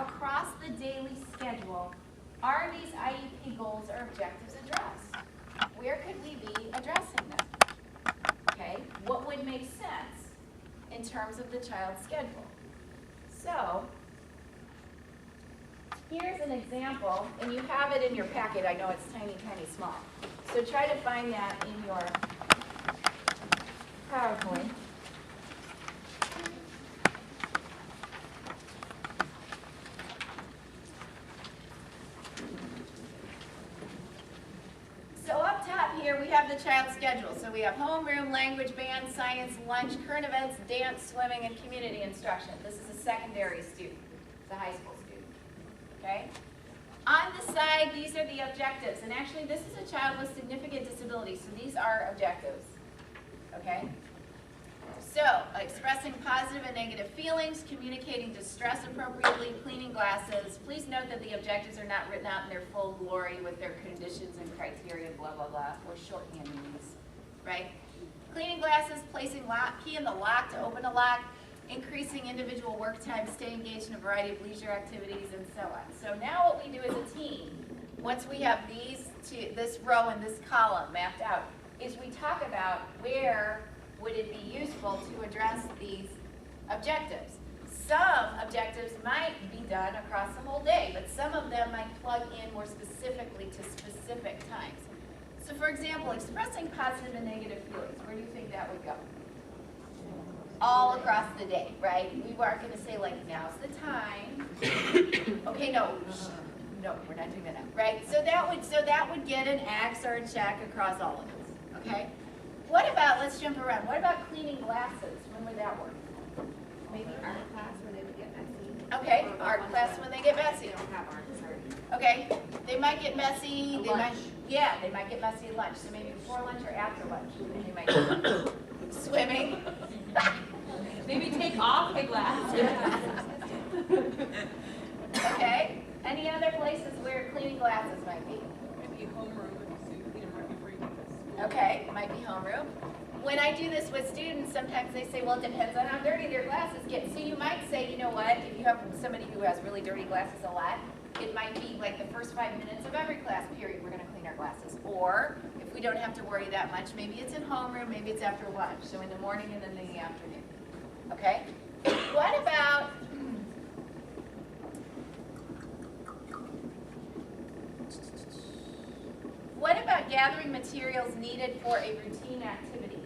across the daily schedule, are these IEP goals or objectives addressed? Where could we be addressing them? Okay, what would make sense in terms of the child's schedule? So, here's an example, and you have it in your packet. I know it's tiny, tiny, small. So try to find that in your PowerPoint. So up top here, we have the child's schedule. So we have homeroom, language, band, science, lunch, current events, dance, swimming, and community instruction. This is a secondary student. It's a high school student. Okay? On the side, these are the objectives. And actually, this is a child with significant disability, so these are objectives. Okay? So, expressing positive and negative feelings, communicating distress appropriately, cleaning glasses. Please note that the objectives are not written out in their full glory with their conditions and criteria, blah, blah, blah. We're shorthanding these, right? Cleaning glasses, placing key in the lock to open a lock, increasing individual work time, stay engaged in a variety of leisure activities, and so on. So now what we do as a team, once we have this row and this column mapped out, is we talk about where would it be useful to address these objectives. Some objectives might be done across the whole day, but some of them might plug in more specifically to specific times. So for example, expressing positive and negative feelings, where do you think that would go? All across the day, right? We aren't going to say like, now's the time. Okay, no, we're not doing that, right? So that would get an X or a check across all of this, okay? What about, let's jump around, what about cleaning glasses? When would that work? Maybe art class where they would get messy. Okay, art class when they get messy. They don't have art, sorry. Okay, they might get messy, they might get messy at lunch. So maybe before lunch or after lunch, they might get swimming. Maybe take off the glasses. Okay, any other places where cleaning glasses might be? Maybe homeroom if you clean them right before you get this. Okay, it might be homeroom. When I do this with students, sometimes they say, well, it depends on how dirty their glasses get. So you might say, you know what, if you have somebody who has really dirty glasses a lot, it might be like the first 5 minutes of every class period we're going to clean our glasses. Or if we don't have to worry that much, maybe it's in homeroom, maybe it's after lunch. So in the morning and then in the afternoon. Okay? What about gathering materials needed for a routine activity?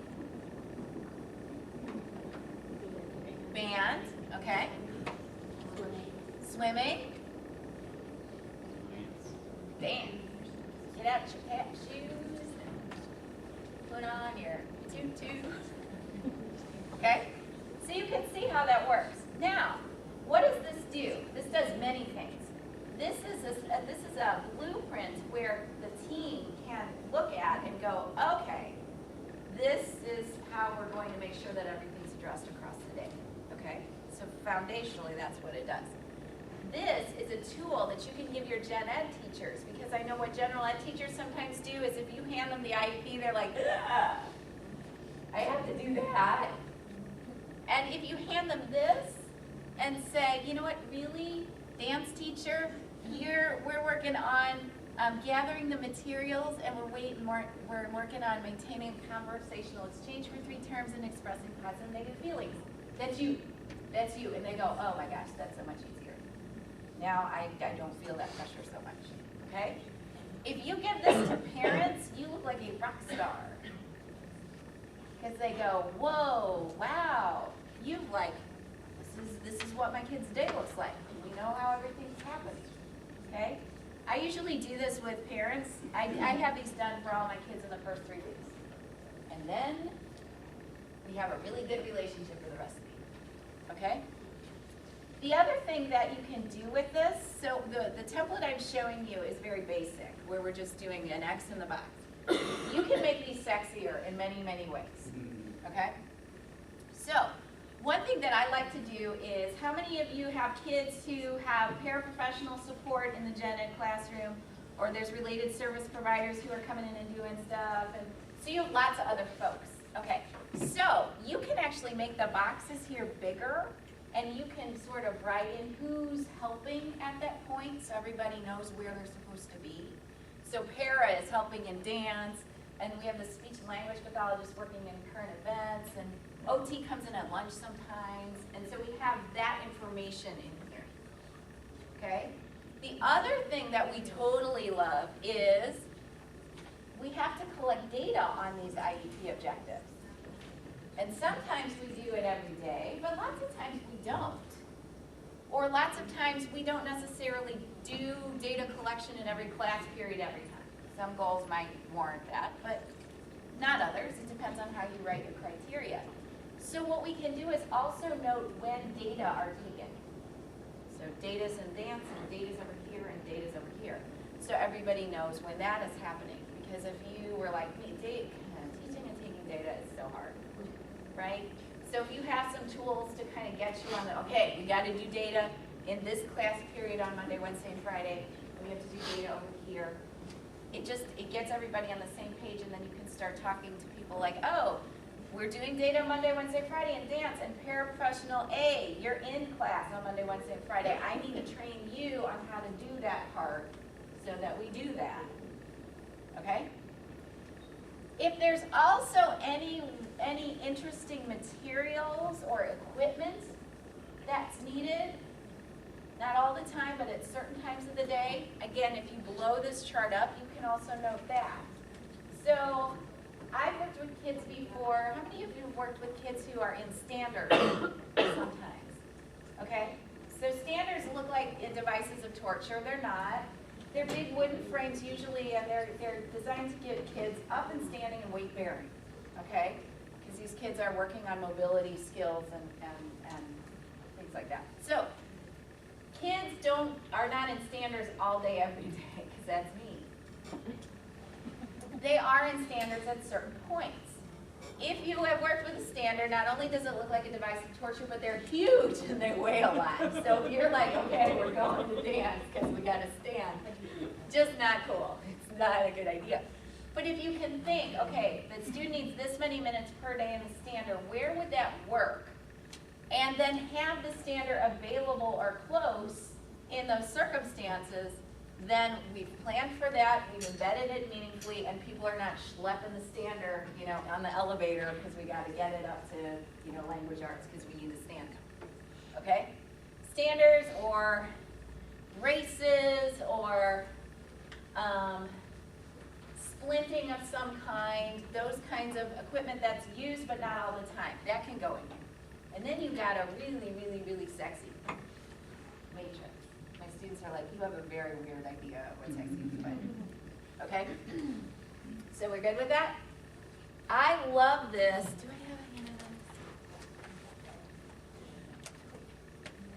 Band, okay. Swimming. Dance. Get out your shoes and put on your tutu. Okay? So you can see how that works. Now, what does this do? This does many things. This is a blueprint where the team can look at and go, okay, this is how we're going to make sure that everything's addressed across the day. Okay? So foundationally, that's what it does. This is a tool that you can give your gen ed teachers, because I know what general ed teachers sometimes do is if you hand them the IEP, they're like, ugh, I have to do that. And if you hand them this and say, you know what, really, dance teacher, we're working on gathering the materials, and we're working on maintaining conversational exchange for 3 terms and expressing positive and negative feelings. That's you. That's you. And they go, oh my gosh, that's so much easier. Now I don't feel that pressure so much. Okay? If you give this to parents, you look like a rock star. Because they go, whoa, wow, you've like, this is what my kid's day looks like. We know how everything's happened. Okay? I usually do this with parents. I have these done for all my kids in the first 3 weeks. And then we have a really good relationship for the rest of the year. Okay? The other thing that you can do with this, so the template I'm showing you is very basic, where we're just doing an X in the box. You can make these sexier in many, many ways. Okay? So, one thing that I like to do is, how many of you have kids who have paraprofessional support in the gen ed classroom, or there's related service providers who are coming in and doing stuff, and so you have lots of other folks. Okay, so you can actually make the boxes here bigger And you can sort of write in who's helping at that point, so everybody knows where they're supposed to be. So para is helping in dance, and we have the speech and language pathologist working in current events, and OT comes in at lunch sometimes, and so we have that information in here, okay? The other thing that we totally love is we have to collect data on these IEP objectives. And sometimes we do it every day, but lots of times we don't. Or lots of times we don't necessarily do data collection in every class period every time. Some goals might warrant that, but not others. It depends on how you write your criteria. So what we can do is also note when data are taken. So data's in dance, and data's over here, and data's over here. So everybody knows when that is happening. Because if you were like me, teaching and taking data is so hard, right? So if you have some tools to kind of get you on the, okay, we got to do data in this class period on Monday, Wednesday, and Friday, and we have to do data over here. It gets everybody on the same page, and then you can start talking to people like, oh, we're doing data Monday, Wednesday, Friday in dance, and paraprofessional A, you're in class on Monday, Wednesday, and Friday. I need to train you on how to do that part so that we do that, okay? If there's also any interesting materials or equipment that's needed, not all the time, but at certain times of the day, again, if you blow this chart up, you can also note that. So I've worked with kids before. How many of you have worked with kids who are in standards sometimes? Okay? So standards look like devices of torture. They're not. They're big wooden frames usually, and they're designed to get kids up and standing and weight bearing. Okay? Because these kids are working on mobility skills and things like that. So kids are not in standards all day every day, because that's me. They are in standards at certain points. If you have worked with a standard, not only does it look like a device of torture, but they're huge and they weigh a lot. So if you're like, okay, we're going to dance because we got to stand, just not cool. It's not a good idea. But if you can think, okay, the student needs this many minutes per day in the standard, where would that work? And then have the standard available or close in those circumstances, then we've planned for that, we've embedded it meaningfully, and people are not schlepping the standard, on the elevator because we got to get it up to, language arts because we need the standard. Okay? Standards or races or splinting of some kind, those kinds of equipment that's used but not all the time, that can go in here. And then you got a really, really, really sexy matrix. My students are like, you have a very weird idea of what sexy is, but okay? So we're good with that? I love this. Do I have any of them?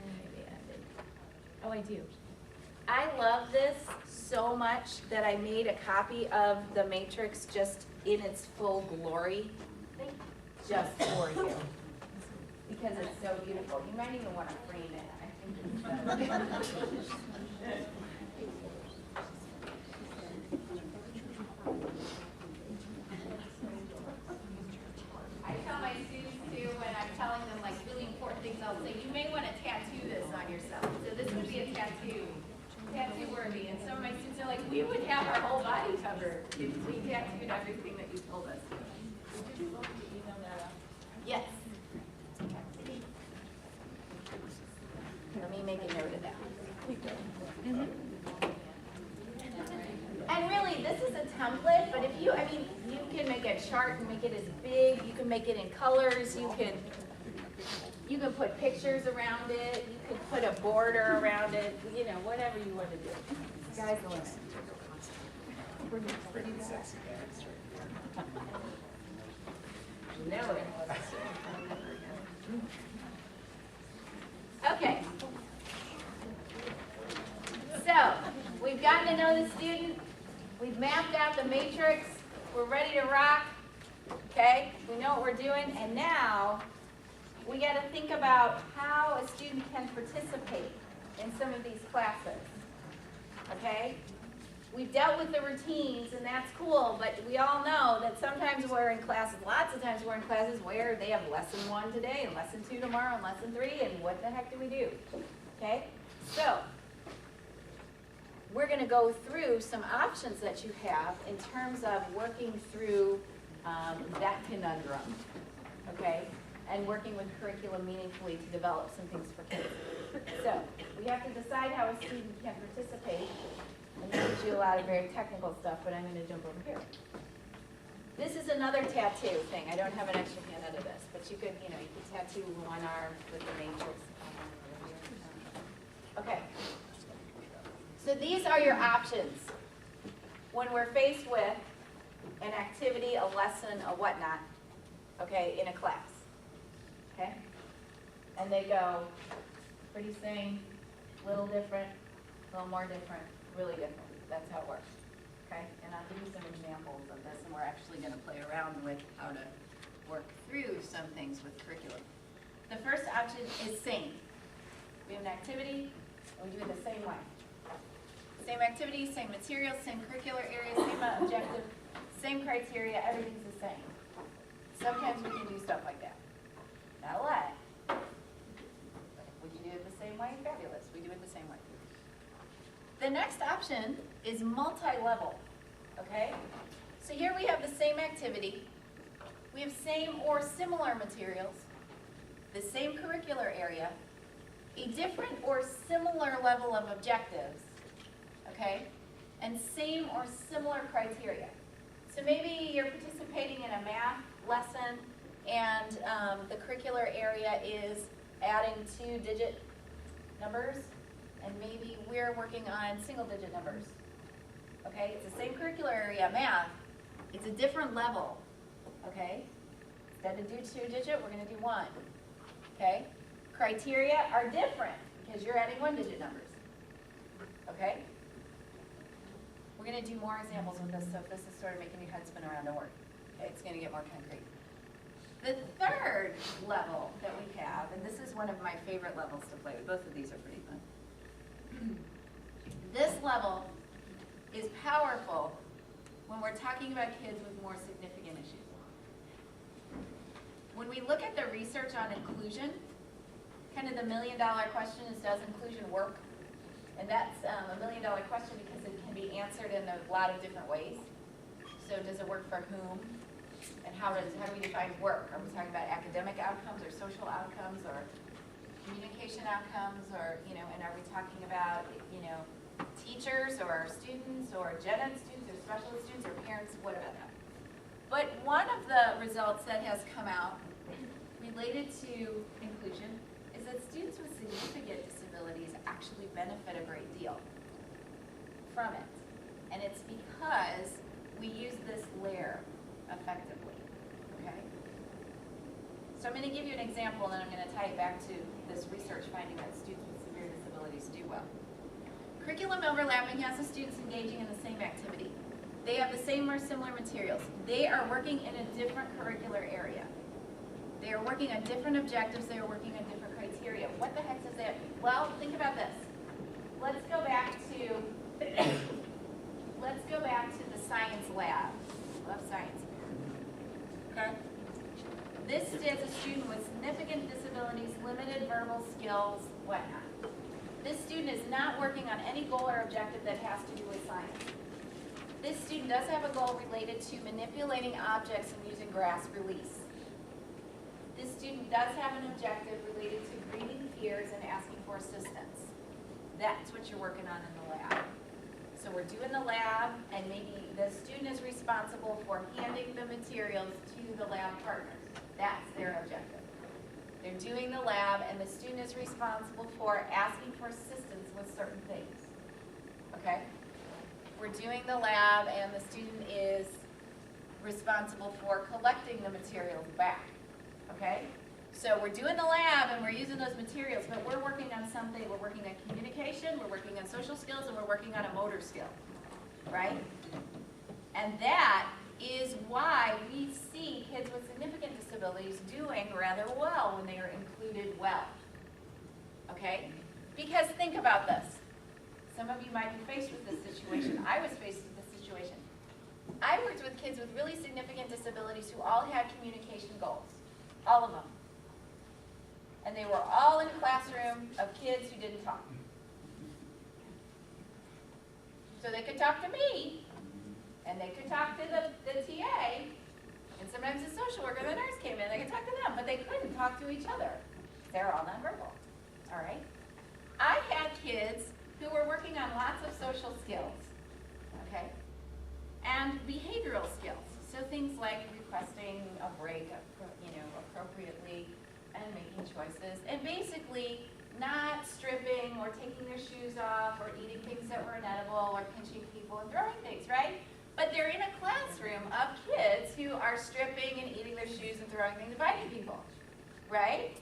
Maybe I did. Oh, I do. I love this so much that I made a copy of the matrix just in its full glory, just for you. Because it's so beautiful. You might even want to frame it. I think it's I tell my students too, when I'm telling them like really important things, I'll say, you may want to tattoo this on yourself. So this would be a tattoo worthy. And some of my students are like, we would have our whole body covered if we tattooed everything that you told us. Would you love to email that up? Yes. Let me make a note of that. And really, this is a template, but if you can make a chart and make it as big, you can make it in colors, you can put pictures around it, you could put a border around it, whatever you want to do. Sky's the limit. No. Okay. So, we've gotten to know the student, we've mapped out the matrix, we're ready to rock, okay? We know what we're doing, and now we got to think about how a student can participate in some of these classes, okay? we've dealt with the routines, and that's cool, but we all know that sometimes we're in classes, lots of times we're in classes where they have lesson 1 today, and lesson 2 tomorrow, and lesson 3, and what the heck do we do? Okay? So, we're gonna go through some options that you have in terms of working through that conundrum, okay? And working with curriculum meaningfully to develop some things for kids. So, we have to decide how a student can participate. And that gives you a lot of very technical stuff, but I'm going to jump over here. This is another tattoo thing. I don't have an extra handout of this, but you could, you could tattoo one arm with the matrix. Okay. So these are your options when we're faced with an activity, a lesson, a whatnot, okay, in a class. Okay? And they go pretty same, little different, a little more different, really different. That's how it works. Okay? And I'll give you some examples of this, and we're actually going to play around with how to work through some things with curriculum. The first option is same. We have an activity, and we do it the same way. Same activity, same materials, same curricular areas, same objective, same criteria, everything's the same. Sometimes we can do stuff like that. Not a lot. But if we do it the same way, fabulous. We do it the same way. The next option is multi-level, okay? So here we have the same activity. We have same or similar materials, the same curricular area, a different or similar level of objectives, okay? And same or similar criteria. So maybe you're participating in a math lesson and the curricular area is adding 2-digit numbers, and maybe we're working on single-digit numbers. Okay, it's the same curricular area, math. It's a different level. Okay, instead of do 2-digit, we're going to do 1. Okay, criteria are different because you're adding 1-digit numbers. Okay, we're going to do more examples with this. So if this is sort of making your head spin around, don't worry. Okay, it's going to get more concrete. The third level that we have, and this is one of my favorite levels to play with. Both of these are pretty fun. This level is powerful when we're talking about kids with more significant issues. When we look at the research on inclusion, kind of the million-dollar question is, does inclusion work? And that's a million-dollar question because it can be answered in a lot of different ways. So does it work for whom? And how do we define work? Are we talking about academic outcomes or social outcomes or communication outcomes, or, and are we talking about, teachers or students or gen ed students or special ed students or parents, what about that? But one of the results that has come out related to inclusion is that students with significant disabilities actually benefit a great deal from it. And it's because we use this layer effectively, okay? So I'm going to give you an example, and then I'm going to tie it back to this research finding that students with severe disabilities do well. Curriculum overlapping has the students engaging in the same activity. They have the same or similar materials. They are working in a different curricular area. They are working on different objectives. They are working on different criteria. What the heck does that mean? Well, think about this. Let's go back to the science lab. Love science. Okay? This is a student with significant disabilities, limited verbal skills, whatnot. This student is not working on any goal or objective that has to do with science. This student does have a goal related to manipulating objects and using grass release. This student does have an objective related to greeting peers and asking for assistance. That's what you're working on in the lab. So we're doing the lab, and maybe the student is responsible for handing the materials to the lab partners. That's their objective. They're doing the lab, and the student is responsible for asking for assistance with certain things. Okay? We're doing the lab, and the student is responsible for collecting the materials back. Okay? So we're doing the lab, and we're using those materials, but we're working on something. We're working on communication, we're working on social skills, and we're working on a motor skill. Right? And that is why we see kids with significant disabilities doing rather well when they are included well. Okay? Because think about this. some of you might be faced with this situation. I was faced with this situation. I worked with kids with really significant disabilities who all had communication goals, all of them. And they were all in a classroom of kids who didn't talk. So they could talk to me, and they could talk to the TA, and sometimes the social worker, the nurse came in, they could talk to them, but they couldn't talk to each other. They're all nonverbal, all right? I had kids who were working on lots of social skills, okay? And behavioral skills, so things like requesting a break, appropriately, and making choices, and basically not stripping or taking their shoes off or eating things that were inedible or pinching people and throwing things, right? But they're in a classroom of kids who are stripping and eating their shoes and throwing things and biting people, right?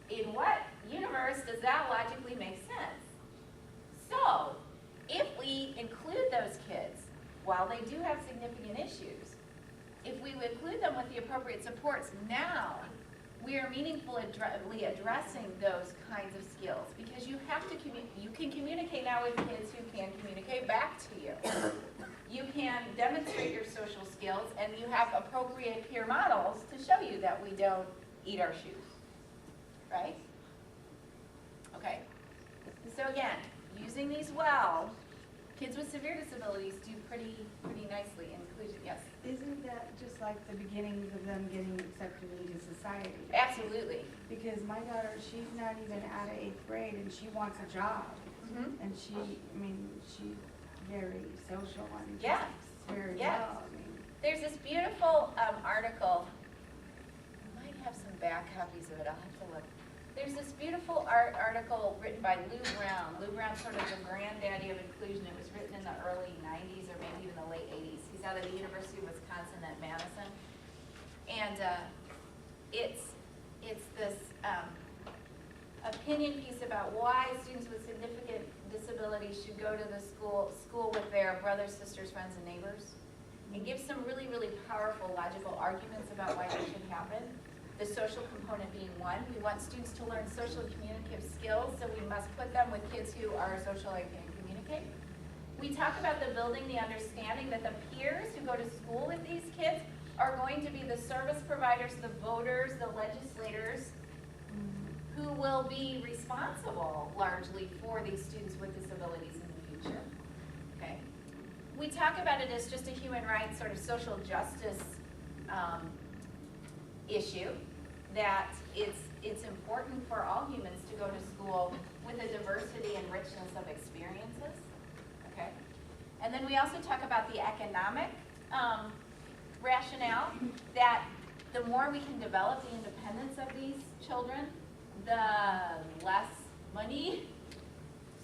In what universe does that logically make sense? So, if we include those kids, while they do have significant issues, if we would include them with the appropriate supports now, we are meaningfully addressing those kinds of skills, because you have to you can communicate now with kids who can communicate back to you. You can demonstrate your social skills, and you have appropriate peer models to show you that we don't eat our shoes, right? Okay. So again, using these well, kids with severe disabilities do pretty nicely in inclusion. Yes. Isn't that just like the beginnings of them getting accepted into society? Absolutely. Because my daughter, she's not even out of 8th grade and she wants a job. Mm-hmm. And she's very social and Yeah. just very Yeah. well. There's this beautiful article. I might have some back copies of it. I'll have to look. There's this beautiful article written by Lou Brown. Lou Brown's sort of the granddaddy of inclusion. It was written in the early 90s or maybe even the late 80s. He's out of the University of Wisconsin at Madison. And it's this opinion piece about why students with significant disabilities should go to the school with their brothers, sisters, friends, and neighbors. It gives some really, really powerful logical arguments about why that should happen. The social component being one. We want students to learn social and communicative skills, so we must put them with kids who are social and can communicate. We talk about the building the understanding that the peers who go to school with these kids are going to be the service providers, the voters, the legislators, who will be responsible largely for these students with disabilities in the future. Okay. We talk about it as just a human rights, sort of social justice issue, that it's important for all humans to go to school with a diversity and richness of experiences. Okay. And then we also talk about the economic rationale, that the more we can develop the independence of these children, the less money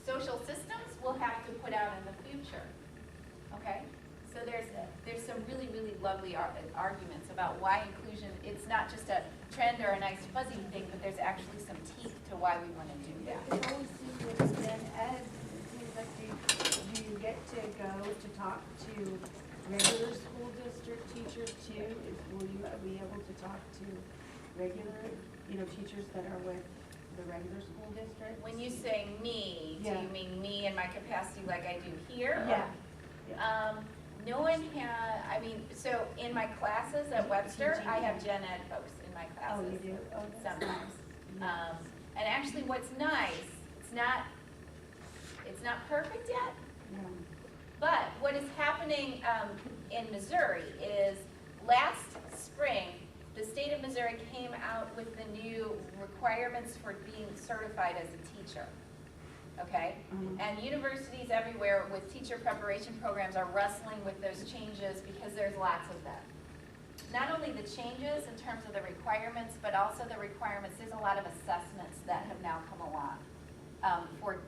social systems will have to put out in the future. Okay? So there's some really, really lovely arguments about why inclusion, it's not just a trend or a nice fuzzy thing, but there's actually some teeth to why we want to do that. It always seems that it's been ed. It seems like do you get to go to talk to regular school district teachers too? Will you be able to talk to regular, teachers that are with the regular school district? When you say me, Yeah. do you mean me in my capacity like I do here? Yeah. No one so in my classes at Webster, Teaching, I have yeah. gen ed folks in my Oh, classes. you do? Oh, that's Sometimes. nice. And actually what's nice, it's not perfect yet, No. but what is happening in Missouri is last spring, the state of Missouri came out with the new requirements for being certified as a teacher. Okay? Mhm. And universities everywhere with teacher preparation programs are wrestling with those changes because there's lots of them. Not only the changes in terms of the requirements, but also the requirements, there's a lot of assessments that have now come along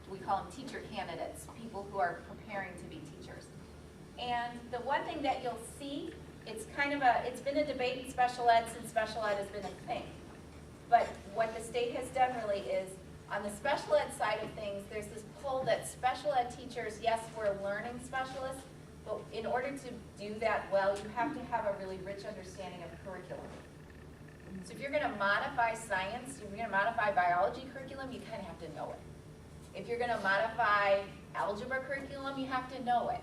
we call them teacher candidates, people who are preparing to be teachers. And the one thing that you'll see, it's been a debate in special ed since special ed has been a thing. But what the state has done really is, on the special ed side of things, there's this pull that special ed teachers, yes, we're learning specialists, but in order to do that well, you have to have a really rich understanding of curriculum. So if you're going to modify science, if you're going to modify biology curriculum, you kind of have to know it. If you're gonna modify algebra curriculum, you have to know it.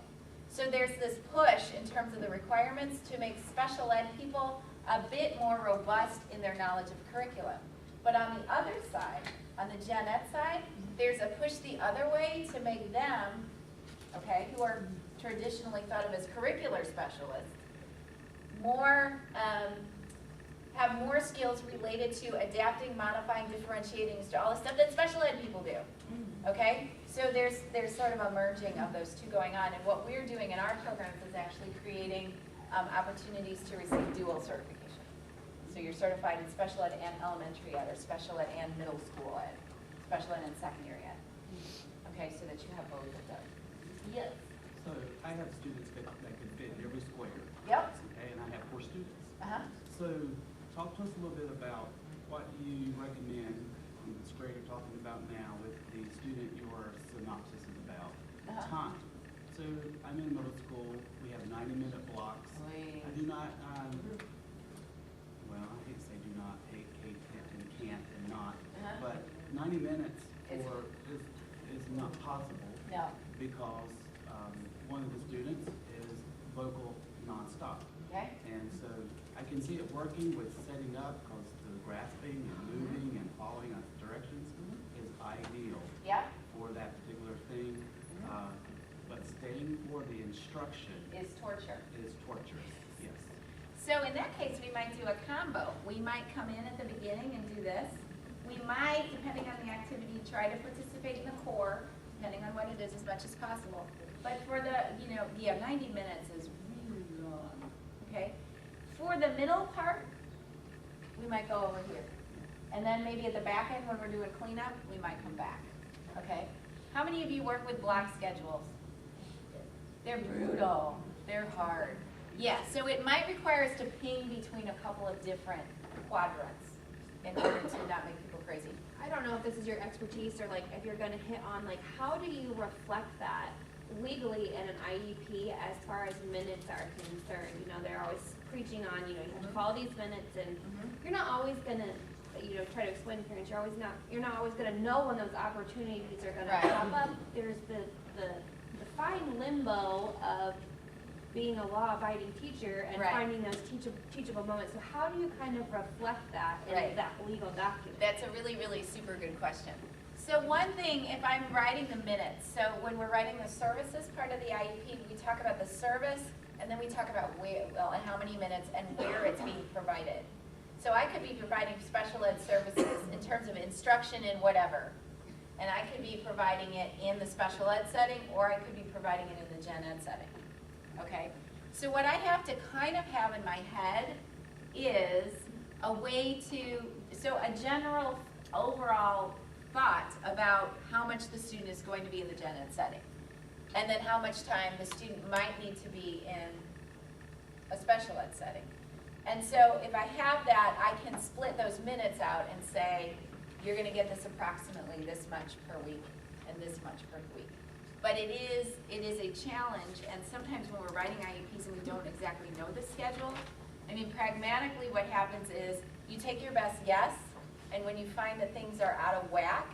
So there's this push in terms of the requirements to make special ed people a bit more robust in their knowledge of curriculum. But on the other side, on the gen ed side, there's a push the other way to make them, okay, who are traditionally thought of as curricular specialists, more, have more skills related to adapting, modifying, differentiating, all the stuff that special ed people do. Okay? So there's sort of a merging of those two going on, and what we're doing in our programs is actually creating opportunities to receive dual certification. So you're certified in special ed and elementary ed, or special ed and middle school ed, special ed and secondary ed. Okay, so that you have both of those. Yes. So I have students that can fit in every square. Yep. Okay, and I have 4 students. Uh-huh. So talk to us a little bit about what you recommend on the square you're talking about now with the student your synopsis is about. Uh-huh. Time. So I'm in middle school, we have 90-minute blocks. I do not, well, I hate to say do not, hate and can't and not, Uh-huh. but 90 minutes It's- is not possible No. because one of the students is vocal nonstop. Okay? And so I can see it working with setting up because the grasping and moving and following us directions is ideal Yep. for that particular thing. But staying for the instruction Is torture. is torturous, yes. So in that case, we might do a combo. We might come in at the beginning and do this. We might, depending on the activity, try to participate in the core, depending on what it is, as much as possible. But for the, 90 minutes is really long, okay? For the middle part, we might go over here. And then maybe at the back end, when we're doing cleanup, we might come back, okay? How many of you work with block schedules? They're brutal, they're hard. Yeah, so it might require us to ping between a couple of different quadrants in order to not make people crazy. I don't know if this is your expertise or like if you're gonna hit on like, how do you reflect that legally in an IEP as far as minutes are concerned? You know, they're always preaching on, you have to follow these minutes and you're not always gonna, try to explain to parents, you're not always gonna know when those opportunities are gonna Right. pop up. There's the fine limbo of being a law-abiding teacher and Right. finding those teachable moments. So how do you kind of reflect that in Right. that legal document? That's a really, really super good question. So one thing, if I'm writing the minutes, so when we're writing the services part of the IEP, we talk about the service, and then we talk about and how many minutes and where it's being provided. So I could be providing special ed services in terms of instruction in whatever. And I could be providing it in the special ed setting, or I could be providing it in the gen ed setting. Okay? So what I have to kind of have in my head is a way to, so a general overall thought about how much the student is going to be in the gen ed setting. And then how much time the student might need to be in a special ed setting. And so if I have that, I can split those minutes out and say, you're gonna get this approximately this much per week and this much per week. But it is a challenge, and sometimes when we're writing IEPs and we don't exactly know the schedule, I mean, pragmatically what happens is you take your best guess, and when you find that things are out of whack,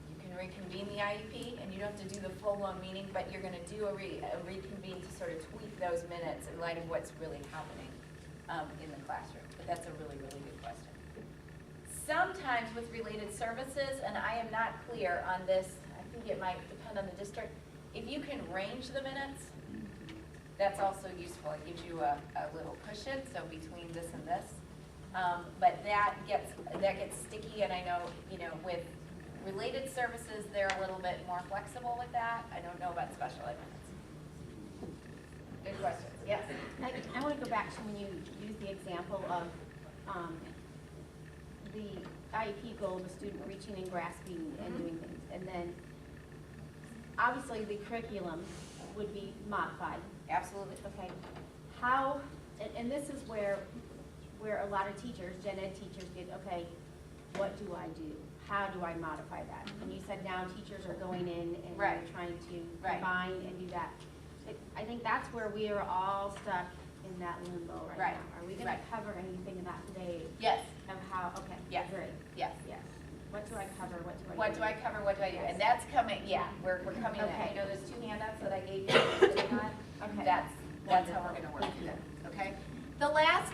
you can reconvene the IEP, and you don't have to do the full-blown meeting, but you're gonna do a reconvene to sort of tweak those minutes in light of what's really happening in the classroom. But that's a really, really good question. Sometimes with related services, and I am not clear on this, I think it might depend on the district, if you can range the minutes, that's also useful. It gives you a little cushion, so between this and this. But that gets sticky, and I know, with related services, they're a little bit more flexible with that. I don't know about special ed minutes. Good questions, yes? I want to go back to when you used the example of the IEP goal of a student reaching and grasping and doing things. And then, obviously, the curriculum would be modified. Absolutely. Okay. How, and this is where a lot of teachers, gen ed teachers get, okay, what do I do? How do I modify that? And you said now teachers are going in and Right. they're trying to Right. combine and do that. I think that's where we are all stuck in that limbo right Right. now. Are we going Right. to cover anything of that today? Yes, Of how, okay. Yes. Great. yes. Yes. what do I cover, what do I do? What do I cover, what do I do? And that's coming, yeah, we're coming in. Okay. You know those 2 handouts that I gave you sitting on? Okay. That's how we're gonna work through that, okay? The last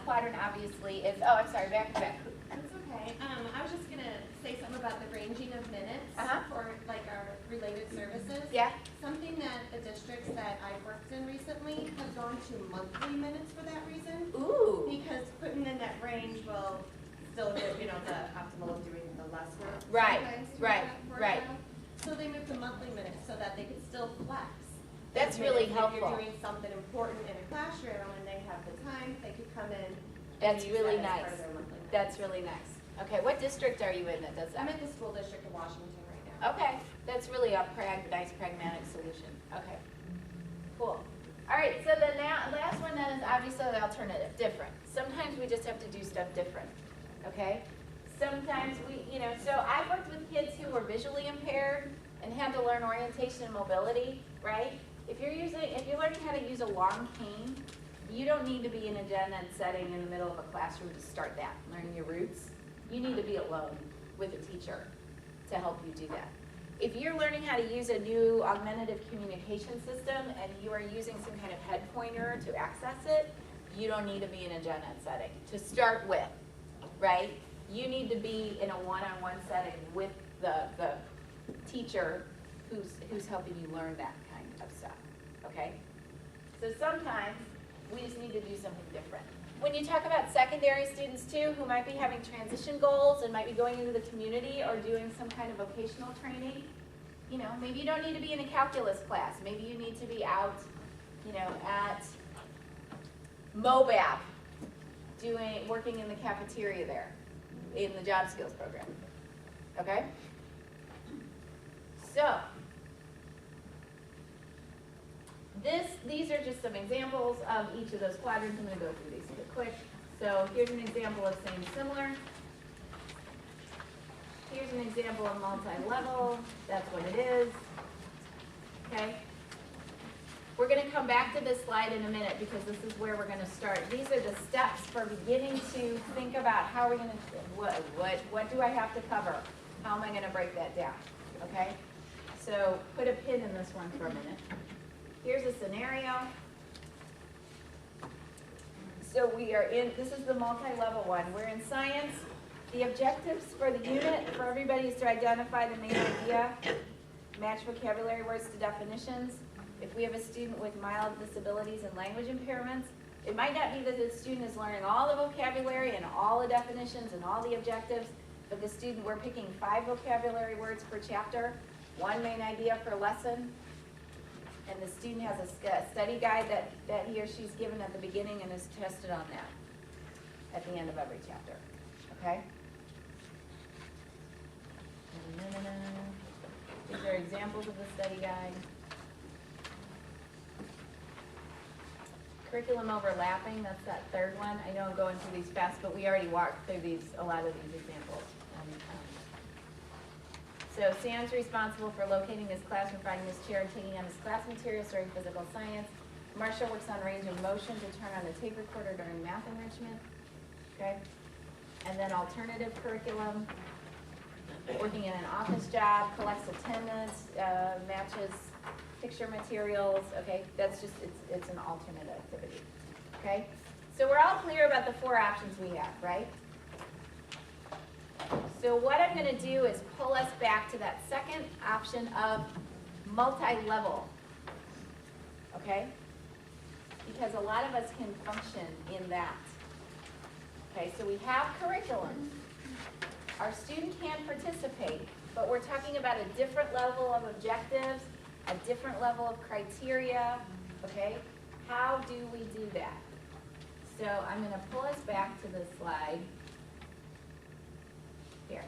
quadrant obviously is, oh, I'm sorry, back. That's okay. I was just gonna say something about the ranging of minutes Uh-huh. for like our related services. Yeah? Something that the districts that I've worked in recently have gone to monthly minutes for that reason. Ooh, Because putting in that range will still get, you know, the optimal of doing the less work. Right, sometimes to right, that work right. out. So they moved to monthly minutes so that they could still flex. That's Minutes. really If helpful. you're doing something important in a classroom and they have the time, they could come in. and That's use really that as part nice. of their monthly minutes. That's really nice. Okay, what district are you in that does I'm that? at the school district of Washington right now. Okay, that's really a nice pragmatic solution. Okay, cool. All right, so the last one then is obviously the alternative, different. Sometimes we just have to do stuff different, okay? Sometimes so I've worked with kids who were visually impaired and had to learn orientation and mobility, right? If you're learning how to use a long cane, you don't need to be in a gen ed setting in the middle of a classroom to start that, learning your roots. You need to be alone with a teacher to help you do that. If you're learning how to use a new augmentative communication system and you are using some kind of head pointer to access it, you don't need to be in a gen ed setting to start with, right? You need to be in a one-on-one setting with the teacher who's helping you learn that kind of stuff, okay? So sometimes we just need to do something different. When you talk about secondary students too, who might be having transition goals and might be going into the community or doing some kind of vocational training, maybe you don't need to be in a calculus class. Maybe you need to be out, at MOBAB, working in the cafeteria there, in the job skills program, okay? So, these are just some examples of each of those quadrants. I'm going to go through these quick. So here's an example of same, similar. Here's an example of multi-level. That's what it is. Okay? We're going to come back to this slide in a minute because this is where we're going to start. These are the steps for beginning to think about how we're going to, what do I have to cover? How am I going to break that down? Okay? So put a pin in this one for a minute. Here's a scenario. So this is the multi-level one. We're in science. The objectives for the unit for everybody is to identify the main idea, match vocabulary words to definitions. If we have a student with mild disabilities and language impairments, it might not be that the student is learning all the vocabulary and all the definitions and all the objectives, but we're picking 5 vocabulary words per chapter, 1 main idea per lesson, and the student has a study guide that he or she's given at the beginning and is tested on that at the end of every chapter, okay? These are examples of the study guide. Curriculum overlapping, that's that third one. I know I'm going through these fast, but we already walked through a lot of these examples. So Sam's responsible for locating his classroom, finding his chair, and taking on his class materials during physical science. Marcia works on range of motion to turn on the tape recorder during math enrichment. Okay? And then alternative curriculum, working in an office job, collects attendance, matches picture materials. Okay? That's just, it's an alternate activity. Okay? So we're all clear about the 4 options we have, right? So what I'm going to do is pull us back to that second option of multi-level, okay? Because a lot of us can function in that. Okay, so we have curriculum. Our student can participate, but we're talking about a different level of objectives, a different level of criteria, okay? How do we do that? So I'm going to pull us back to this slide. Here.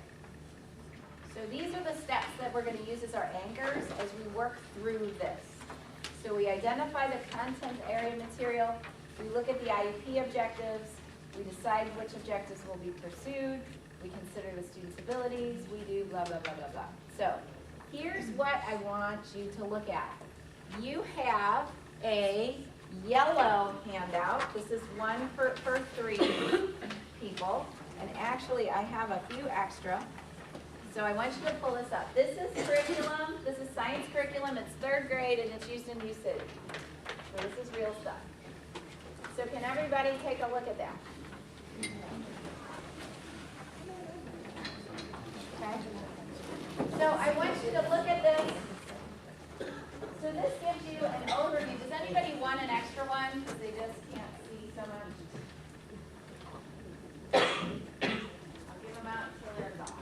So these are the steps that we're going to use as our anchors as we work through this. So we identify the content area material, we look at the IEP objectives, we decide which objectives will be pursued, we consider the student's abilities, we do blah, blah, blah, blah, blah. So here's what I want you to look at. You have a yellow handout. This is one for 3 people. And actually, I have a few extra. So I want you to pull this up. This is curriculum, this is science curriculum, it's 3rd grade and it's used in New City. So this is real stuff. So can everybody take a look at that? Okay. So I want you to look at this. So this gives you an overview. Does anybody want an extra one? Because they just can't see so much. I'll give them out until they're gone.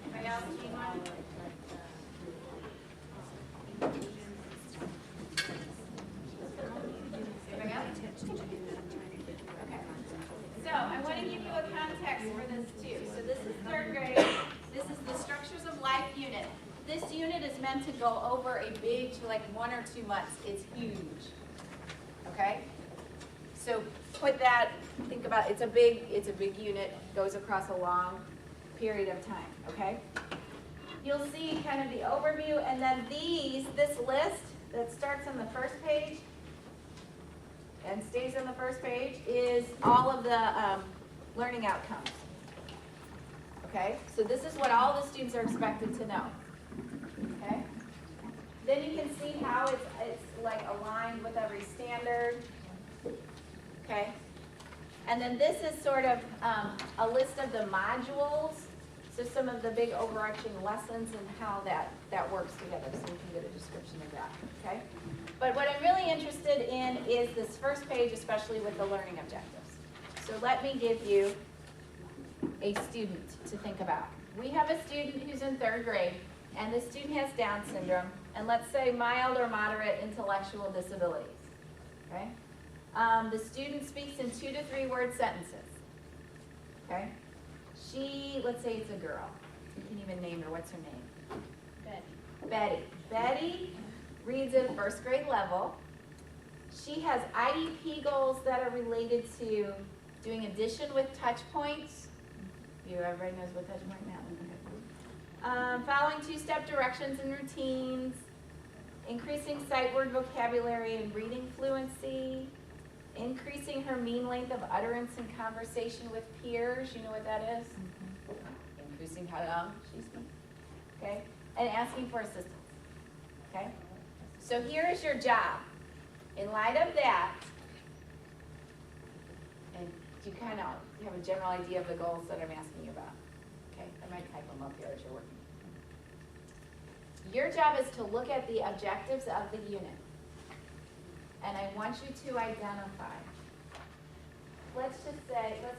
Anybody else need one? Anybody else? Okay. So I want to give you a context for this too. So this is 3rd grade. This is the Structures of Life unit. This unit is meant to go over a big, like 1 or 2 months. It's huge. Okay? So put that, think about, it's a big unit, goes across a long period of time, okay? You'll see kind of the overview, and then this list that starts on the first page and stays on the first page is all of the learning outcomes. Okay, so this is what all the students are expected to know. Okay, then you can see how it's like aligned with every standard. Okay, and then this is sort of a list of the modules. So some of the big overarching lessons and how that works together, so we can get a description of that, okay? But what I'm really interested in is this first page, especially with the learning objectives. So let me give you a student to think about. We have a student who's in 3rd grade, and the student has Down syndrome, and let's say mild or moderate intellectual disabilities, okay? The student speaks in 2 to 3 word sentences, okay? Let's say it's a girl. You can even name her. What's her name? Betty. Betty reads at 1st grade level. She has IEP goals that are related to doing addition with touch points. Everybody knows what touch point now. Following 2-step directions and routines. Increasing sight word vocabulary and reading fluency. Increasing her mean length of utterance in conversation with peers. You know what that is? Increasing how long she speaks. Okay? And asking for assistance. Okay? So here is your job. In light of that, and you kind of have a general idea of the goals that I'm asking you about. Okay? I might type them up here as you're working. Your job is to look at the objectives of the unit. And I want you to identify, let's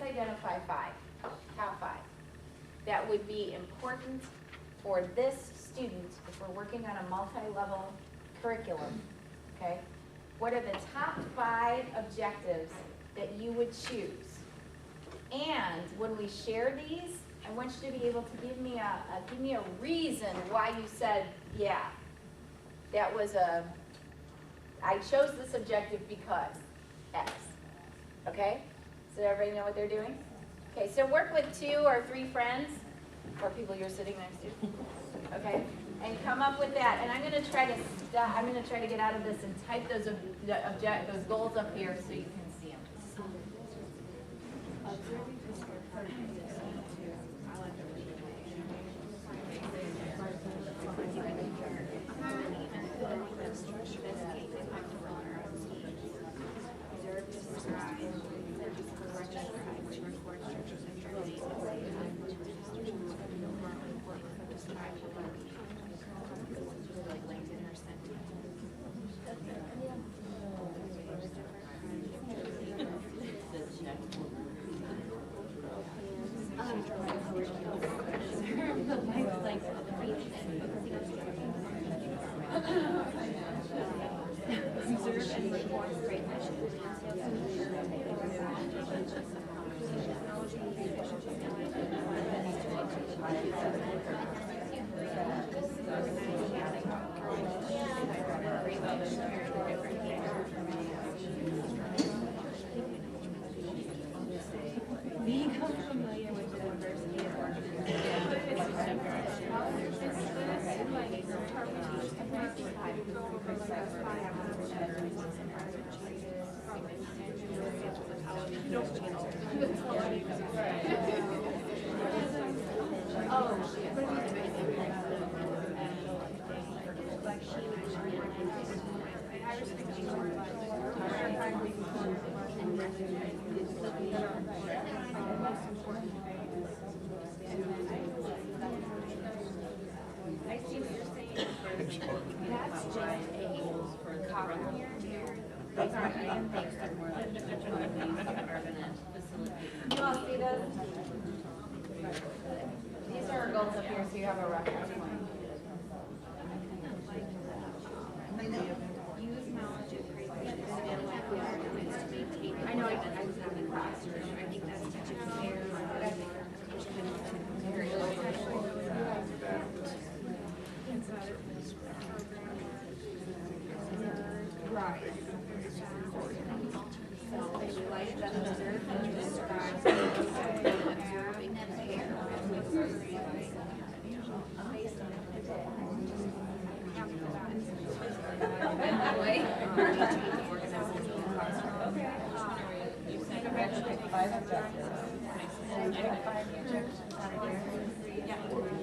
identify 5, top 5, that would be important for this student if we're working on a multi-level curriculum, okay? What are the top 5 objectives that you would choose? And when we share these, I want you to be able to give me a reason why you said, yeah, that was I chose this objective because X, okay? So everybody know what they're doing? Okay, so work with 2 or 3 friends, or people you're sitting next to, okay? And come up with that, and I'm gonna try to get out of this and type those goals up here so you can see them. Become familiar with the diversity of organizations. I see what you're saying. That's just a copy. Those aren't even things that more like You all see those? These are our goals up here, so you have a reference point. use knowledge and creativity and analytical arguments to maintain. I know, I was in the classroom. I think that's teaching care. Right. So they realize that observe and describe observing and care. Five objectives. And I got 5 objectives out of there.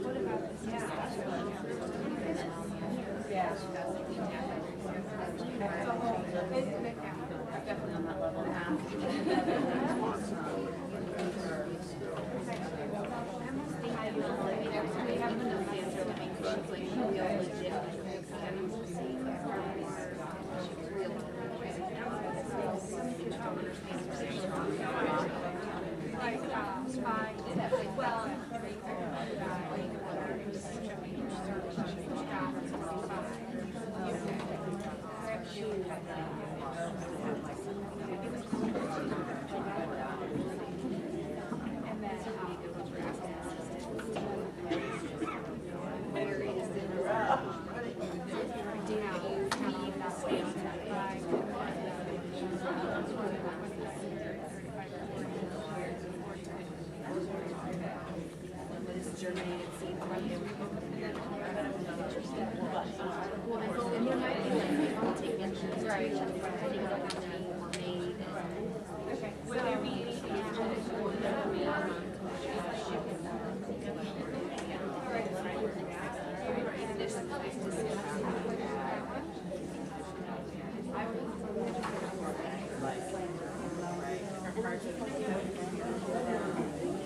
What about this? Yeah. Definitely on that level. Germinated seeds right there. And there might be like, I'll take pictures, right? Okay. Would there be anything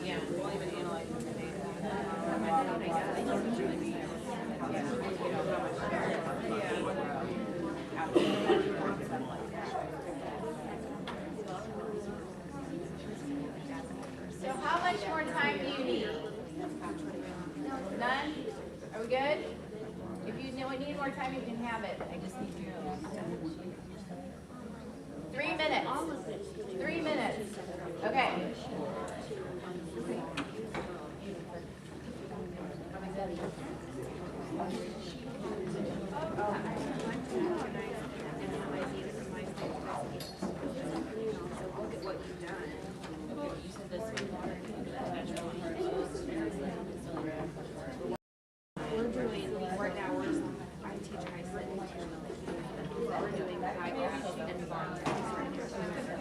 Yeah, we'll even analyze the data. So how much more time do you need? None? Are we good? If you need more time, you can have it. I just need you. 3 minutes. 3 minutes. Okay. Look at what you've done. You said this we're doing, right now, I teach high school. We're doing high graph and bond right now.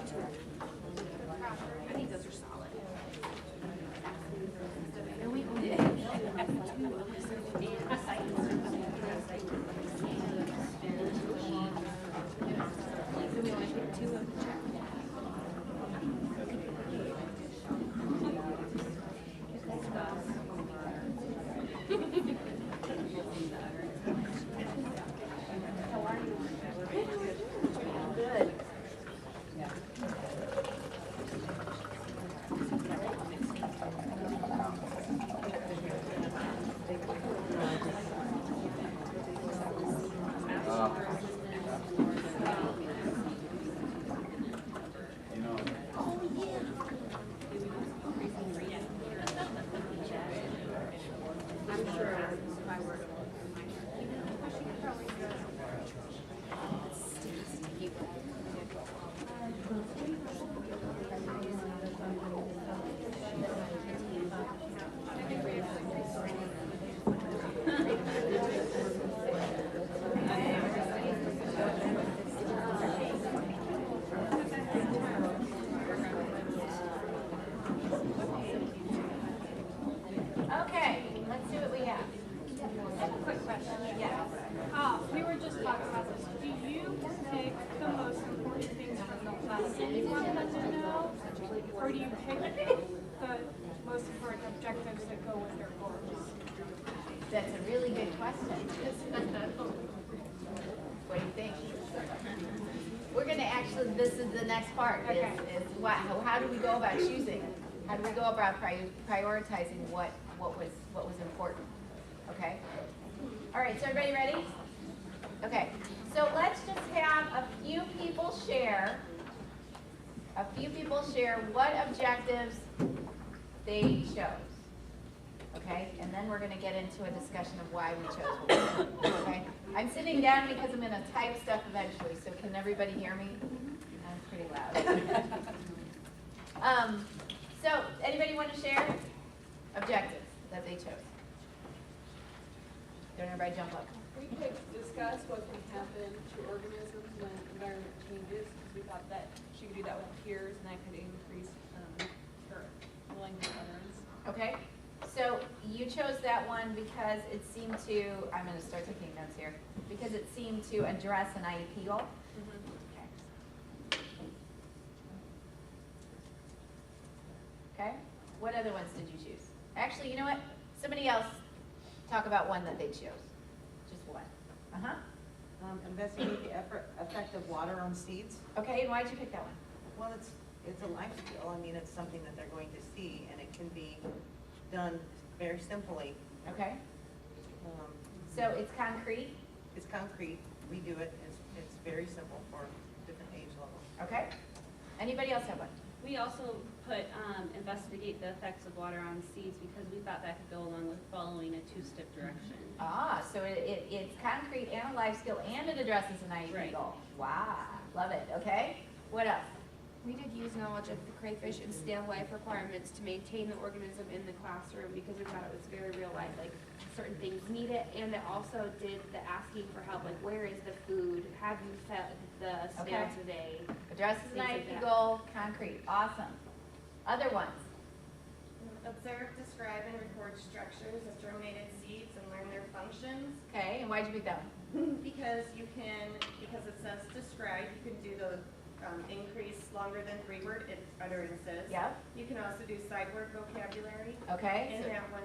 Or do you pick the most important objectives that go with their goals? That's a really good question. What do you think? We're gonna actually, this is the next part, is what, how do we go about choosing? How do we go about prioritizing what was important? Okay? All right, so everybody ready? Okay, so let's just have a few people share what objectives they chose. Okay, and then we're gonna get into a discussion of why we chose what we chose, okay? I'm sitting down because I'm gonna type stuff eventually, so can everybody hear me? I'm pretty loud. So, anybody want to share objectives that they chose? Don't everybody jump up. We could discuss what can happen to organisms when environment changes, because we thought that she could do that with peers, and that could increase her willingness to learn. Okay, so you chose that one because it seemed to, I'm gonna start taking notes here, because it seemed to address an IEP goal? Okay. Okay, what other ones did you choose? Actually, you know what? Somebody else talk about one that they chose. Just one. Uh-huh. Investigate the effect of water on seeds. Okay, and why did you pick that one? Well, it's a life skill. I mean, it's something that they're going to see, and it can be done very simply. Okay, Um, so it's concrete, It's concrete. We do it. It's very simple for different age levels. okay? Anybody else have one? We also put investigate the effects of water on seeds because we thought that could go along with following a two-step direction. Ah, so it's concrete and a life skill, and it addresses an IEP Right. goal. Wow, love it, okay? What else? We did use knowledge of the crayfish and stale life requirements to maintain the organism in the classroom because we thought it was very real life, like certain things need it, and it also did the asking for help, like where is the food, have you fed the snail Okay. today? Addresses an Things like IEP that. goal, concrete, awesome. Other ones? Observe, describe, and record structures of germinated seeds and learn their functions. Okay, and why'd you pick that one? Because it says describe, you can do the increase longer than 3-word utterances. Yep, You can also do side word vocabulary. okay, And so- that one,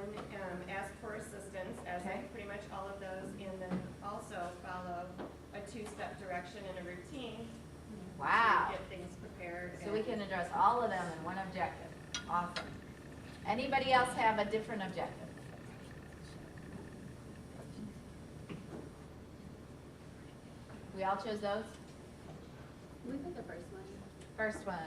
ask for assistance, as Okay. in pretty much all of those, and then also follow a 2-step direction and a routine. wow. To get things prepared. So we can address all of them in one objective. Awesome. Anybody else have a different objective? We all chose those? We picked the first one, First one.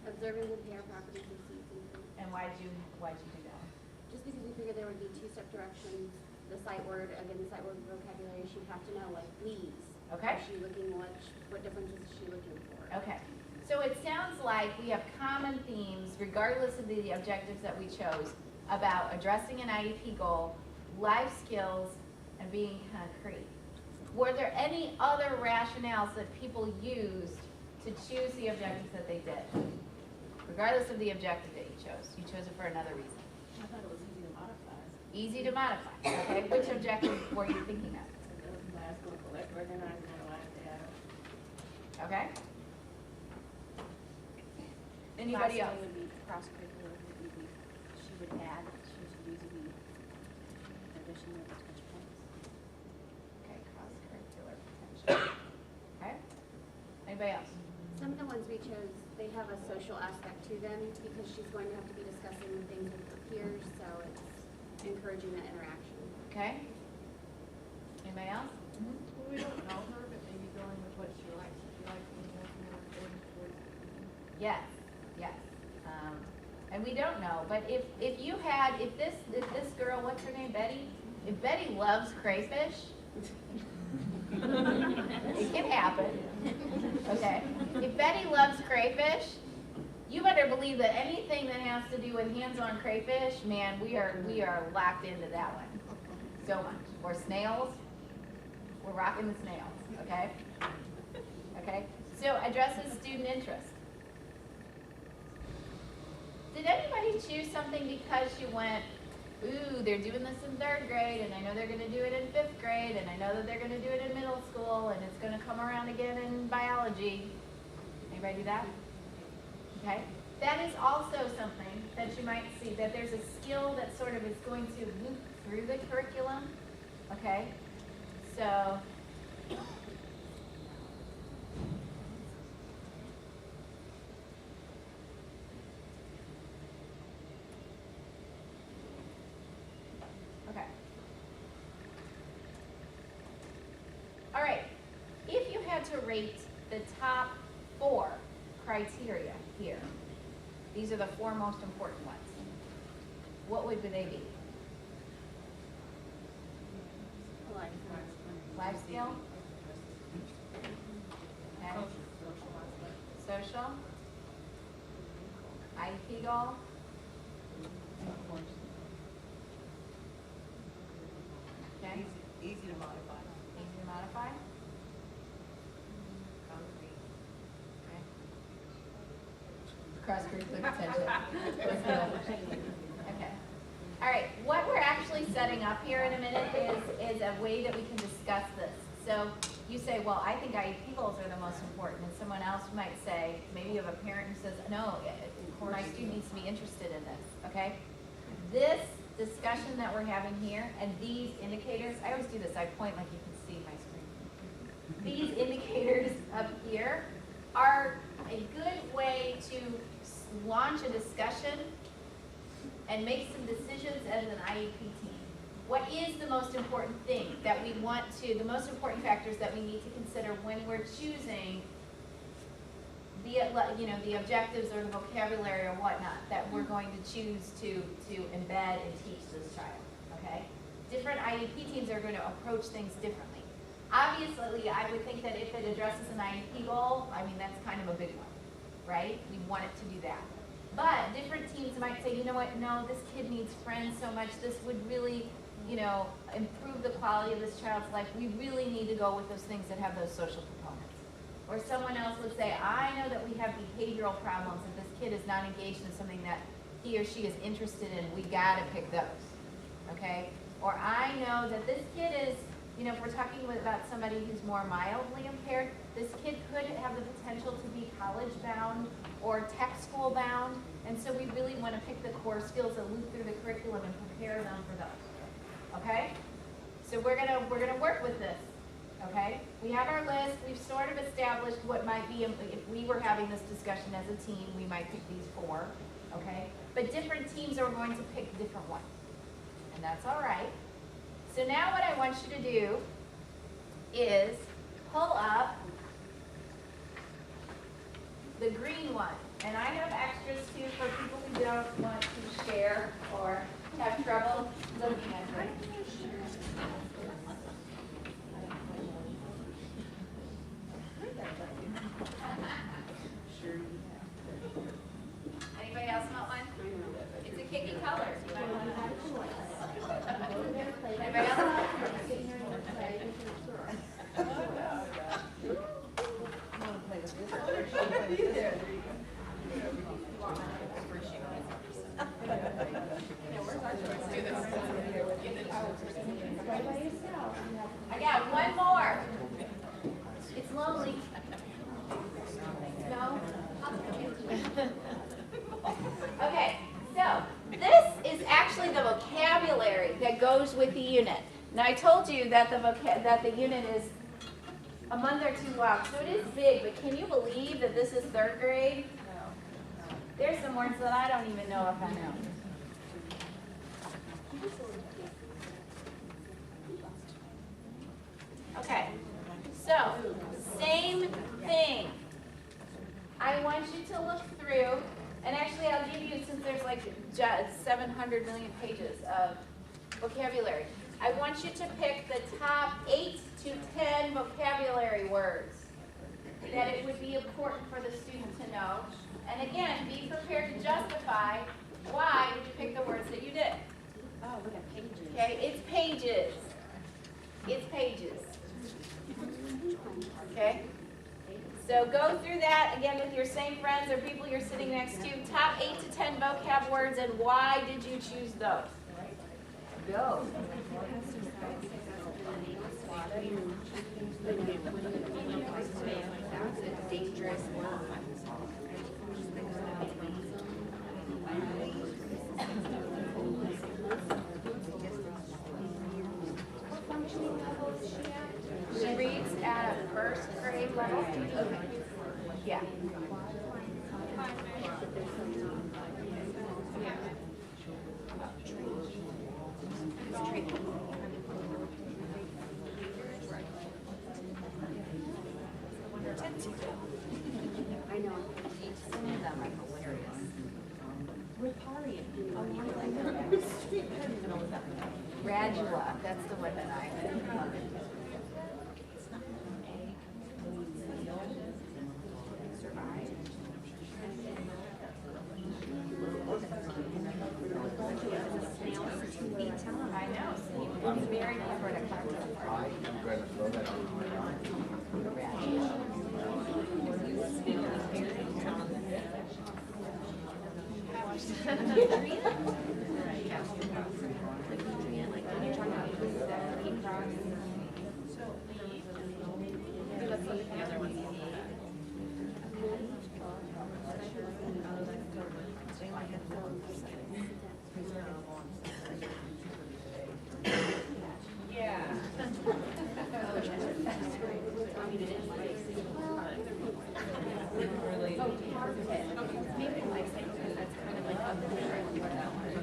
observing the pair properties of seeds and fruit. And why'd you do that? Just because we figured there would be 2-step directions, the sight word, again, the sight word vocabulary, she'd have to know, like, leaves. Okay. Is she looking, what differences is she looking for? Okay. So it sounds like we have common themes, regardless of the objectives that we chose, about addressing an IEP goal, life skills, and being concrete. Were there any other rationales that people used to choose the objectives that they did? Regardless of the objective that you chose it for another reason. I thought it was easy to modify. Easy to modify, okay? Which objective were you thinking of? Last one, collect, organize, and analyze data. Okay? Anybody else? Last one would be cross-curricular, she would add, she would use the addition of touch points. Okay, cross-curricular potential. Okay? Anybody else? Some of the ones we chose, they have a social aspect to them because she's going to have to be discussing things with her peers, so it's encouraging that interaction. Okay? Anybody else? Well, we don't know her, but maybe going with what she likes, if she likes being more according towards. Yes, yes. And we don't know, but if this girl, what's her name, Betty? If Betty loves crayfish, it can happen, okay? If Betty loves crayfish, you better believe that anything that has to do with hands-on crayfish, man, we are locked into that one so much. Or snails, we're rocking the snails, okay? Okay, so addresses student interest. Did anybody choose something because you went, ooh, they're doing this in 3rd grade, and I know they're gonna do it in 5th grade, and I know that they're gonna do it in middle school, and it's gonna come around again in biology? Anybody do that? Okay, that is also something that you might see, that there's a skill that sort of is going to loop through the curriculum, okay? So, okay. All right, if you had to rate the top 4 criteria here, these are the 4 most important ones, what would they be? Life skill? Okay. Social? IEP goal? Okay, Easy to modify. easy to modify? Concrete. Okay. Cross-curricular potential. Okay. All right, what we're actually setting up here in a minute is a way that we can discuss this. So you say, well, I think IEP goals are the most important, and someone else might say, maybe you have a parent who says, no, my student needs to be interested in this, okay? This discussion that we're having here, and these indicators, I always do this, I point like you can see my screen. These indicators up here are a good way to launch a discussion and make some decisions as an IEP team. What is the most important thing that we want to, the most important factors that we need to consider when we're choosing the objectives or the vocabulary or whatnot that we're going to choose to embed and teach this child, okay? Different IEP teams are going to approach things differently. Obviously, I would think that if it addresses an IEP goal, I mean, that's kind of a big one, right? We want it to do that. But different teams might say, you know what, no, this kid needs friends so much, this would really, improve the quality of this child's life. We really need to go with those things that have those social components. Or someone else would say, I know that we have behavioral problems, and this kid is not engaged in something that he or she is interested in, we gotta pick those, okay? Or I know that this kid is, if we're talking about somebody who's more mildly impaired, this kid could have the potential to be college bound or tech school bound, and so we really want to pick the core skills that loop through the curriculum and prepare them for those. Okay? So we're gonna work with this. Okay? We have our list. We've sort of established what might be, if we were having this discussion as a team, we might pick these 4. Okay? But different teams are going to pick different ones. And that's all right. So now what I want you to do is pull up the green one. And I have extras too for people who don't want to share or have trouble looking at them. Anybody else want one? It's a kicky color. Anybody else? I got one more. It's lonely. No? Okay, so this is actually the vocabulary that goes with the unit. Now I told you that the unit is a month or 2 long, so it is big, but can you believe that this is 3rd grade? There's some words that I don't even know if I know. Okay, so same thing. I want you to look through, and actually I'll give you, since there's like 700 million pages of vocabulary, I want you to pick the top 8 to 10 vocabulary words that it would be important for the student to know. And again, be prepared to justify why did you pick the words that you did. Oh, look at pages. Okay, it's pages. It's pages. Okay? So go through that again with your same friends or people you're sitting next to. Top 8 to 10 vocab words, and why did you choose those? Go. Dangerous. Yeah. I know. Some of them are hilarious. Radula, that's the one that I. I know, so he's very clever to cocktail. I am going to throw that on.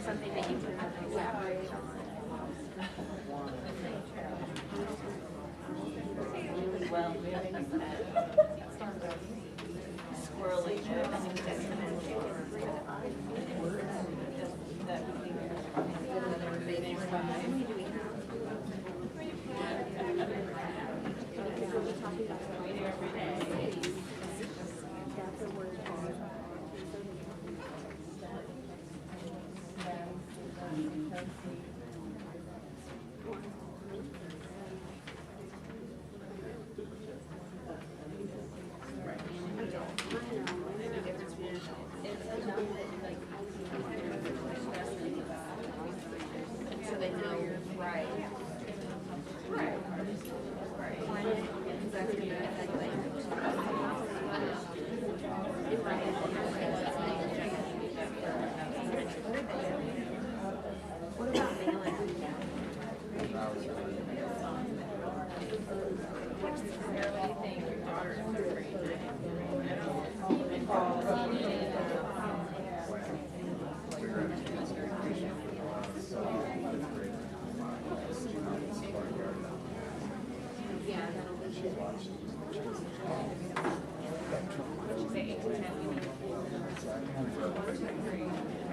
Something that you can elaborate on. Well, so they know, right. Right. What about mailing? Yeah, that'll be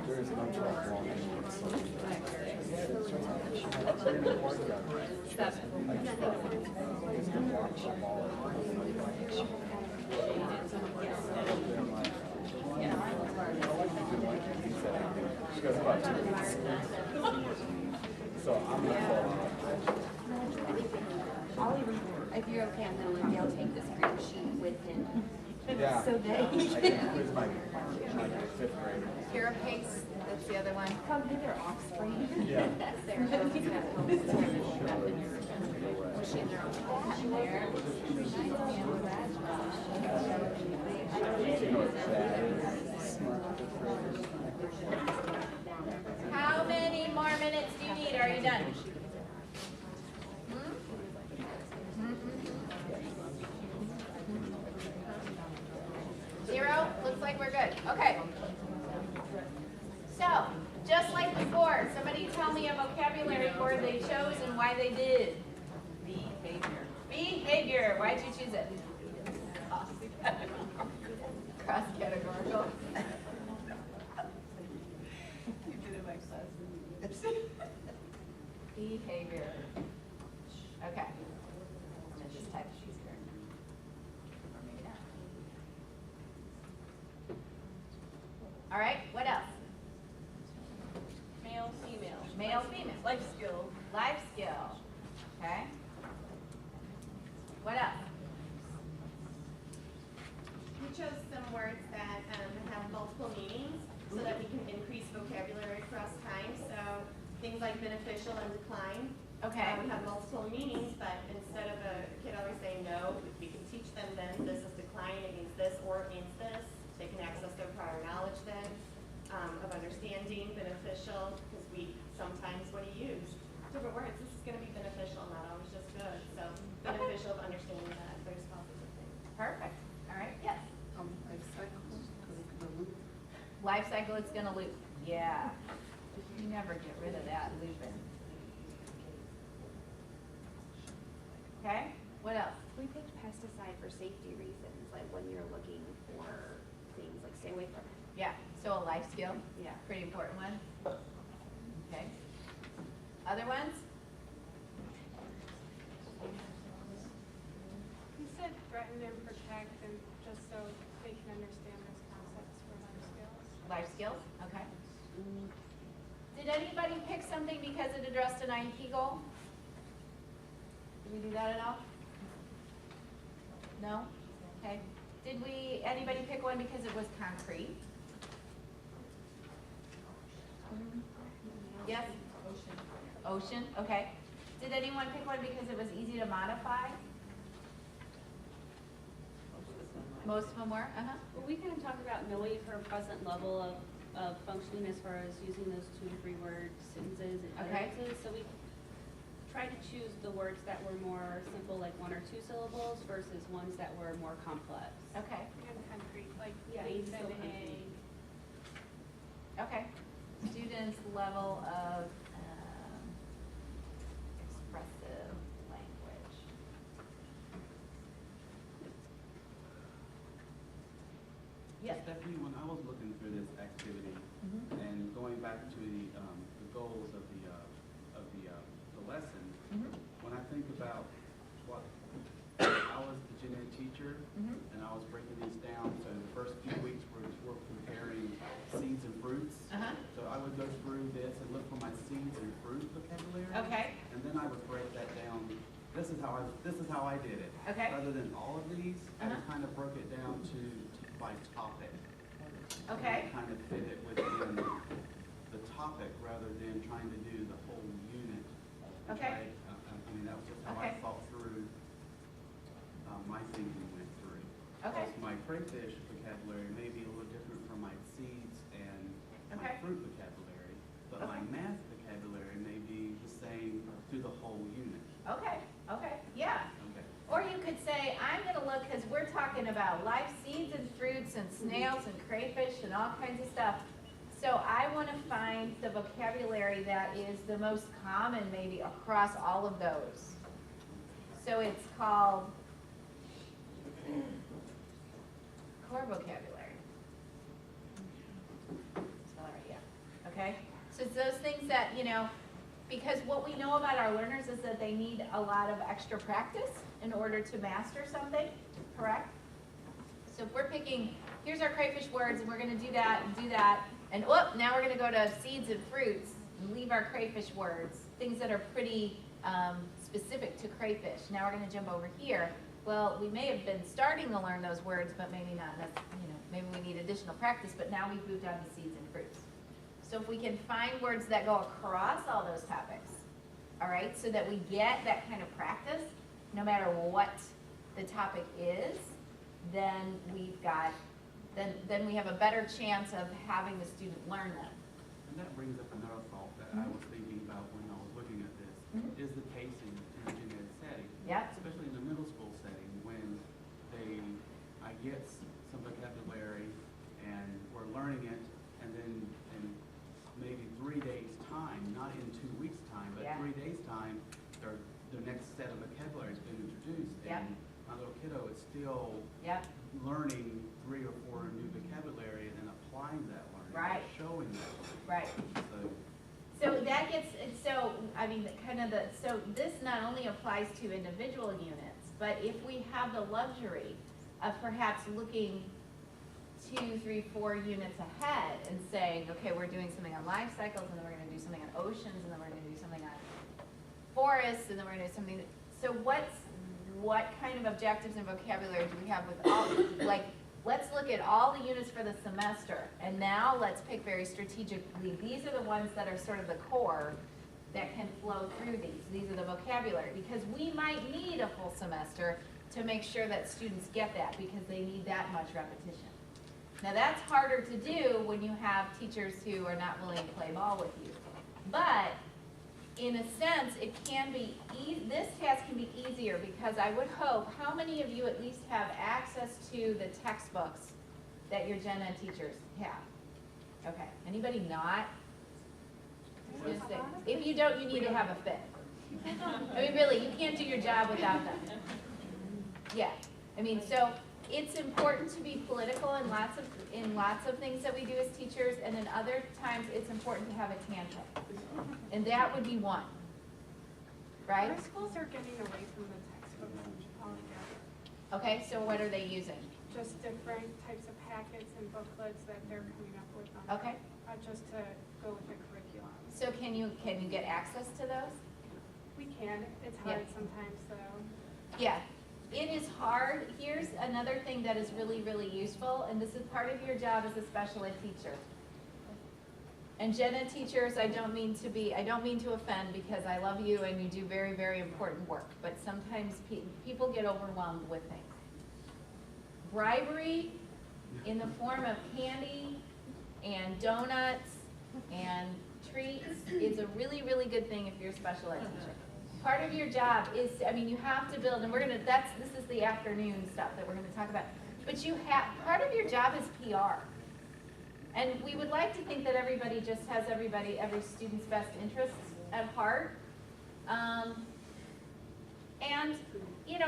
There's no truck long. She goes about 2 weeks. So I'm gonna fall out. I'll even, if you're okay, I'm gonna let Dale take this green sheet with him. Yeah. So that he I can. can quiz my 5th grader. Kara Pace, that's the other one. Come get their offspring. Yeah. Sarah Jones got home. Was she in their own home there? You know what that is? How many more minutes do you need? Are you done? Zero? Looks like we're good. Okay. So, just like before, somebody tell me a vocabulary word they chose and why they did. Behavior. Behavior. Why'd you choose it? Cross-categorical. You did it like that. Behavior. Okay. I'm gonna just type she's here. Or maybe not. All right, what else? Male, female. Male, female. Life skill. Life skill. Okay. What else? We chose some words that have multiple meanings so that we can increase vocabulary across time. So things like beneficial and decline. Okay. We have multiple meanings, but instead of a kid always saying no, we can teach them then this is decline, it means this, or it means this. They can access their prior knowledge then of understanding, beneficial, because we sometimes, what do you use? Different words. This is going to be beneficial, not always just good. So beneficial of understanding that there's positive things. Perfect. All right, yes. Life cycle, it's gonna loop. Yeah. You never get rid of that looping. Okay, what else? We picked pesticide for safety reasons, like when you're looking for things, like stay away from it. Yeah, so a life skill, Yeah. pretty important one. Okay. Other ones? You said threaten and protect, and just so they can understand those concepts for life skills. Life skills, okay. Did anybody pick something because it addressed an IEP goal? Did we do that at all? No? Okay. Did anybody pick one because it was concrete? Yes? Ocean, okay. Did anyone pick one because it was easy to modify? Most of them were, uh-huh. Well, we kind of talked about knowing her present level of functioning as far as using those 2 to 3 word sentences and Okay. utterances. So we tried to choose the words that were more simple, like 1 or 2 syllables, versus ones that were more complex. Okay, And concrete, like Yeah, leads so and concrete. okay. Students' level of expressive language. Yes. Stephanie, when I was looking through this activity Mhm. and going back to the goals of the lesson, when I think about what I was the gen ed teacher Mhm. and I was breaking these down, so the first few weeks we're comparing seeds and fruits. Uh-huh. So I would go through this and look for my seeds and fruit vocabulary. Okay. And then I would break that down. This is how I did it. Okay. Rather than all of these, I Uh-huh. kind of broke it down to by topic. Okay. Kind of fit it within the topic rather than trying to do the whole unit. Okay. I mean, that was just how I Okay. thought through, my thinking went through. Okay. Plus, my crayfish vocabulary may be a little different from my seeds and my Okay. fruit vocabulary, but my Okay. math vocabulary may be the same through the whole unit. Okay, okay, yeah. Okay. Or you could say, I'm gonna look, because we're talking about life seeds and fruits and snails and crayfish and all kinds of stuff. So I wanna find the vocabulary that is the most common maybe across all of those. So it's called core vocabulary. Spell it right, yeah. Okay? So it's those things that, because what we know about our learners is that they need a lot of extra practice in order to master something, correct? So if we're picking, here's our crayfish words, and we're gonna do that, and now we're gonna go to seeds and fruits, and leave our crayfish words, things that are pretty specific to crayfish. Now we're gonna jump over here. Well, we may have been starting to learn those words, but maybe not, maybe we need additional practice, but now we've moved on to seeds and fruits. So if we can find words that go across all those topics, all right, so that we get that kind of practice, no matter what the topic is, then we've got, then we have a better chance of having the student learn them. And that brings up another thought that I was thinking about when I was looking at this, is the pacing in a gen ed setting. Yep. Especially in the middle school setting, when I get some vocabulary and we're learning it, and then in maybe 3 days' time, not in 2 weeks' time, but Yeah. 3 days' time, the next set of vocabulary has been introduced. Yep. And my little kiddo is still Yep. learning 3 or 4 new vocabulary and then applying that learning. Right. Showing that learning. Right. So So that gets, so this not only applies to individual units, but if we have the luxury of perhaps looking 2, 3, 4 units ahead and saying, okay, we're doing something on life cycles, and then we're gonna do something on oceans, and then we're gonna do something on forests, and then we're gonna do something, so what kind of objectives and vocabulary do we have with all, let's look at all the units for the semester, and now let's pick very strategically, these are the ones that are sort of the core that can flow through these are the vocabulary, because we might need a full semester to make sure that students get that, because they need that much repetition. Now that's harder to do when you have teachers who are not willing to play ball with you, but in a sense, it can be, this task can be easier, because I would hope, how many of you at least have access to the textbooks that your gen ed teachers have? Okay, anybody not? Just say- If you don't, you need to have a fit. I mean, really, you can't do your job without them. Yeah, I mean, so it's important to be political in lots of things that we do as teachers, and then other times it's important to have a tantrum. And that would be one, right? Our schools are getting away from the textbooks altogether. Okay, so what are they using? Just different types of packets and booklets that they're coming up with on. Okay, Just to go with the curriculum. so can you get access to those? We can, it's Yeah. hard sometimes though. Yeah, it is hard. Here's another thing that is really, really useful, and this is part of your job as a special ed teacher. And gen ed teachers, I don't mean to offend, because I love you and you do very, very important work, but sometimes people get overwhelmed with things. Bribery in the form of candy and donuts and treats is a really, really good thing if you're a special ed teacher. Part of your job is, you have to build, and this is the afternoon stuff that we're gonna talk about, but part of your job is PR. And we would like to think that everybody just has every student's best interests at heart. And,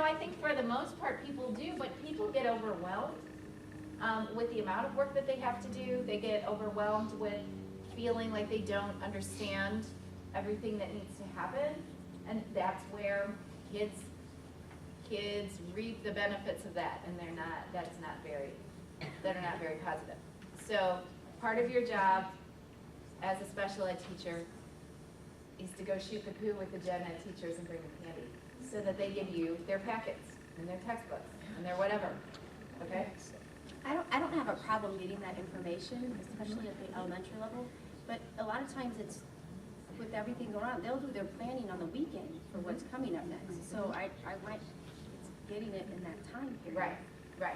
I think for the most part people do, but people get overwhelmed with the amount of work that they have to do. They get overwhelmed with feeling like they don't understand everything that needs to happen. And that's where kids reap the benefits of that, and they're not very positive. So part of your job as a special ed teacher is to go shoot the poo with the gen ed teachers and bring them candy, so that they give you their packets and their textbooks and their whatever, okay? I don't have a problem getting that information, especially at the elementary level, but a lot of times it's, with everything going on, they'll do their planning on the weekend for what's coming up next. So I like getting it in that time period. Right.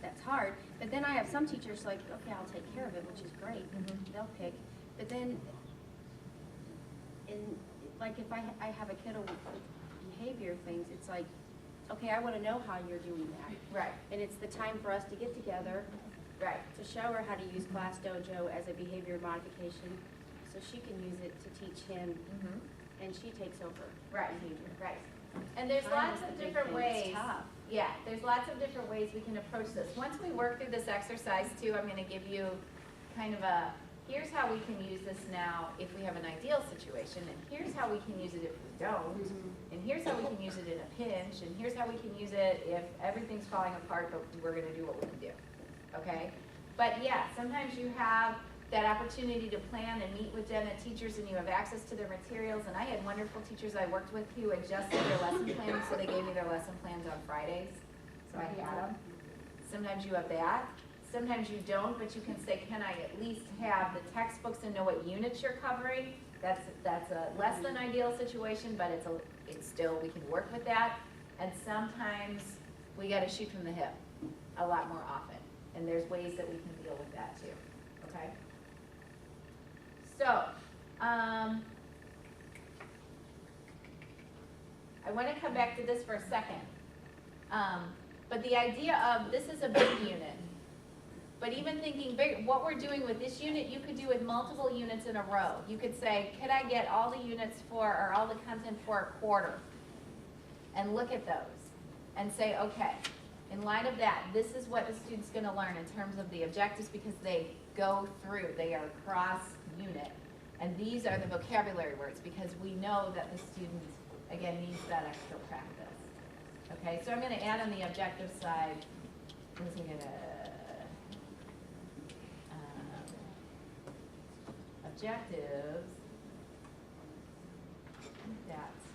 That's hard, but then I have some teachers like, okay, I'll take care of it, which is great, they'll pick, but then, like if I have a kiddo with behavior things, it's like, okay, I wanna know how you're doing that. Right. And it's the time for us to get together, to show her how to use Class Dojo as a behavior modification, so she can use it to teach him, and she takes over behavior. Right. And there's Time lots is the of big different thing. It's ways. tough. Yeah, there's lots of different ways we can approach this. Once we work through this exercise too, I'm gonna give you kind of here's how we can use this now if we have an ideal situation, and here's how we can use it if we don't, and here's how we can use it in a pinch, and here's how we can use it if everything's falling apart, but we're gonna do what we can do, okay? But yeah, sometimes you have that opportunity to plan and meet with gen ed teachers, and you have access to their materials. And I had wonderful teachers I worked with who adjusted their lesson plans, so they gave me their lesson plans on Fridays, so I had them. Sometimes you have that. Sometimes you don't, but you can say, can I at least have the textbooks and know what units you're covering? That's a less than ideal situation, but it's still, we can work with that. And sometimes we gotta shoot from the hip a lot more often. And there's ways that we can deal with that too, okay? So, I want to come back to this for a second. But the idea of, this is a big unit. But even thinking big, what we're doing with this unit, you could do with multiple units in a row. You could say, could I get all the units or all the content for a quarter? And look at those and say, okay, in light of that, this is what the student's going to learn in terms of the objectives, because they go through, they are cross unit. And these are the vocabulary words, because we know that the student, again, needs that extra practice. Okay, so I'm going to add on the objective side, I'm just going to, objectives, that's,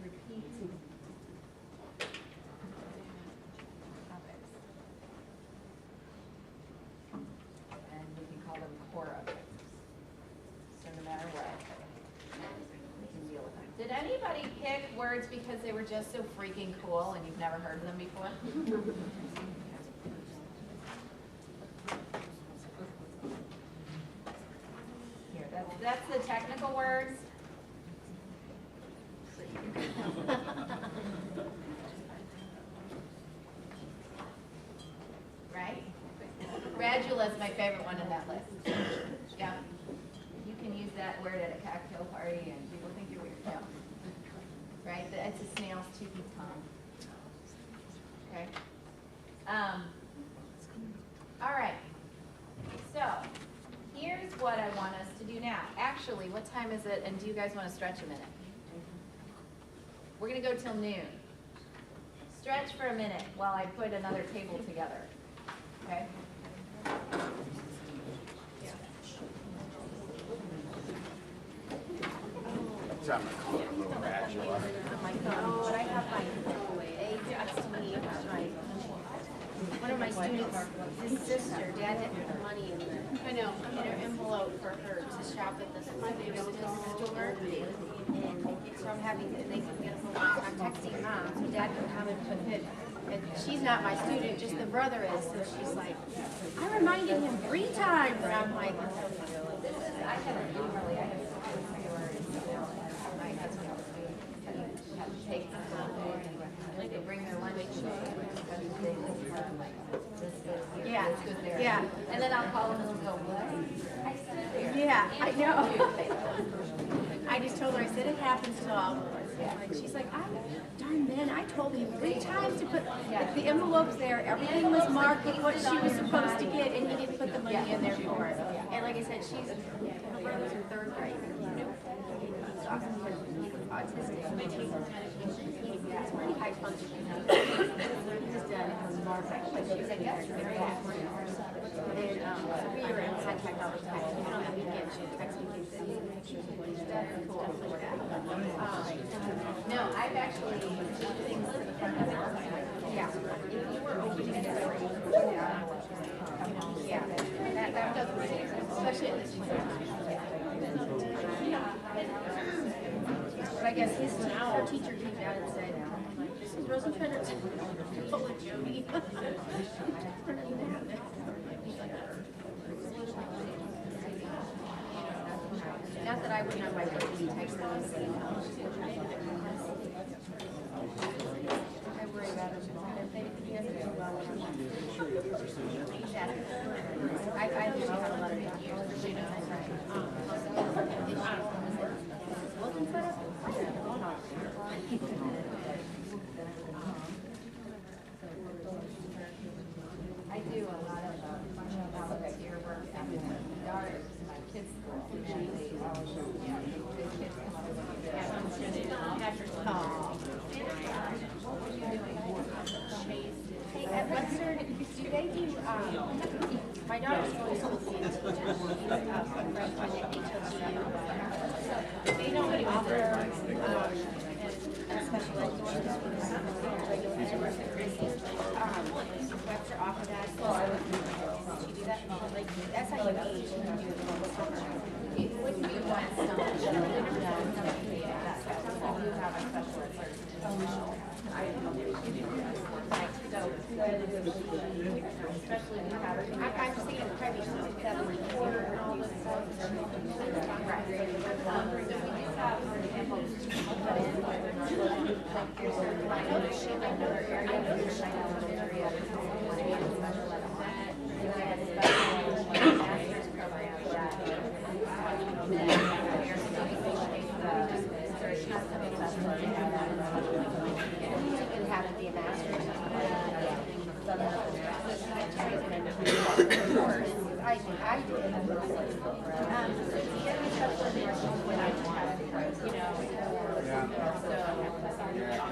repeat topics. And we can call them core objectives. So no matter what, we can deal with them. Did anybody pick words because they were just so freaking cool and you've never heard of them before? Here, that's the technical words. Right? schedule is my favorite one in that list. Yeah. You can use that word at a cocktail party and people think you're weird. Yeah. Right? It's a snail's cheeky tongue. Okay. All right. So here's what I want us to do now. Actually, what time is it? And do you guys want to stretch a minute? We're going to go till noon. Stretch for a minute while I put another table together. Okay? Time to call it a little bachelor. Oh my God, I have my, they asked me, one of my students, his sister, dad had put money in her envelope for her to shop at this store. And so I'm having, they can get a phone call, I'm texting mom, so dad can come and put it. And she's not my student, just the brother is, so she's like, I reminded him 3 times, and I'm like, I had a usually, I have my husband was doing, have to take them home, and they bring their lunch. yeah, This goes there. yeah. And then I'll call them and they'll go, what? I said it there. Yeah, I know. I just told her, I said it happens to all of us. Like, she's like, darn man, I told him 3 times to put, the envelope's there, everything was marked with what she was supposed to get, and he didn't put the money in there for her. And like I said, her brother's in 3rd grade. He's autistic. He's pretty high functioning. He's done marvelous. But she's like, yes, very bad. And so we were in contact all the time. Even on the weekend, she would text me pictures of what he's done and stuff like that. No, I've actually things to the front of it. Yeah. If you were opening it, yeah, that doesn't make sense, especially at this point. But I guess her teacher came down and said, Mrs. Rosenfeld, pull a Jody. Not that I would not my birthday text them and say, I worry about him. If he doesn't do well, I just have a lot of years. Looking for it? I do a lot of volunteer work at my daughter's, my kids' school. They always, the kids come up with Hey, at Western, do they do, my daughter's going to school, they don't offer, a special education Webster offer that, did you do that? Like, that's how you age when you do it in the summer. It wouldn't be one summer. You have a special Especially when you have, I'm seeing it probably 7 and all this stuff.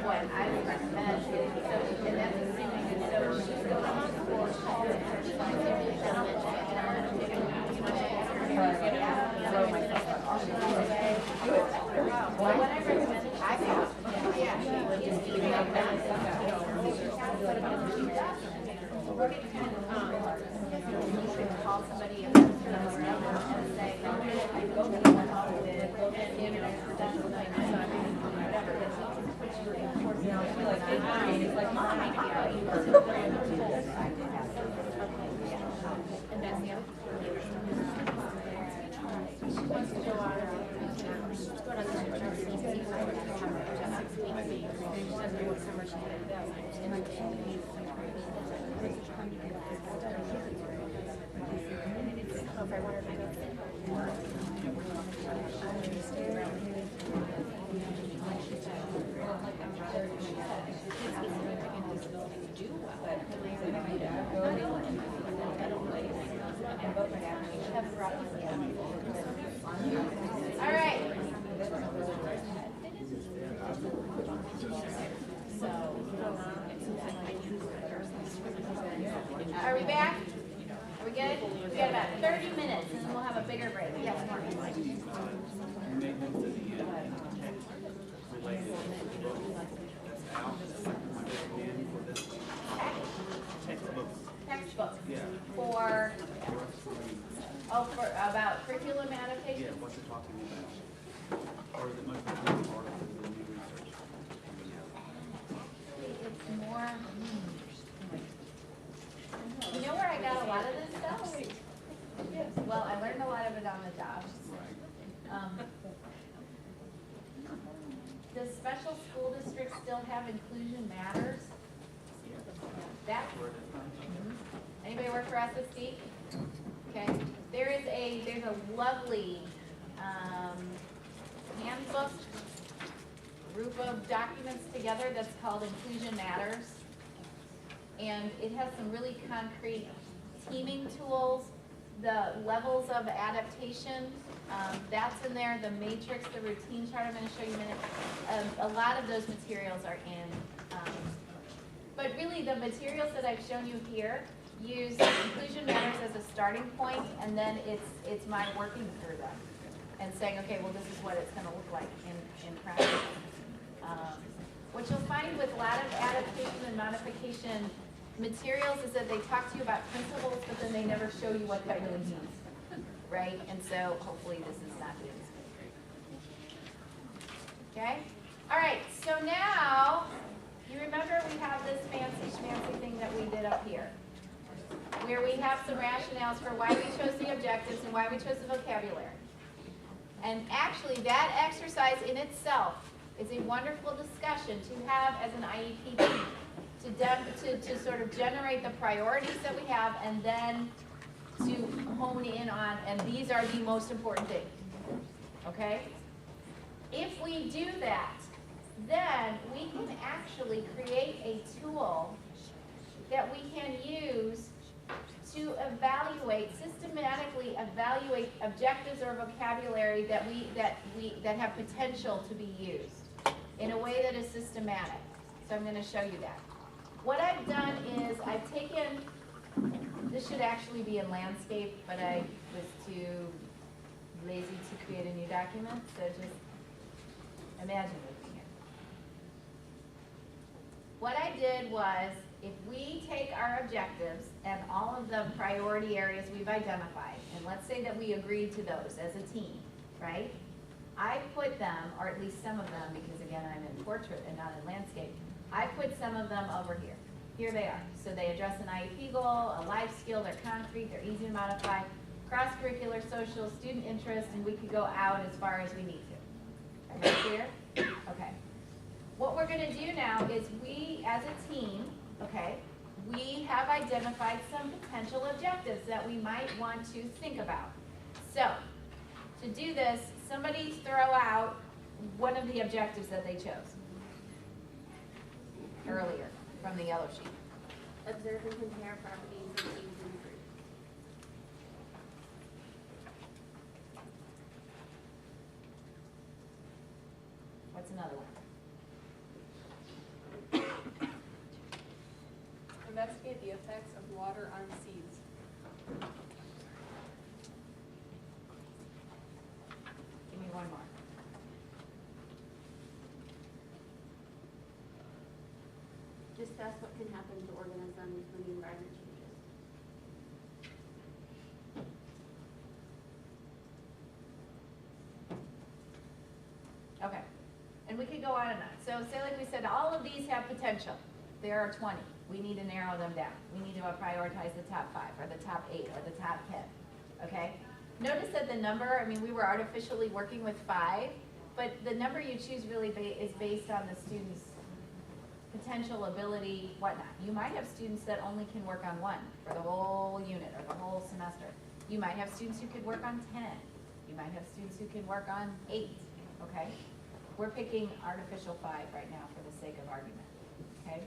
What I would recommend is, and that's the same thing, so she's going on school, what I recommend, I found, you should call somebody and say, I go to one of it, you know, professional thing, whatever. Like mom, and that's the other. She wants to go out she's going on this trip, she's 6 weeks, she doesn't know what summer she's going to go. if I wanted to go All right. Are we back? Are we good? We got about 30 minutes and then we'll have a bigger break. Yes, Mark. Maintenance at the end, related to the book that's out, I recommend for this textbooks. Textbooks. Yeah. For, for about curriculum Yeah, adaptation? what you're talking about. Or is it most important part of the new research? It's more, you know where I got a lot of this stuff? Well, I learned a lot of it on the job. Right. Does special school districts still have Inclusion Matters? That's, anybody work for SSD? Okay, there's a lovely, handbook, group of documents together that's called Inclusion Matters. And it has some really concrete teaming tools, the levels of adaptation, that's in there, the matrix, the routine chart I'm gonna show you in a minute. A lot of those materials are in. But really, the materials that I've shown you here use Inclusion Matters as a starting point, and then it's my working through them and saying, okay, well, this is what it's gonna look like in practice. What you'll find with a lot of adaptation and modification materials is that they talk to you about principles, but then they never show you what that really means, right? And so hopefully this is not doing this. Okay? All right, so now, you remember we have this fancy schmancy thing that we did up here, where we have some rationales for why we chose the objectives and why we chose the vocabulary. And actually, that exercise in itself is a wonderful discussion to have as an IEP team, to sort of generate the priorities that we have and then to hone in on, and these are the most important things, okay? If we do that, then we can actually create a tool that we can use to systematically evaluate objectives or vocabulary that have potential to be used in a way that is systematic. So I'm going to show you that. What I've done is I've taken, this should actually be in landscape, but I was too lazy to create a new document, so just imagine looking at it. What I did was, if we take our objectives and all of the priority areas we've identified, and let's say that we agreed to those as a team, right? I put them, or at least some of them, because again, I'm in portrait and not in landscape, I put some of them over here. Here they are. So they address an IEP goal, a life skill, they're concrete, they're easy to modify, cross-curricular, social, student interest, and we could go out as far as we need to. Everybody clear? Okay. What we're gonna do now is we, as a team, okay, we have identified some potential objectives that we might want to think about. So, to do this, somebody throw out one of the objectives that they chose earlier from the yellow sheet. Observe and compare properties and teams in the group. What's another one? Investigate the effects of water on seeds. Give me one more. Discuss what can happen to organisms when the environment changes. Okay, and we could go on and on. So say like we said, all of these have potential. There are 20. We need to narrow them down. We need to prioritize the top 5 or the top 8 or the top 10, okay? Notice that the number, I mean, we were artificially working with 5, but the number you choose really is based on the student's potential ability, whatnot. You might have students that only can work on one for the whole unit or the whole semester. You might have students who could work on 10. You might have students who can work on 8, okay? We're picking artificial 5 right now for the sake of argument, okay?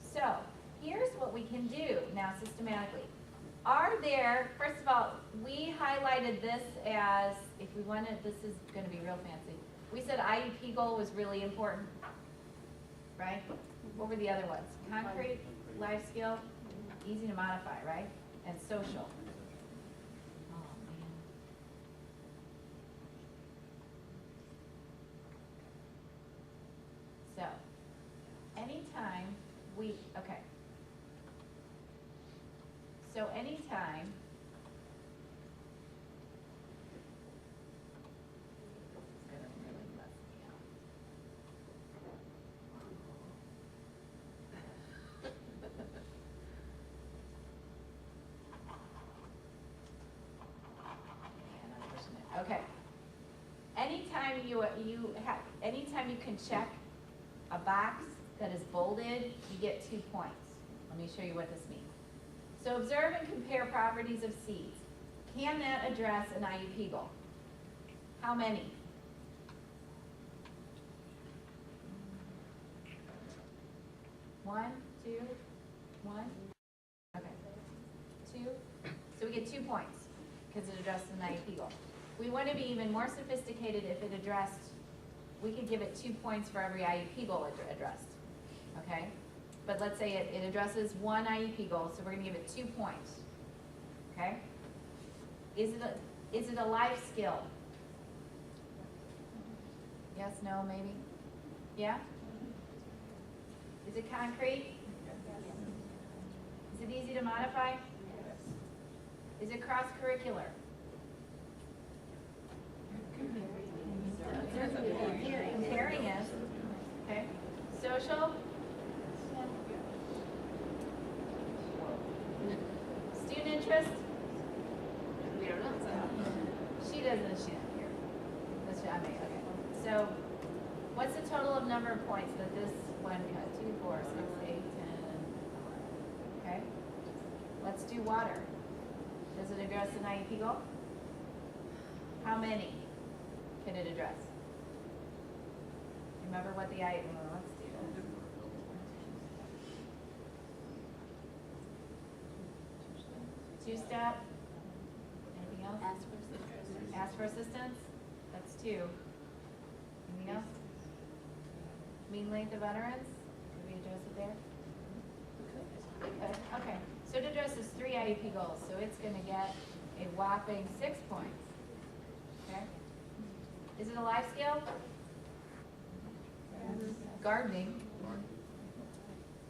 So, here's what we can do now systematically. Are there, first of all, we highlighted this as, if we wanted, this is gonna be real fancy. We said IEP goal was really important, right? What were the other ones? Concrete, life skill, easy to modify, right? And social. Oh, man. So, anytime we, okay. So anytime it's gonna really mess me up. Man, I'm pushing it. Okay. Anytime you can check a box that is bolded, you get 2 points. Let me show you what this means. So observe and compare properties of seeds. Can that address an IUP goal? How many? One, two, one? Okay. 2? So we get 2 points because it addressed an IUP goal. We want to be even more sophisticated if it addressed, we could give it 2 points for every IUP goal addressed, okay? But let's say it addresses one IEP goal, so we're gonna give it 2 points, okay? Is it a life skill? Yes, no, maybe? Yeah? Is it concrete? Is it easy to modify? Is it cross-curricular? Comparing is, okay? Social? Student interest? We don't know. She doesn't here. That's what I mean, okay. So, what's the total of number of points that this one got? 2, 4, 6, 8, 10, okay? Let's do water. Does it address an IEP goal? How many can it address? Remember what the IEP, let's do that. Two-step? Anything else? Ask for assistance? That's 2. Anything else? Mean length of utterance? Did we address it there? We could. Okay. So it addresses 3 IEP goals, so it's gonna get a whopping 6 points. Okay? Is it a life skill? Gardening.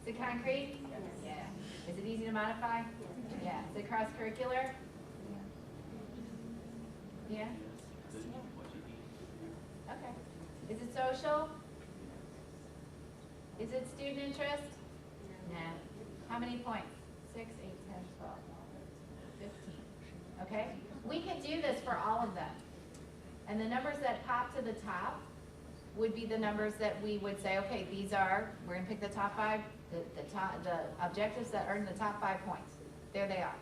Is it concrete? Yeah. Is it easy to modify? Yeah. Is it cross-curricular? Yeah? Okay. Is it social? Is it student interest? Nah. How many points? 6, 8, 10, 12, 15. Okay? We can do this for all of them. And the numbers that pop to the top would be the numbers that we would say, okay, these are, we're gonna pick the top 5, the objectives that earn the top 5 points. There they are.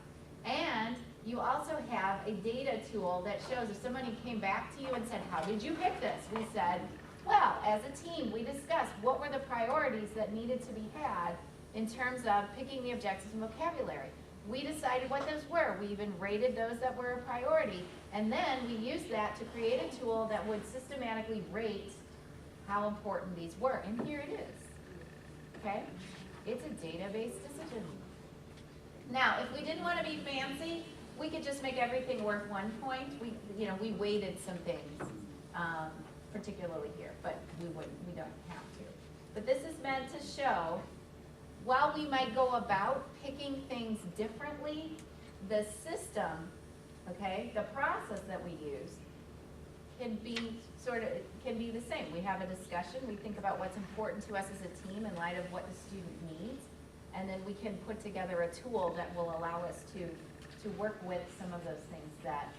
And you also have a data tool that shows if somebody came back to you and said, how did you pick this? We said, well, as a team, we discussed what were the priorities that needed to be had in terms of picking the objectives and vocabulary. We decided what those were. We even rated those that were a priority. And then we used that to create a tool that would systematically rate how important these were. And here it is. Okay? It's a database decision. Now, if we didn't want to be fancy, we could just make everything worth 1 point. We weighted some things, particularly here, but we don't have to. But this is meant to show, while we might go about picking things differently, the system, okay, the process that we use can be the same. We have a discussion, we think about what's important to us as a team in light of what the student needs, and then we can put together a tool that will allow us to work with some of those things that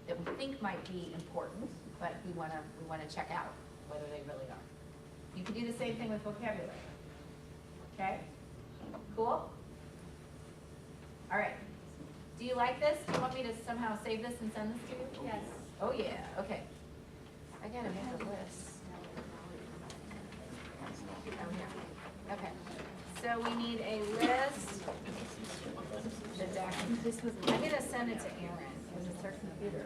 we think might be important, but we wanna check out whether they really are. You can do the same thing with vocabulary. Okay? Cool? All right. Do you like this? Do you want me to somehow save this and send this to you? Yes. Oh, yeah, okay. I gotta make a list. Oh, here. Okay. So we need a list. The document. I'm gonna send it to Erin, because it's her computer.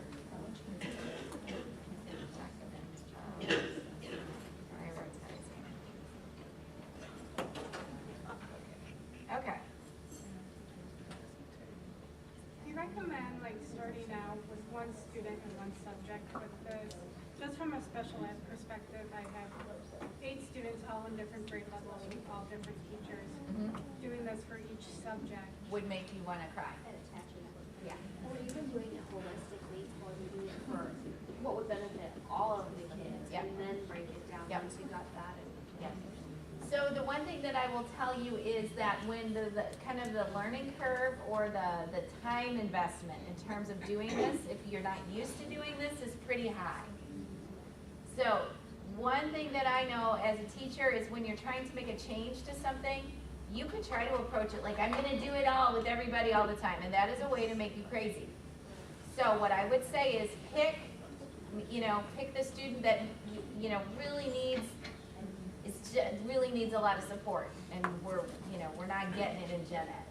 Okay. Do you recommend like starting out with one student and one subject with this? Just from a special ed perspective, I have 8 students all in different grade levels with all different teachers. Doing this for each subject. Would make you wanna cry. Yeah. Or even doing it holistically, or doing it for what would benefit all of the kids, Yep. and then break it down Yep. once you got that. Yeah. So the one thing that I will tell you is that when the kind of the learning curve or the time investment in terms of doing this, if you're not used to doing this, is pretty high. So one thing that I know as a teacher is when you're trying to make a change to something, you could try to approach it like, I'm gonna do it all with everybody all the time, and that is a way to make you crazy. So what I would say is pick the student that, really needs a lot of support, and we're not getting it in gen ed.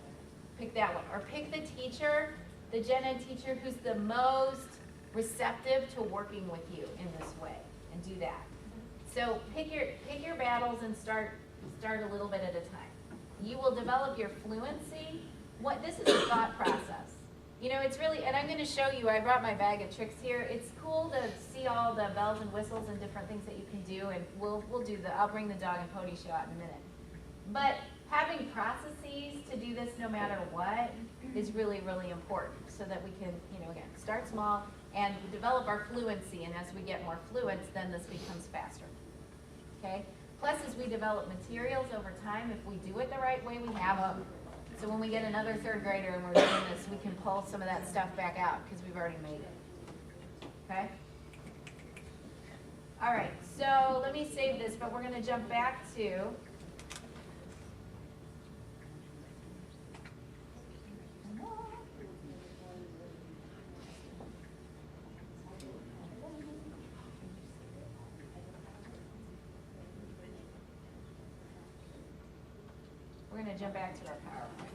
Pick that one, or pick the teacher, the gen ed teacher who's the most receptive to working with you in this way, and do that. So pick your battles and start a little bit at a time. You will develop your fluency. This is a thought process. It's really, and I'm gonna show you, I brought my bag of tricks here. It's cool to see all the bells and whistles and different things that you can do, and I'll bring the dog and pony show out in a minute. But having processes to do this no matter what is really, really important, so that we can, again, start small and develop our fluency, and as we get more fluent, then this becomes faster. Okay? Plus, as we develop materials over time, if we do it the right way, we have them. So when we get another 3rd grader and we're doing this, we can pull some of that stuff back out because we've already made it. Okay? All right, so let me save this, but we're going to jump back to jump back to our PowerPoint.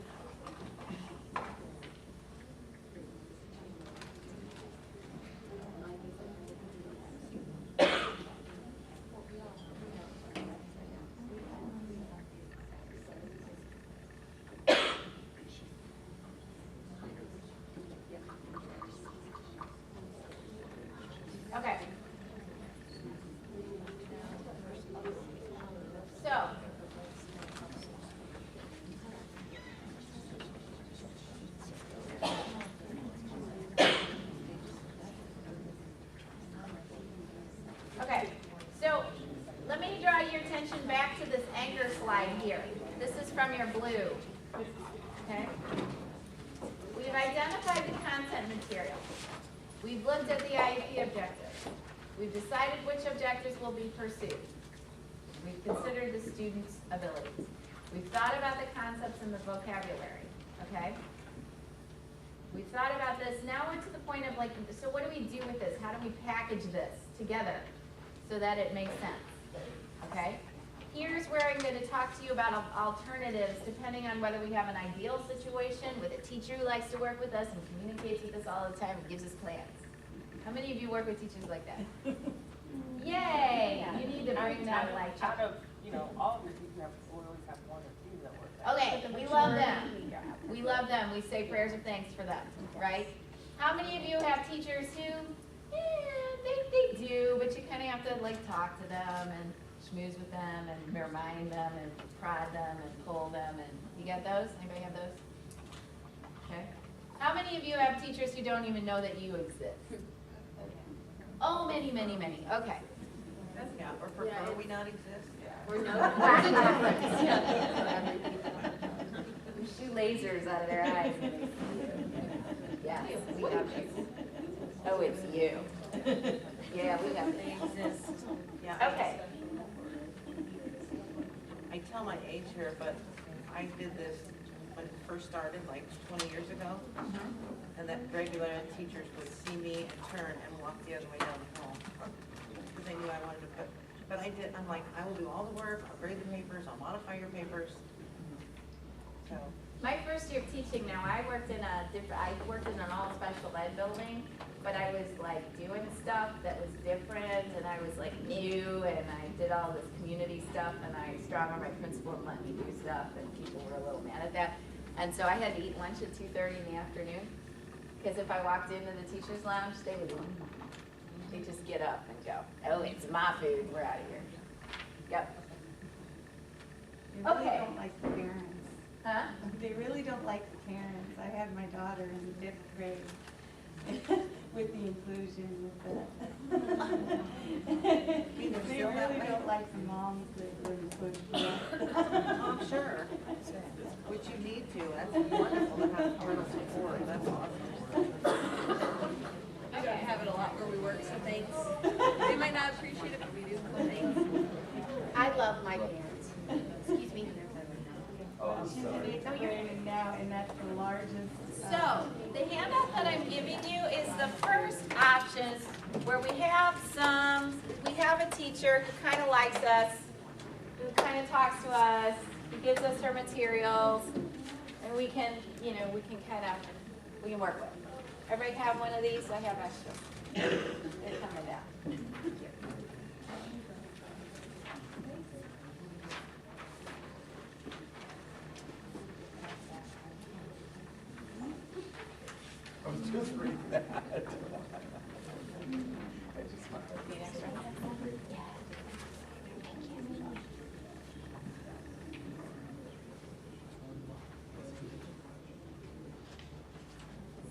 Okay. So, let me draw your attention back to this anchor slide here. This is from your blue. Okay? We've identified the content material. We've looked at the IEP objectives. We've decided which objectives will be pursued. We've considered the student's abilities. We've thought about the concepts and the vocabulary. Okay? We've thought about this. Now we're to the point of so what do we do with this? How do we package this together so that it makes sense? Okay? Here's where I'm going to talk to you about alternatives depending on whether we have an ideal situation with a teacher who likes to work with us and communicates with us all the time and gives us plans. How many of you work with teachers like that? Yay! You need to bring them out of all of your teachers, we always have 1 or 2 that work that. Okay, we love them. We love them. We say prayers of thanks for them, right? How many of you have teachers who, they do, but you kind of have to talk to them and schmooze with them and remind them and prod them and pull them, and you got those? Anybody have those? Okay. How many of you have teachers who don't even know that you exist? Oh, many, many, many. Okay. Yeah, or prefer we not exist? Or no. What's the difference? We shoot lasers out of their eyes. Yes, we have you. Oh, it's you. Yeah, we got things. Yeah. Okay. I tell my age here, but I did this when it first started, like 20 years ago. And that regular ed teachers would see me and turn and walk the other way down the hall. Because they knew I wanted to put, but I'm like, I will do all the work, I'll grade the papers, I'll modify your papers. So, My first year of teaching now, I worked in an all special ed building, but I was like doing stuff that was different, and I was like new, and I did all this community stuff, and I strong on my principal and let me do stuff, and people were a little mad at that. And so I had to eat lunch at 2:30 in the afternoon, because if I walked into the teacher's lounge, they just get up and go, oh, it's my food, we're out of here. Yep. They really Okay. don't like the parents. Huh? They really don't like the parents. I had my daughter in the 5th grade with the inclusion, with the. They really don't like the moms that were included. oh, I'm sure, which you need to, that's wonderful to have parental support, that's awesome. We don't have it a lot where we work, so thanks. They might not appreciate it, but we do, so thanks. I love my parents. Excuse me. Oh, I'm She's in sorry. 8th grade now, and that's the largest. So, the handout that I'm giving you is the first options where we have a teacher who kind of likes us, who kind of talks to us, who gives us her materials, and we can work with. Everybody have one of these? I have extra. They're coming down. I was just reading that. I just Need extra?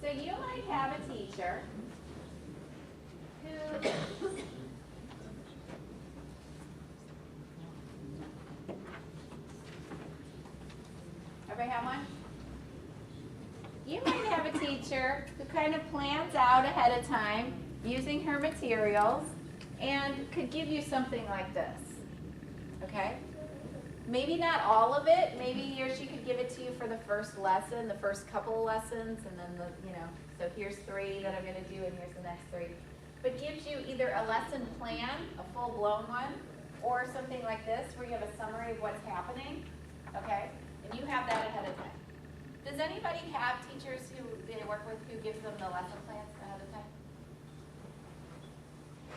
So you might have a teacher who everybody have one? You might have a teacher who kind of plans out ahead of time using her materials and could give you something like this, okay? Maybe not all of it, maybe he or she could give it to you for the first lesson, the first couple of lessons, and then so here's 3 that I'm gonna do and here's the next 3. But gives you either a lesson plan, a full-blown one, or something like this where you have a summary of what's happening, okay? And you have that ahead of time. Does anybody have teachers who they work with who gives them the lesson plans ahead of time?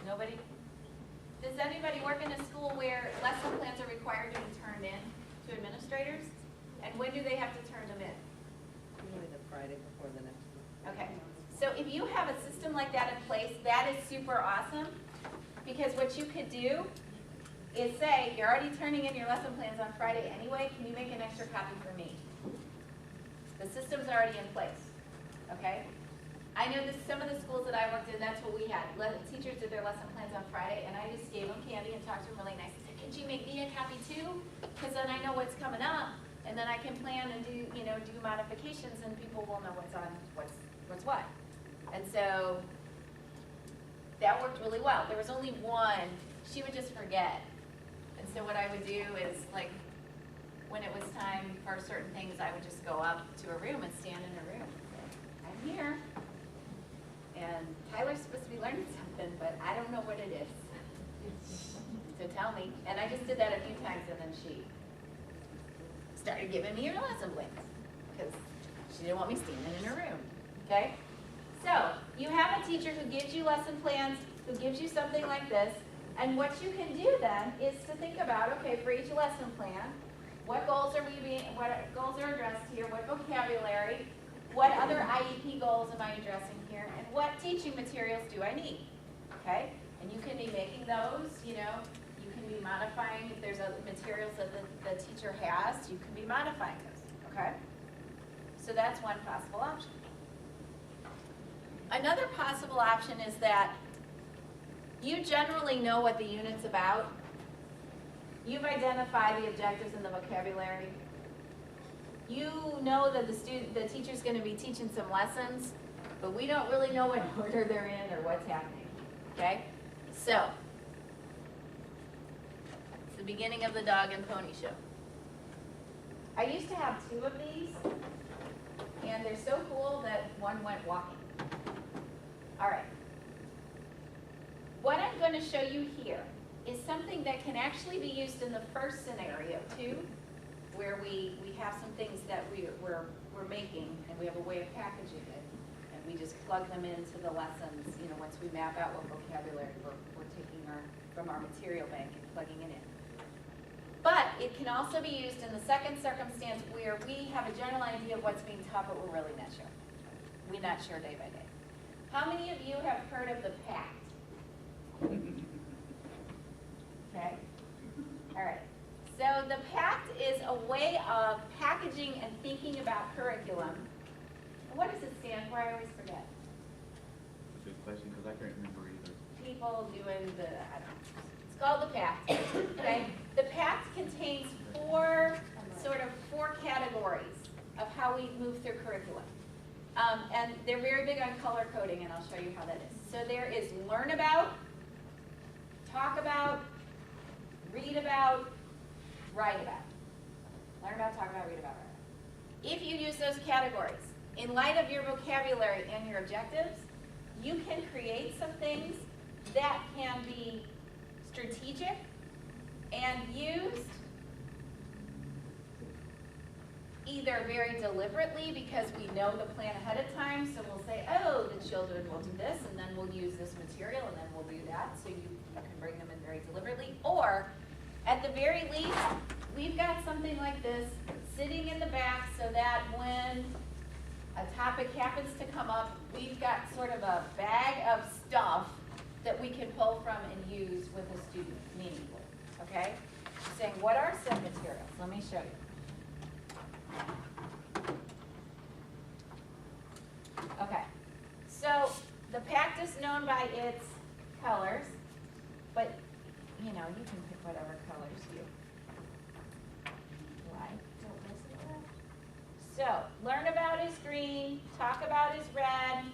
Nobody? Does anybody work in a school where lesson plans are required to be turned in to administrators? And when do they have to turn them in? Usually the Friday before the next one. Okay, so if you have a system like that in place, that is super awesome, because what you could do is say, you're already turning in your lesson plans on Friday anyway, can you make an extra copy for me? The system's already in place, okay? I know that some of the schools that I worked in, that's what we had. Teachers did their lesson plans on Friday, and I just gave them candy and talked to them really nice. I said, could you make me a copy too? Because then I know what's coming up, and then I can plan and do modifications, and people will know what's what. And so that worked really well. There was only one, she would just forget. And so what I would do is, like, when it was time for certain things, I would just go up to a room and stand in a room. I'm here. And Tyler's supposed to be learning something, but I don't know what it is. So tell me. And I just did that a few times, and then she started giving me her lesson plans because she didn't want me standing in her room. Okay? So you have a teacher who gives you lesson plans, who gives you something like this, and what you can do then is to think about, okay, for each lesson plan, what goals are addressed here, what vocabulary, what other IEP goals am I addressing here, and what teaching materials do I need, okay? And you can be making those, you can be modifying, if there's other materials that the teacher has, you can be modifying those, okay? So that's one possible option. Another possible option is that you generally know what the unit's about. You've identified the objectives and the vocabulary. You know that the teacher's going to be teaching some lessons, but we don't really know what order they're in or what's happening, okay? So, it's the beginning of the dog and pony show. I used to have 2 of these, and they're so cool that one went walking. All right. What I'm going to show you here is something that can actually be used in the first scenario too, where we have some things that we're making and we have a way of packaging it, and we just plug them into the lessons. You know, once we map out what vocabulary we're taking from our material bank and plugging it in. But it can also be used in the second circumstance where we have a general idea of what's being taught, but we're really not sure. We're not sure day by day. How many of you have heard of the PACT? Okay. All right. So the PACT is a way of packaging and thinking about curriculum. What does it stand for? I always forget. Good question, because I can't remember either. People doing the, I don't know. It's called the PACT. Okay. The PACT contains 4 categories of how we move through curriculum. And they're very big on color coding, and I'll show you how that is. So there is learn about, talk about, read about, write about. Learn about, talk about, read about, write about. If you use those categories, in light of your vocabulary and your objectives, you can create some things that can be strategic and used either very deliberately because we know the plan ahead of time, so we'll say, oh, the children will do this, and then we'll use this material, and then we'll do that, so you can bring them in very deliberately. Or, at the very least, we've got something like this sitting in the back so that when a topic happens to come up, we've got sort of a bag of stuff that we can pull from and use with a student meaningfully, okay? Saying, what are some materials? Let me show you. Okay, so the PACT is known by its colors, but you know, you can pick whatever colors you like. Don't miss it. So, learn about is green, talk about is red.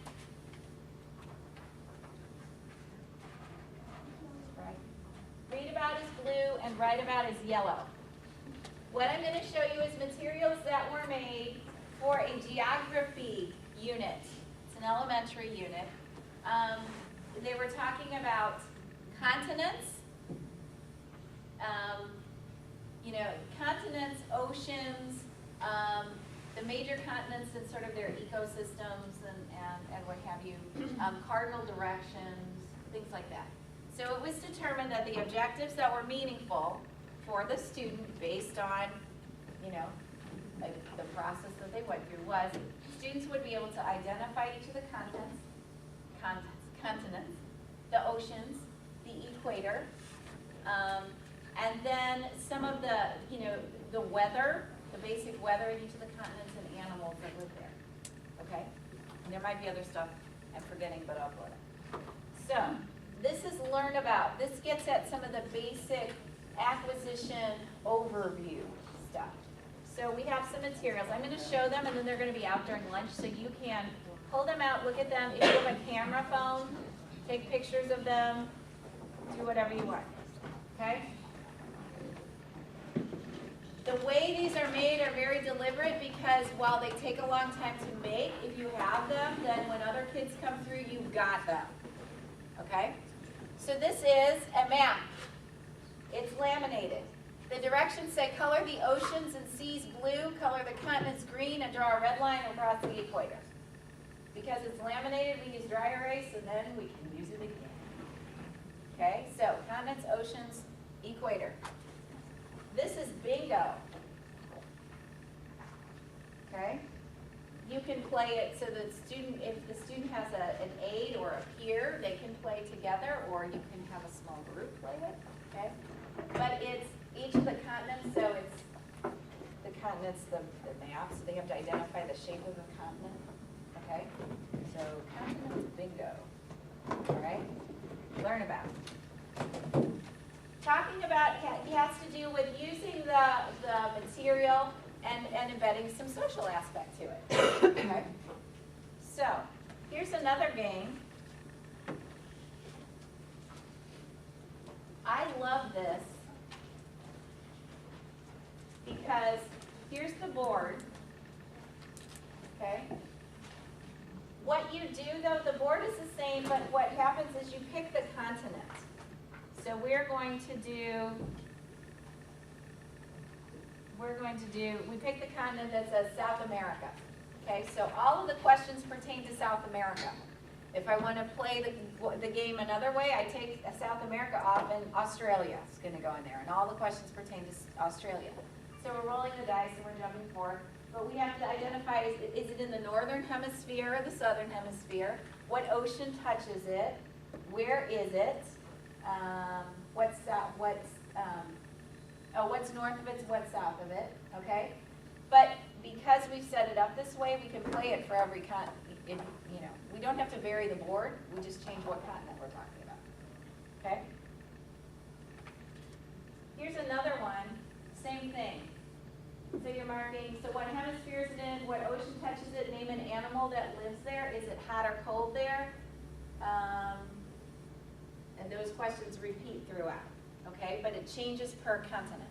Read about is blue, and write about is yellow. What I'm going to show you is materials that were made for a geography unit. It's an elementary unit. They were talking about continents, continents, oceans, the major continents and sort of their ecosystems and what have you, cardinal directions, things like that. So it was determined that the objectives that were meaningful for the student based on, the process that they went through was students would be able to identify each of the continents, the oceans, the equator, and then some of the weather, the basic weather in each of the continents and animals that live there, okay? And there might be other stuff I'm forgetting, but I'll put it. So, this is learn about. This gets at some of the basic acquisition overview stuff. So we have some materials. I'm going to show them, and then they're going to be out during lunch, so you can pull them out, look at them. If you have a camera phone, take pictures of them, do whatever you want, okay? The way these are made are very deliberate because while they take a long time to make, if you have them, then when other kids come through, you've got them, okay? So this is a map. It's laminated. The directions say color the oceans and seas blue, color the continents green, and draw a red line across the equator. Because it's laminated, we use dry erase, and then we can use it again. Okay, so continents, oceans, equator. This is bingo. Okay? You can play it so the student, if the student has an aide or a peer, they can play together, or you can have a small group play it. Okay? But it's each of the continents, so it's the continents, the map, so they have to identify the shape of the continent. Okay? So continents, bingo. All right? Learn about. Talking about has to do with using the material and embedding some social aspect to it. Okay? So, here's another game. I love this because here's board, okay? What you do though, the board is the same, but what happens is you pick the continent. So we're going to do, we pick the continent that says South America. Okay, so all of the questions pertain to South America. If I want to play the game another way, I take South America off and Australia is going to go in there. And all the questions pertain to Australia. So we're rolling the dice and we're jumping forward. But we have to identify, is it in the northern hemisphere or the southern hemisphere? What ocean touches it? Where is it? What's north of it, what's south of it, okay? But because we've set it up this way, we can play it for every continent. You know, we don't have to vary the board, we just change what continent we're talking about, okay? Here's another one, same thing. So you're marking, so what hemisphere is it in, what ocean touches it, name an animal that lives there, is it hot or cold there? And those questions repeat throughout, okay? But it changes per continent.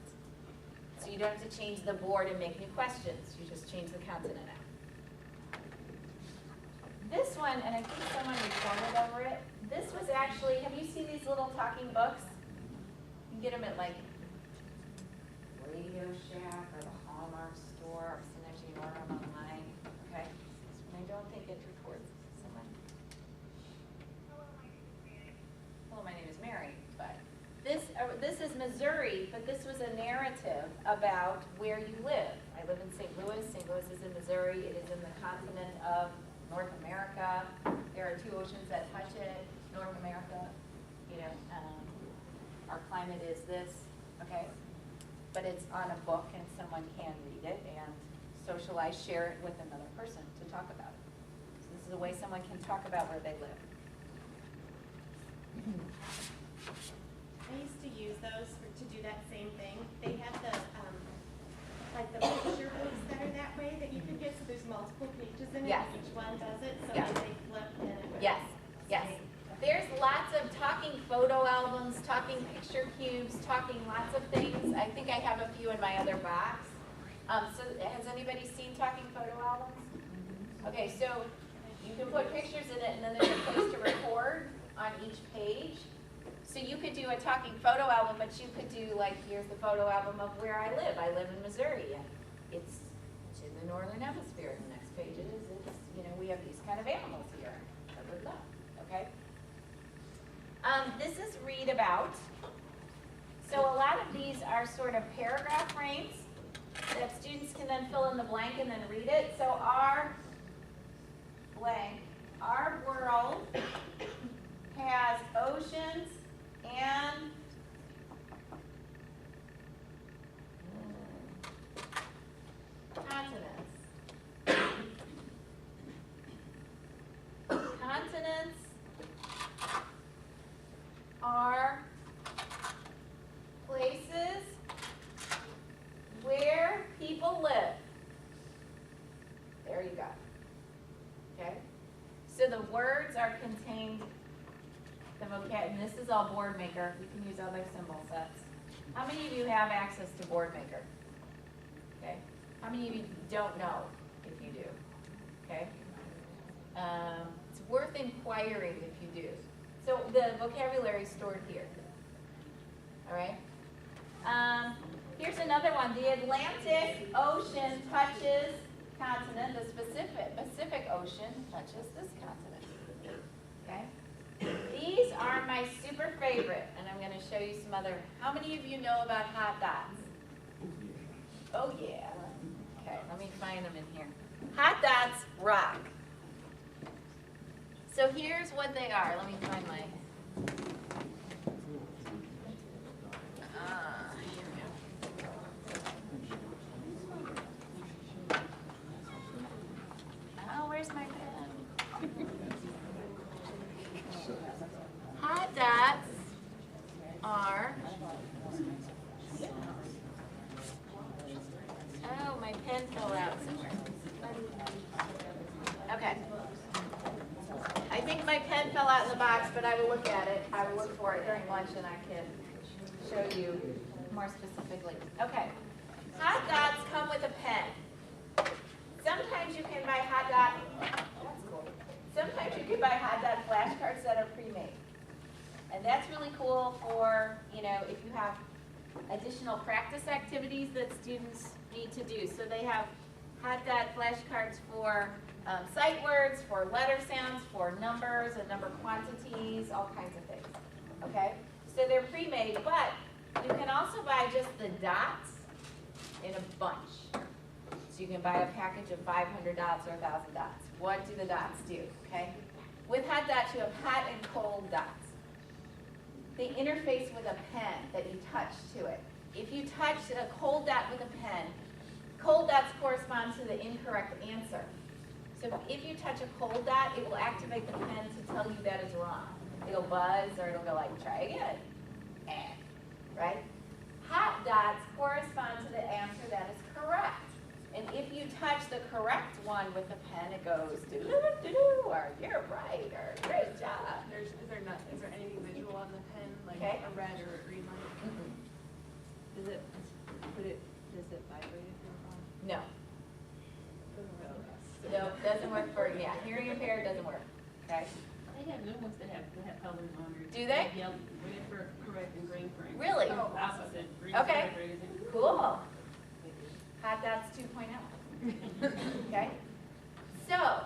So you don't have to change the board and make new questions, you just change the continent out. This one, and I think someone reported over it, this was actually, have you seen these little talking books? You can get them at like Radio Shack or the Hallmark store, or sometimes you can order them online, okay? And I don't think it records. Someone? Hello, my name is Mary, but this is Missouri, but this was a narrative about where you live. I live in St. Louis. St. Louis is in Missouri. It is in the continent of North America. There are two oceans that touch it. North America, you know, our climate is this, okay? But it's on a book and someone can read it and socialize, share it with another person to talk about it. So this is a way someone can talk about where they live. I used to use those to do that same thing. They have the, like the picture books that are that way that you can get, so there's multiple pages in it. Yes. Each one does it, so Yes. when they flip, then it would. Yes, yes. There's lots of talking photo albums, talking picture cubes, talking lots of things. I think I have a few in my other box. So has anybody seen talking photo albums? Okay, so you can put pictures in it and then there's a place to record on each page. So you could do a talking photo album, but you could do like, here's the photo album of where I live. I live in Missouri and it's in the northern hemisphere. The next page is, you know, we have these kind of animals here. Okay? This is read about. So a lot of these are sort of paragraph frames that students can then fill in the blank and then read it. So our blank, our world has oceans and continents. Continents are places where people live. There you go. Okay? So the words are contained, the vocab, and this is all BoardMaker. You can use other symbol sets. How many of you have access to BoardMaker? Okay? How many of you don't know if you do? Okay? It's worth inquiring if you do. So the vocabulary is stored here. All right? Here's another one. The Atlantic Ocean touches continent. The Pacific Ocean touches this continent. Okay? These are my super favorite, and I'm going to show you some other. How many of you know about hot dots? Oh yeah. Okay, let me find them in here. Hot dots rock. So here's what they are. Let me find my. Here we go. Oh, where's my pen? Hot dots are. Oh, my pen fell out somewhere. Okay. I think my pen fell out in the box, but I will look at it. I will look for it during lunch and I can show you more specifically. Okay. Hot dots come with a pen. Sometimes you can buy hot dot, that's cool. Sometimes you can buy hot dot flashcards that are pre-made. And that's really cool for, you know, if you have additional practice activities that students need to do. So they have hot dot flashcards for sight words, for letter sounds, for numbers and number quantities, all kinds of things, okay? So they're pre-made, but you can also buy just the dots in a bunch. So you can buy a package of 500 dots or 1,000 dots. What do the dots do, okay? With hot dots, you have hot and cold dots. They interface with a pen that you touch to it. If you touch a cold dot with a pen, cold dots correspond to the incorrect answer. So if you touch a cold dot, it will activate the pen to tell you that is wrong. It'll buzz or it'll go like, try again. Right? Hot dots correspond to the answer that is correct. And if you touch the correct one with the pen, it goes doo-doo-doo-doo, or you're right, or great job. Is there anything visual on the pen, like Okay. a red or a green light? Does it vibrate if you're on? No. No, doesn't work for, yeah, hearing impaired doesn't work, okay? They have new ones that have colors on there. Do they? Yellow, red for correct and green for incorrect. Really? Opposite. Green Okay. for correct and Cool. Hot dots 2.0. Okay? So,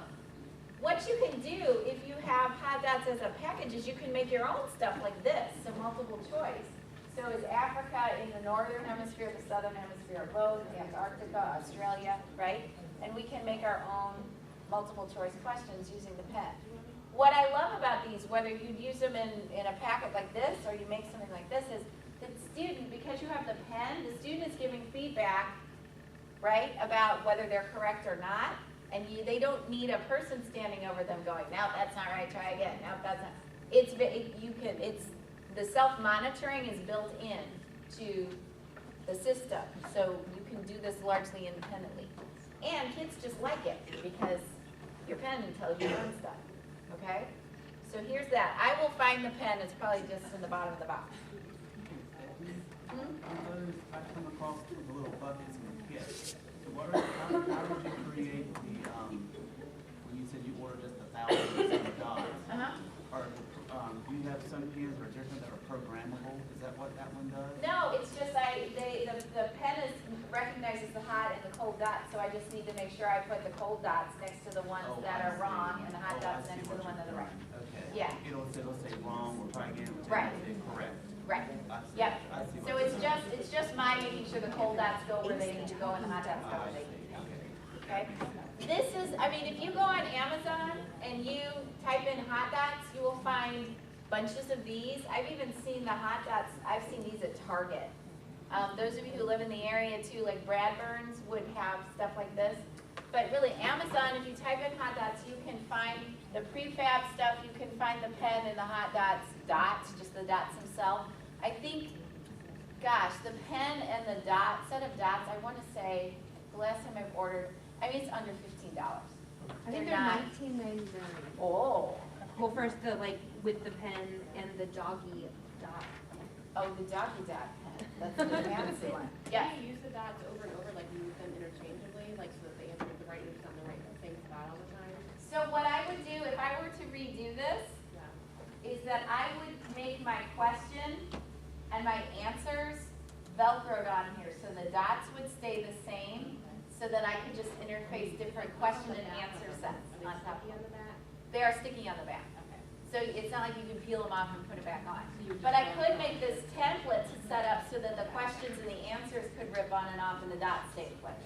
what you can do if you have hot dots as a package is you can make your own stuff like this, so multiple choice. So is Africa in the northern hemisphere, the southern hemisphere, both, Antarctica, Australia, right? And we can make our own multiple choice questions using the pen. What I love about these, whether you use them in a packet like this or you make something like this, is the student, because you have the pen, the student is giving feedback, right, about whether they're correct or not, and they don't need a person standing over them going, no, that's not right, try again, no, that's not. The self-monitoring is built in to the system, so you can do this largely independently. And kids just like it because your pen tells you your own stuff, okay? So here's that. I will find the pen, it's probably just in the bottom of the box. I come across the little buckets and the kits. So how would you create the, when you said you ordered just 1,000 dots? Or do you have some pens or different that are programmable? Is that what that one does? No, it's just the pen recognizes the hot and the cold dots, so I just need to make sure I put the cold dots next to the ones that are wrong and the hot dots next to the ones that are right. Okay. Yeah. It'll say wrong or try again. Right. Correct. Right. I see. Yep. I see So what it's just my making sure the cold dots go where they need to go and the hot dots go where they need to go. Okay? This is, I mean, if you go on Amazon and you type in hot dots, you will find bunches of these. I've even seen the hot dots, I've seen these at Target. Those of you who live in the area too, like Bradburns, would have stuff like this. But really, Amazon, if you type in hot dots, you can find the prefab stuff, you can find the pen and the hot dots, just the dots themselves. I think, gosh, the pen and the set of dots, I want to say, the last time I've ordered, I mean, it's under $15. I think they're $19.99. Oh. Well, first with the pen and the doggy dot. Oh, the doggy dot pen. That's the fancy one. Yes. Do you use the dots over and over, like you use them interchangeably, like so that they answer the right answer on the right same spot all the time? So what I would do if I were to redo this is that I would make my question and my answers Velcroed on here, so the dots would stay the same, so that I could just interface different question and answer sets on top of it. They are sticky on the back. So it's not like you can peel them off and put it back on. But I could make this template to set up so that the questions and the answers could rip on and off and the dots stay in place.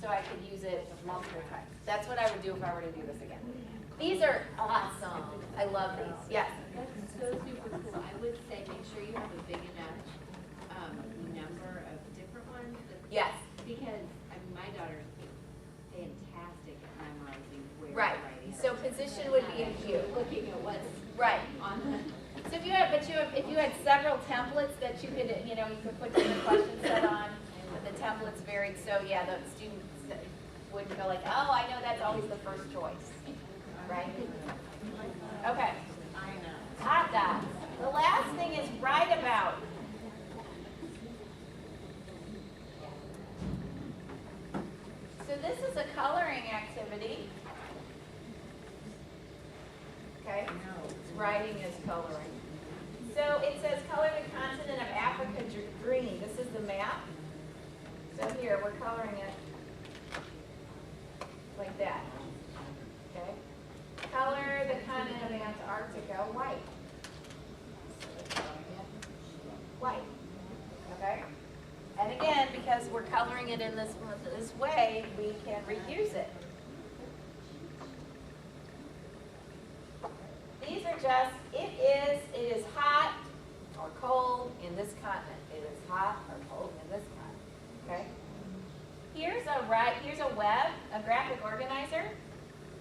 So I could use it multiple times. That's what I would do if I were to do this again. These are awesome. I love these. Yes? That's so super cool. I would say make sure you have a big enough number of different ones. Yes. Because my daughter's fantastic at memorizing where Right. writing. So position would be in view. Looking at what's right on the. So if you had several templates that you could, you could put different questions set on, but the templates varied, so yeah, the students wouldn't go like, oh, I know that's always the first choice, right? Okay. Hot dots. The last thing is write about. So this is a coloring okay? Writing is coloring. So it says color the continent of Africa green. This is the map. So here, we're coloring it like that, okay? Color the continent of Antarctica white. So we're coloring it white, okay? And again, because we're coloring it in this way, we can reuse it. These are just, it is hot or cold in this continent. It is hot or cold in this continent, okay? Here's a web, a graphic organizer.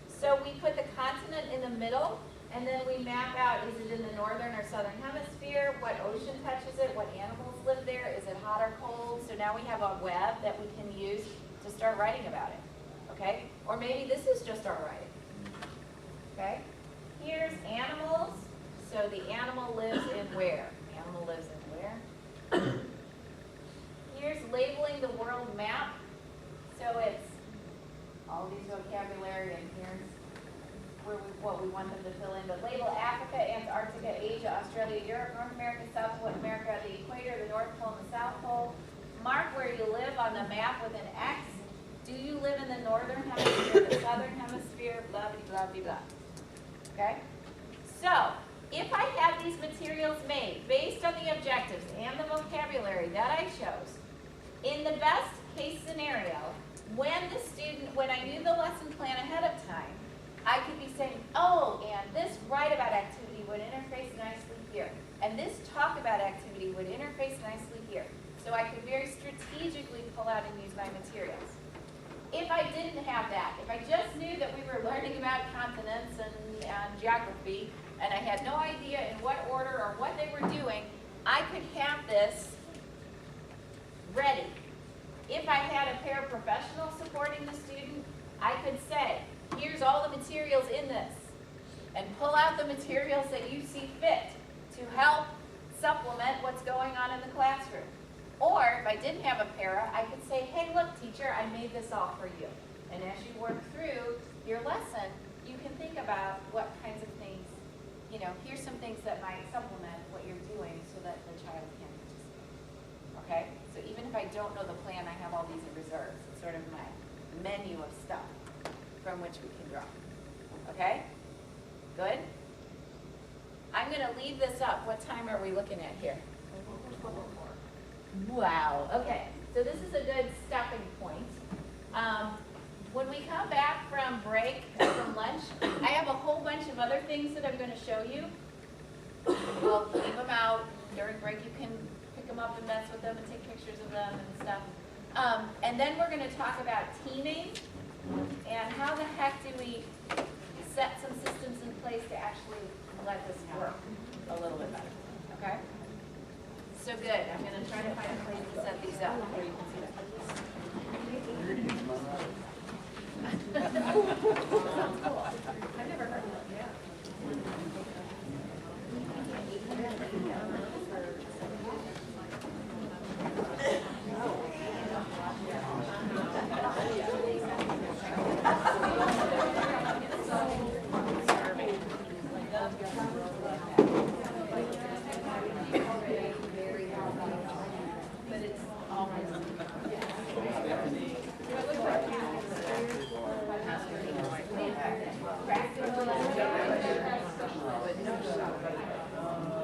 So we put the continent in the middle, and then we map out, is it in the northern or southern hemisphere? What ocean touches it? What animals live there? Is it hot or cold? So now we have a web that we can use to start writing about it, okay? Or maybe this is just our writing, okay? Here's animals. So the animal lives in where? Animal lives in where? Here's labeling the world map. So it's all these vocabulary, and here's what we want them to fill in. But label Africa, Antarctica, Asia, Australia, Europe, North America, South America, the equator, the North Pole, and the South Pole. Mark where you live on the map with an X. Do you live in the northern hemisphere, the southern hemisphere, blah, blah, blah, blah. Okay? So, if I have these materials made based on the objectives and the vocabulary that I chose, in the best case scenario, when I knew the lesson plan ahead of time, I could be saying, oh, and this write about activity would interface nicely here, and this talk about activity would interface nicely here. So I could very strategically pull out and use my materials. If I didn't have that, if I just knew that we were learning about continents and geography, and I had no idea in what order or what they were doing, I could have this ready. If I had a paraprofessional supporting the student, I could say, here's all the materials in this, and pull out the materials that you see fit to help supplement what's going on in the classroom. Or if I didn't have a para, I could say, hey, look, teacher, I made this all for you. And as you work through your lesson, you can think about what kinds of things, here's some things that might supplement what you're doing so that the child can participate. Okay? So even if I don't know the plan, I have all these in reserve. It's sort of my menu of stuff from which we can draw. Okay? Good? I'm going to leave this up. What time are we looking at here? Wow. Okay. So this is a good stopping point. When we come back from break, from lunch, I have a whole bunch of other things that I'm going to show you. I'll leave them out. During break, you can pick them up and mess with them and take pictures of them and stuff. And then we're going to talk about teaming and how the heck do we set some systems in place to actually let this work a little bit better. Okay? So good. I'm going to try to find a place to set these up where you can see that. Sounds cool. I've never heard of that. Yeah.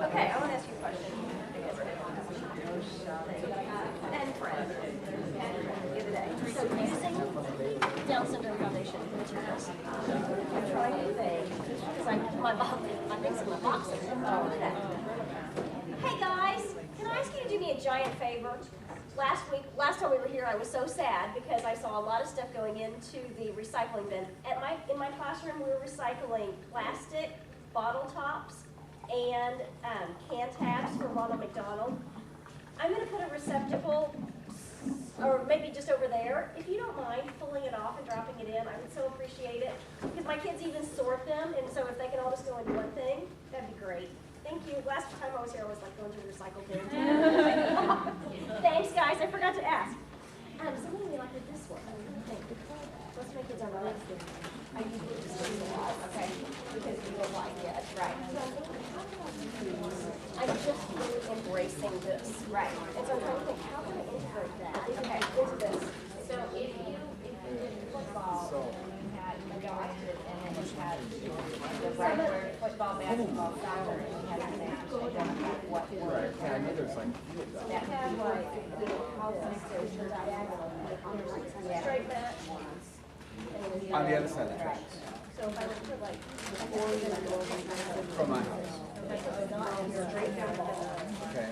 Okay, I want to ask you a question. And friends. The other day. So using Down Syndrome Foundation materials, I'm trying to think, because I'm mixing my boxes. Hey guys, can I ask you to do me a giant favor? Last time we were here, I was so sad because I saw a lot of stuff going into the recycling bin. In my classroom, we were recycling plastic bottle tops and can tabs for Ronald McDonald. I'm going to put a receptacle, or maybe just over there, if you don't mind pulling it off and dropping it in. I would so appreciate it, because my kids even sort them, and so if they can all just go into one thing, that'd be great. Thank you. Last time I was here, I was like going to the recycle bin. Thanks, guys. I forgot to ask. Somebody may like this one. Let's make it done. I usually just do a lot, okay? Because we don't like it. Right. And so I'm trying to think, how can I integrate that into this? So if you did football, and you had adopted, and then you had the regular football, basketball, soccer, and you had a match, I don't know what word. Yeah, I know there's like field out. That had like, how there's your diagonal, yeah. Straight match. On the other side of the tracks. So if I were to put like, From my house. straight football. Okay.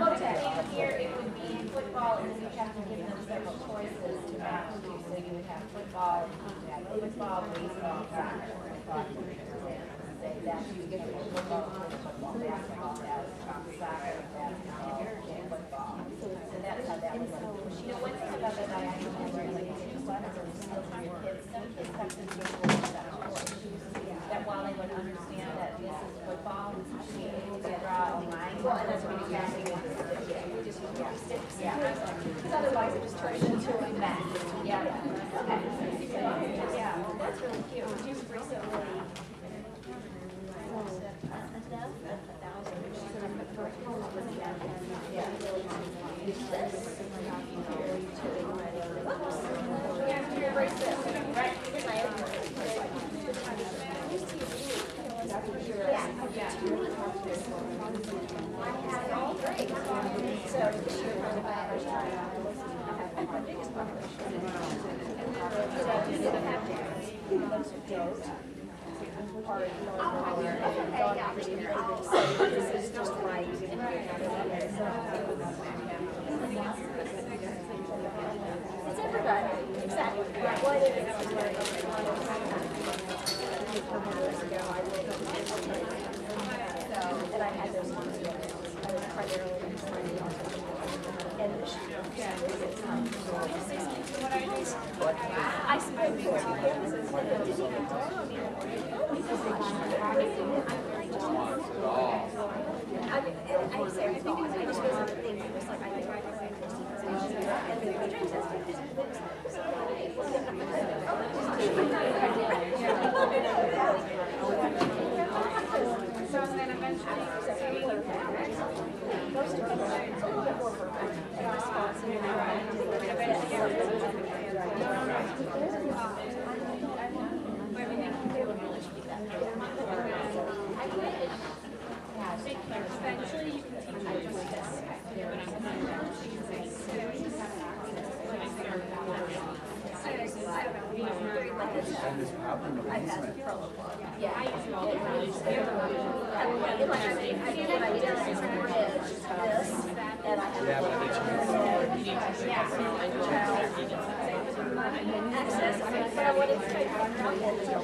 Okay, here it would be football, and then you have to give them several choices to match to, so you would have football, baseball, soccer, say that you get the football, basketball, soccer, football. So that's how that would work. You know, one thing about the diagonal is like newsletters or skills for your kids, some kids have to do that while they would understand that this is football, to be able to draw a line. Well, and that's what you have to do. We just use sticks. Yeah. Because otherwise it just turns into a mat. Yeah. Okay. Yeah, that's really cute. Just recently. This is just right. It's everybody. Exactly. Well, it is. And I had those ones. I was primarily and I spent 2 campuses and it didn't even dawn on me. I say, I think I just wasn't thinking, it was like, I think I was like, and then the dream test, So then eventually, most of them are a little bit more perfect and responsive. eventually you can teach And there's probably no basement. Yeah. I did what I did is bridge this, and I have Yeah, but I bet you access, but I wanted to try to figure out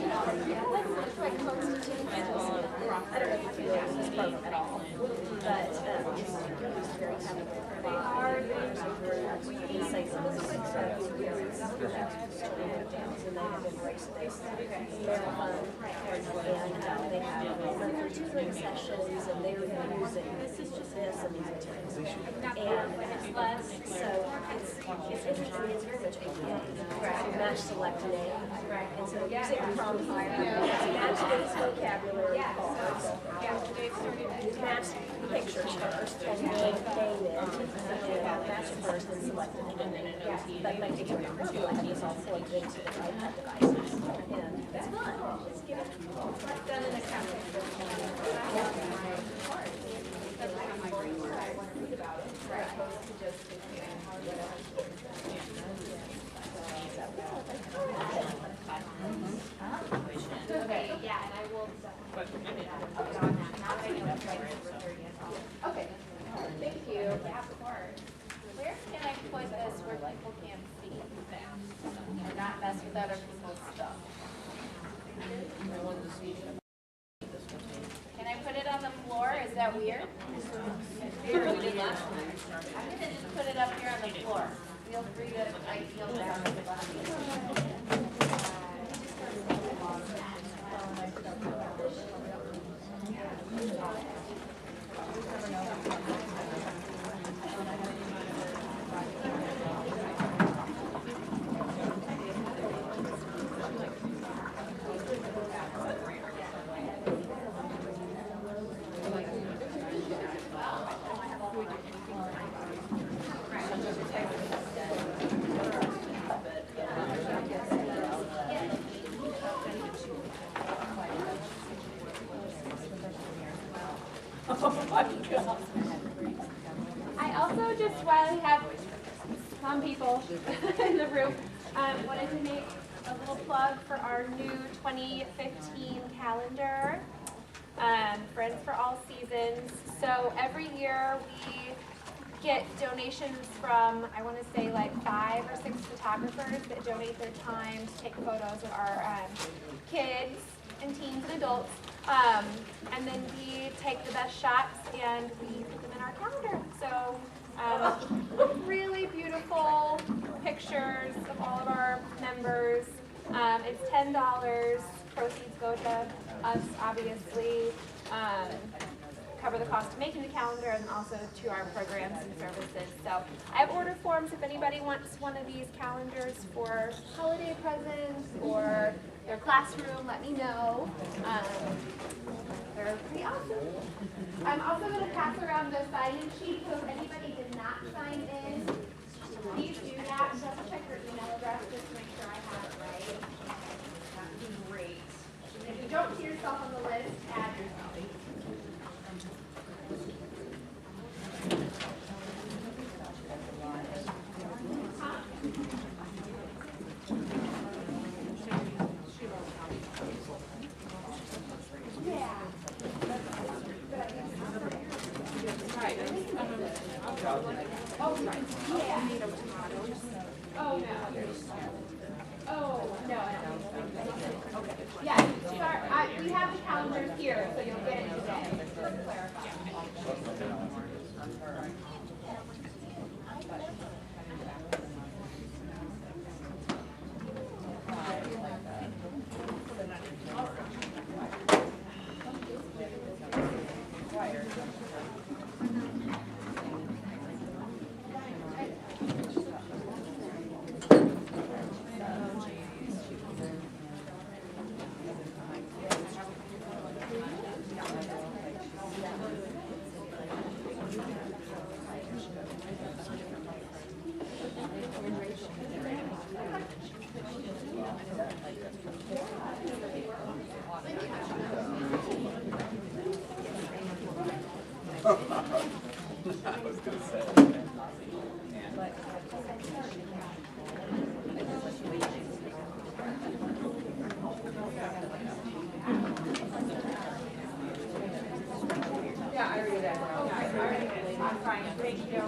what like constitutes, I don't know if you feel this program at all, but it's very heavily. They are, we say some of the things that we do, and they have embraced this. They're fun, and they have monthly tutoring sessions, and they're using this and these materials. And so it's interesting, it's very much a match select name. And so using the prompt fire, match these vocabulary cards, match pictures first, and name it. Match it first and select it, and then that might take a number of like these all plugged into the iPad devices. And it's fun. Just give it done in a Okay, yeah, and I will. Okay, thank you. Yeah, of course. Where can I put this where people can't see things or not mess with other people's stuff? Can I put it on the floor? Is that weird? We did last time. I'm gonna just put it up here on the floor. Feel free to, I feel down at the bottom. I also just, while we have some people in the room, wanted to make a little plug for our new 2015 calendar, Friends for All Seasons. So every year we get donations from, I want to say like 5 or 6 photographers that donate their time to take photos of our kids and teens and adults. And then we take the best shots and we put them in our calendar. So really beautiful pictures of all of our members. It's $10. Proceeds go to us, obviously. Cover the cost of making the calendar and also to our programs and services. So I have order forms if anybody wants one of these calendars for holiday presents or their classroom, let me know. They're pretty awesome. I'm also going to pass around the sign-in sheet, so if anybody did not sign in, please do that. Double check your email address just to make sure I have it right. That would be great. And if you don't see yourself on the list, add yourself. We have the calendars here, so you'll get it today. Just to clarify. I was gonna say. Yeah, I read that. I'm fine. Thank you.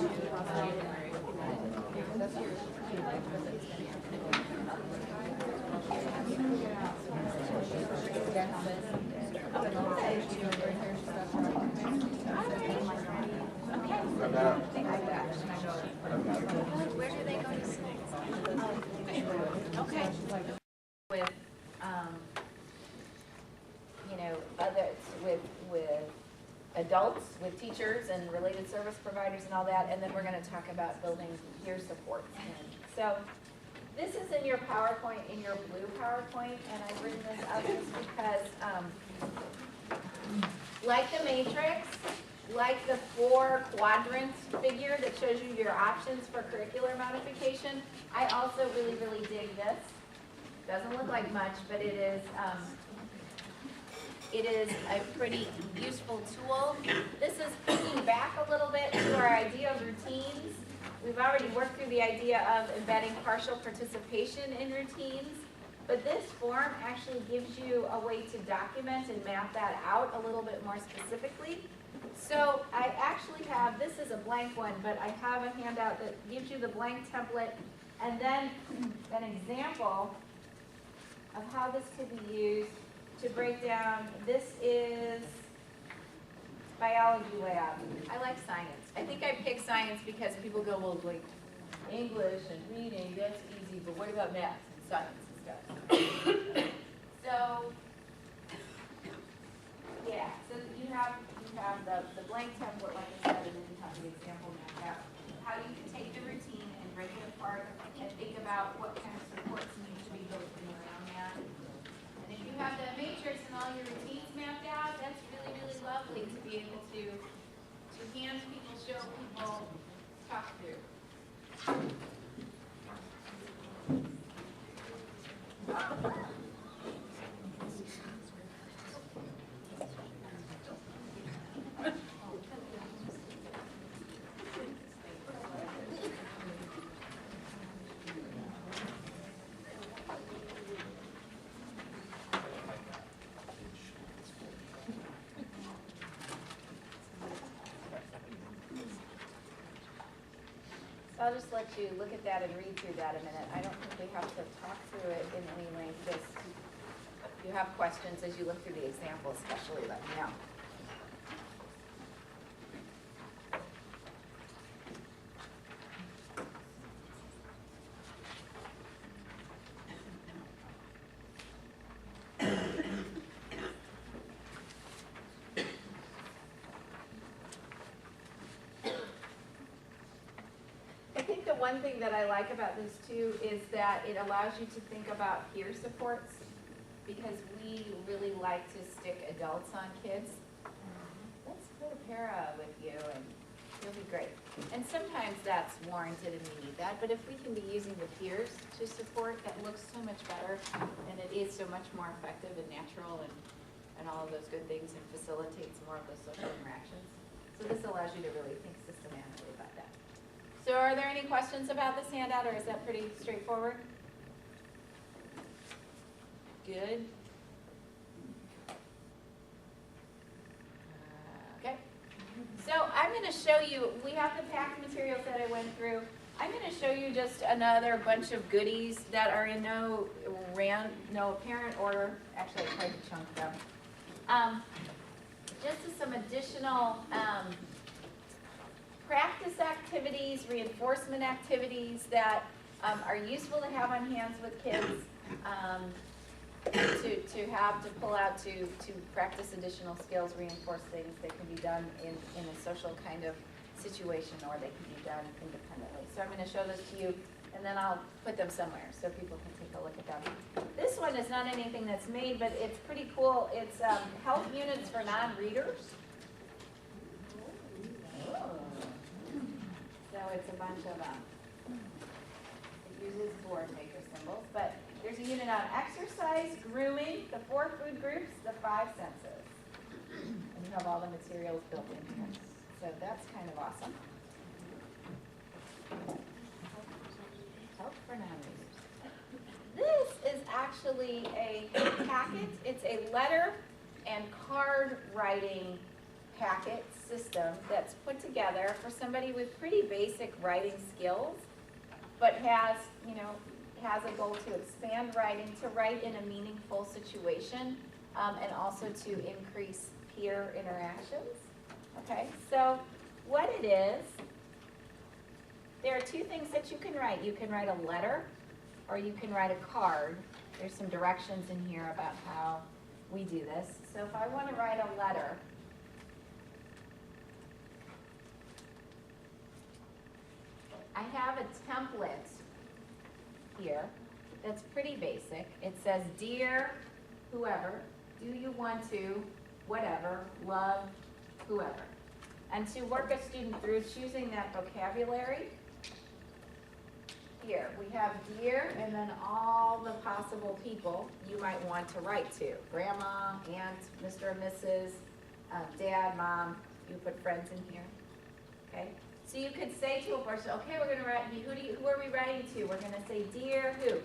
Where do they go to school? Okay. With, you know, others, with adults, with teachers and related service providers and all that, and then we're gonna talk about building peer supports. So, this is in your PowerPoint, in your blue PowerPoint, and I've written this up just because, like the matrix, like the 4 quadrant figure that shows you your options for curricular modification, I also really, really dig this. Doesn't look like much, but it is a pretty useful tool. This is picking back a little bit to our idea of routines. We've already worked through the idea of embedding partial participation in routines, but this form actually gives you a way to document and map that out a little bit more specifically. So I actually have, this is a blank one, but I have a handout that gives you the blank template and then an example of how this could be used to break down. This is biology lab. I like science. I think I picked science because people go, well, like English and reading, that's easy, but what about math and science and stuff? So, yeah, so you have the blank template, like I said, and then you have the example mapped out. How you can take the routine and break it apart and think about what kind of supports need to be built in around that. And if you have the matrix and all your routines mapped out, that's really, really lovely to be able to hand people, show people, talk through. So I'll just let you look at that and read through that a minute. I don't think we have to talk through it in any length, just if you have questions as you look through the example, especially let me know. I think the one thing that I like about this too is that it allows you to think about peer supports, because we really like to stick adults on kids. Let's put a para with you and you'll be great. And sometimes that's warranted and we need that, but if we can be using the peers to support, that looks so much better and it is so much more effective and natural and all of those good things, and facilitates more of those social interactions. So this allows you to really think systematically about that. So are there any questions about this handout, or is that pretty straightforward? Good. Okay. So I'm going to show you, we have the packed materials that I went through. I'm going to show you just another bunch of goodies that are in no apparent order. Actually, I tried to chunk them. Just as some additional practice activities, reinforcement activities that are useful to have on hands with kids, to pull out to practice additional skills, reinforce things that can be done in a social kind of situation, or they can be done independently. So I'm going to show this to you, and then I'll put them somewhere so people can take a look at them. This one is not anything that's made, but it's pretty cool. It's health units for non-readers. So it's a bunch of, it uses board maker symbols, but there's a unit on exercise, grooming, the 4 food groups, the 5 senses. And you have all the materials built in here. So that's kind of awesome. Help for non-readers. This is actually a packet. It's a letter and card writing packet system that's put together for somebody with pretty basic writing skills, but has a goal to expand writing, to write in a meaningful situation, and also to increase peer interactions. Okay, so what it is, there are 2 things that you can write. You can write a letter, or you can write a card. There's some directions in here about how we do this. So if I want to write a letter, I have a template here that's pretty basic. It says, dear whoever, do you want to, whatever, love whoever. And to work a student through choosing that vocabulary, here we have dear and then all the possible people you might want to write to. Grandma, aunt, Mr. and Mrs., dad, mom, you put friends in here, okay? So you could say to a person, okay, we're gonna write, who are we writing to? We're gonna say, dear who?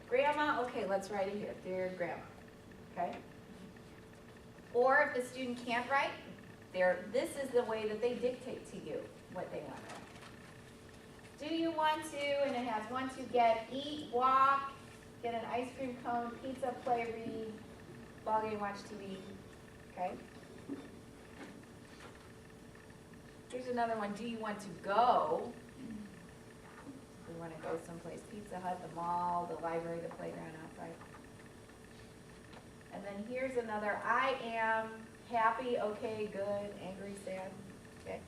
Grandma, okay, let's write it here, dear grandma, okay? Or if the student can't write, this is the way that they dictate to you what they want to write. Do you want to, and it has want to, get, eat, walk, get an ice cream cone, pizza, play, read, ball game, watch TV, okay? Here's another one. Do you want to go? We want to go someplace. Pizza Hut, the mall, the library, the playground outside. And then here's another. I am happy, okay, good, angry, sad. Okay.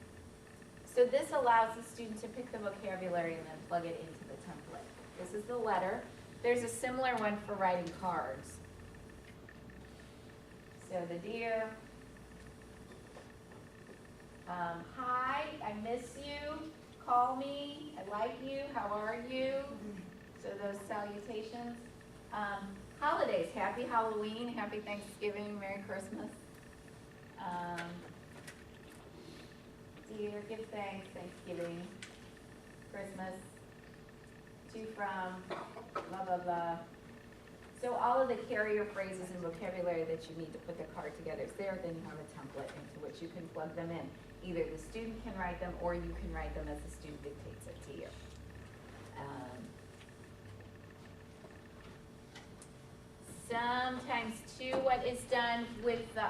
So this allows the student to pick the vocabulary and then plug it into the template. This is the letter. There's a similar one for writing cards. So the dear. Hi, I miss you, call me, I like you, how are you? So those salutations. Holidays, happy Halloween, happy Thanksgiving, Merry Christmas. Dear, give thanks, Thanksgiving, Christmas, to, from, blah, blah, blah. So all of the carrier phrases and vocabulary that you need to put the card together is there. Then you have a template into which you can plug them in. Either the student can write them or you can write them as the student dictates it to you. Sometimes too, what is done with the,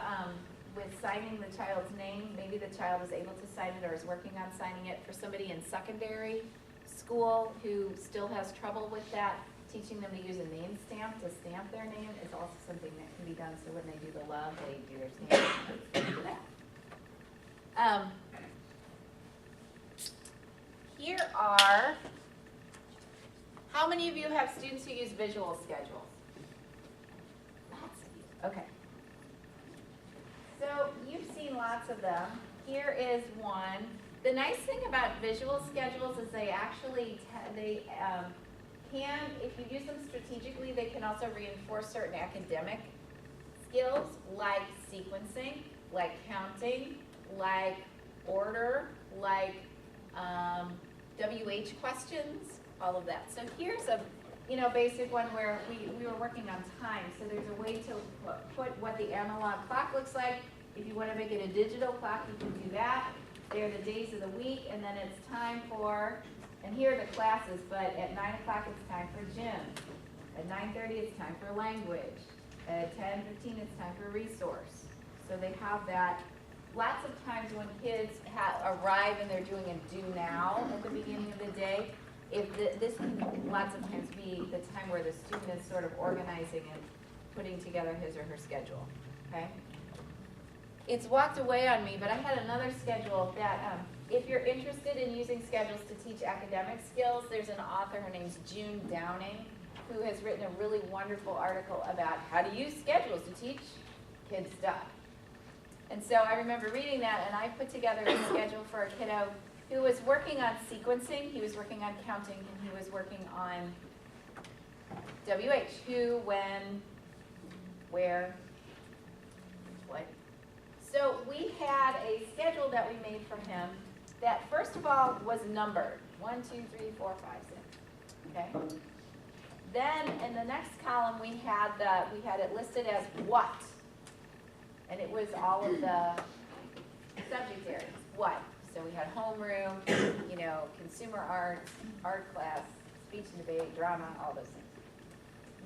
with signing the child's name, maybe the child is able to sign it or is working on signing it for somebody in secondary school who still has trouble with that, teaching them to use a name stamp to stamp their name is also something that can be done, so when they do the love, they do their stamp for that. Here are, how many of you have students who use visual schedules? Lots of you, okay. So you've seen lots of them. Here is one. The nice thing about visual schedules is they actually, can, if you use them strategically, they can also reinforce certain academic skills like sequencing, like counting, like order, like WH questions, all of that. So here's a basic one where we were working on time. So there's a way to put what the analog clock looks like. If you want to make it a digital clock, you can do that. They're the days of the week, and then it's time for, and here are the classes, but at 9 o'clock it's time for gym. At 9:30 it's time for language. At 10:15 it's time for resource. So they have that. Lots of times when kids arrive and they're doing a do now at the beginning of the day, this can lots of times be the time where the student is sort of organizing and putting together his or her schedule, okay? It's walked away on me, but I had another schedule that, if you're interested in using schedules to teach academic skills, there's an author, her name's June Downing, who has written a really wonderful article about how to use schedules to teach kids stuff. And so I remember reading that, and I put together a schedule for a kiddo who was working on sequencing, he was working on counting, and he was working on WH, who, when, where, what. So we had a schedule that we made for him that, first of all, was numbered. 1, 2, 3, 4, 5, 6. Okay? Then in the next column we had it listed as what. And it was all of the subject areas. What? So we had homeroom, consumer arts, art class, speech and debate, drama, all those things.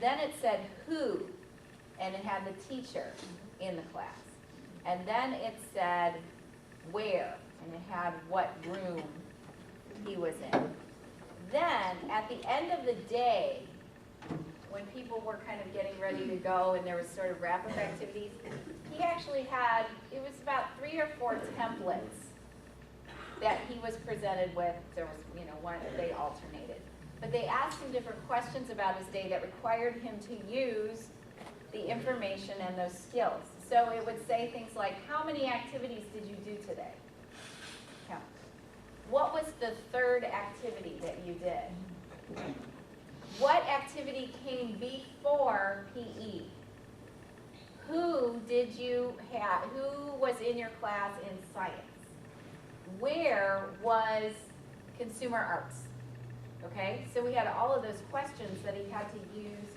Then it said who, and it had the teacher in the class. And then it said where, and it had what room he was in. Then, at the end of the day, when people were kind of getting ready to go and there was sort of wrap-up activities, he actually had, it was about 3 or 4 templates that he was presented with. There was, one, they alternated. But they asked him different questions about his day that required him to use the information and those skills. So it would say things like, how many activities did you do today? Count. What was the third activity that you did? What activity came before PE? Who did you have? Who was in your class in science? Where was consumer arts? Okay, so we had all of those questions that he had to use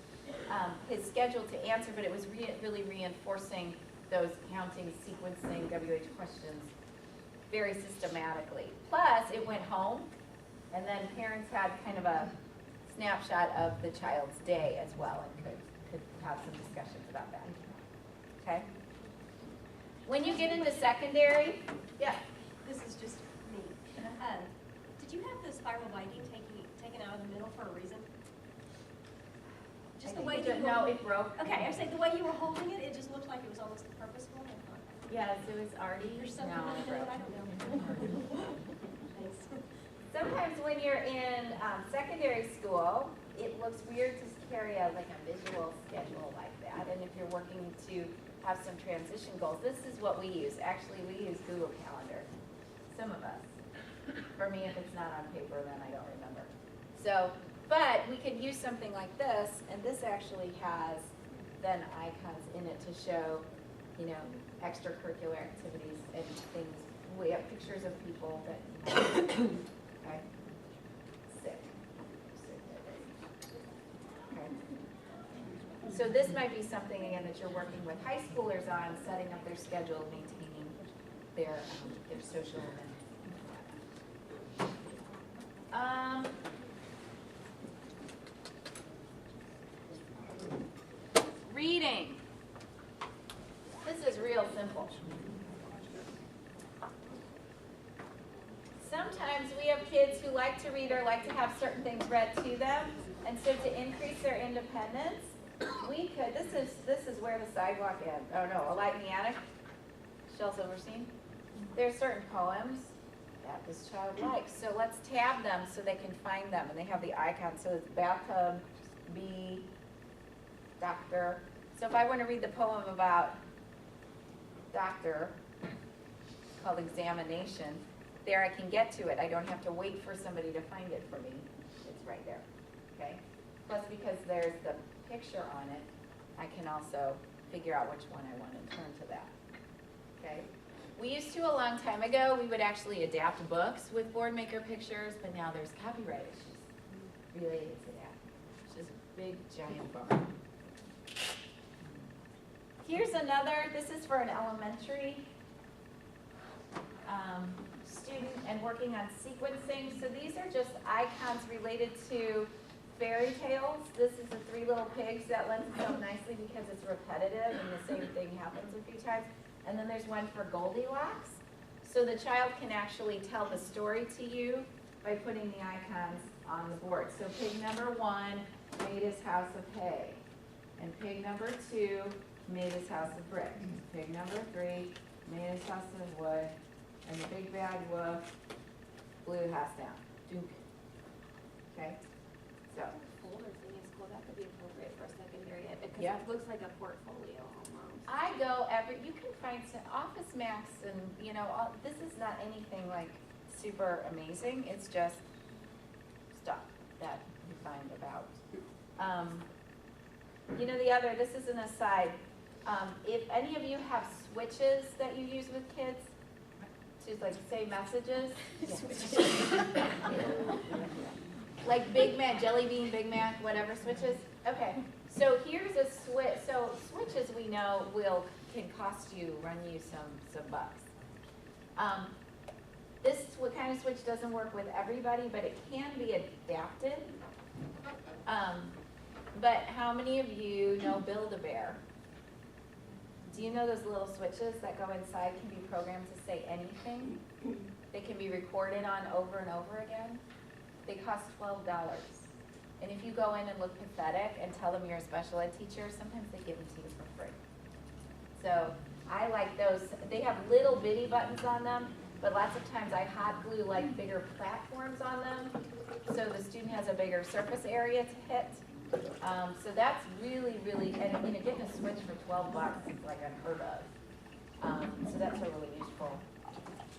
his schedule to answer, but it was really reinforcing those counting, sequencing, WH questions very systematically. Plus, it went home, and then parents had kind of a snapshot of the child's day as well, and could have some discussions about that. Okay? When you get into secondary, yeah. This is just me. Did you have the spiral binding taken out of the middle for a reason? Just the way you No, it broke. Okay, I said the way you were holding it, it just looked like it was almost purposeful. Yes, it was already. There's something no, in it, I don't know. Thanks. Sometimes when you're in secondary school, it looks weird to carry out like a visual schedule like that. And if you're working to have some transition goals, this is what we use. Actually, we use Google Calendar. Some of us. For me, if it's not on paper, then I don't remember. So, but we could use something like this, and this actually has then icons in it to show, extracurricular activities and things. We have pictures of people that, okay, sick. Okay. So this might be something, again, that you're working with high schoolers on, setting up their schedule, maintaining their social events. reading. This is real simple. Sometimes we have kids who like to read or like to have certain things read to them, and so to increase their independence, we could, this is where the sidewalk ends. Oh no, A Light in the Attic, Shel Silverstein. There's certain poems that this child likes, so let's tab them so they can find them, and they have the icon, so it's bathtub, bee, doctor. So if I want to read the poem about doctor, called Examination, there I can get to it. I don't have to wait for somebody to find it for me. It's right there, okay? Plus, because there's the picture on it, I can also figure out which one I want and turn to that, okay? We used to, a long time ago, we would actually adapt books with Boardmaker pictures, but now there's copyright issues related to that, which is a big, giant bummer. Here's another, this is for an elementary student and working on sequencing. So these are just icons related to fairy tales. This is the Three Little Pigs. That lends itself nicely because it's repetitive and the same thing happens a few times. And then there's one for Goldilocks. So the child can actually tell the story to you by putting the icons on the board. So pig number 1 made his house of hay. And pig number 2 made his house of brick. Pig number 3 made his house of wood. And the big bad wolf blew the house down. Duke. Okay? So. Folder thing is cool. That could be appropriate for a secondary ed because Yeah. it looks like a portfolio almost. I go you can find some Office Max and, you know, this is not anything like super amazing. It's just stuff that you find about. You know, this is an aside. If any of you have switches that you use with kids, to like say messages. Like Big Mac, Jelly Bean, Big Mac, whatever switches. Okay, so here's a switch. So switches we know can cost you, run you some bucks. This kind of switch doesn't work with everybody, but it can be adapted. But how many of you know Build-A-Bear? Do you know those little switches that go inside can be programmed to say anything? They can be recorded on over and over again. They cost $12. And if you go in and look pathetic and tell them you're a special ed teacher, sometimes they give them to you for free. So I like those. They have little bitty buttons on them, but lots of times I hot glue like bigger platforms on them so the student has a bigger surface area to hit. So that's really, really, and you know, getting a switch for $12 is like unheard of. So that's a really useful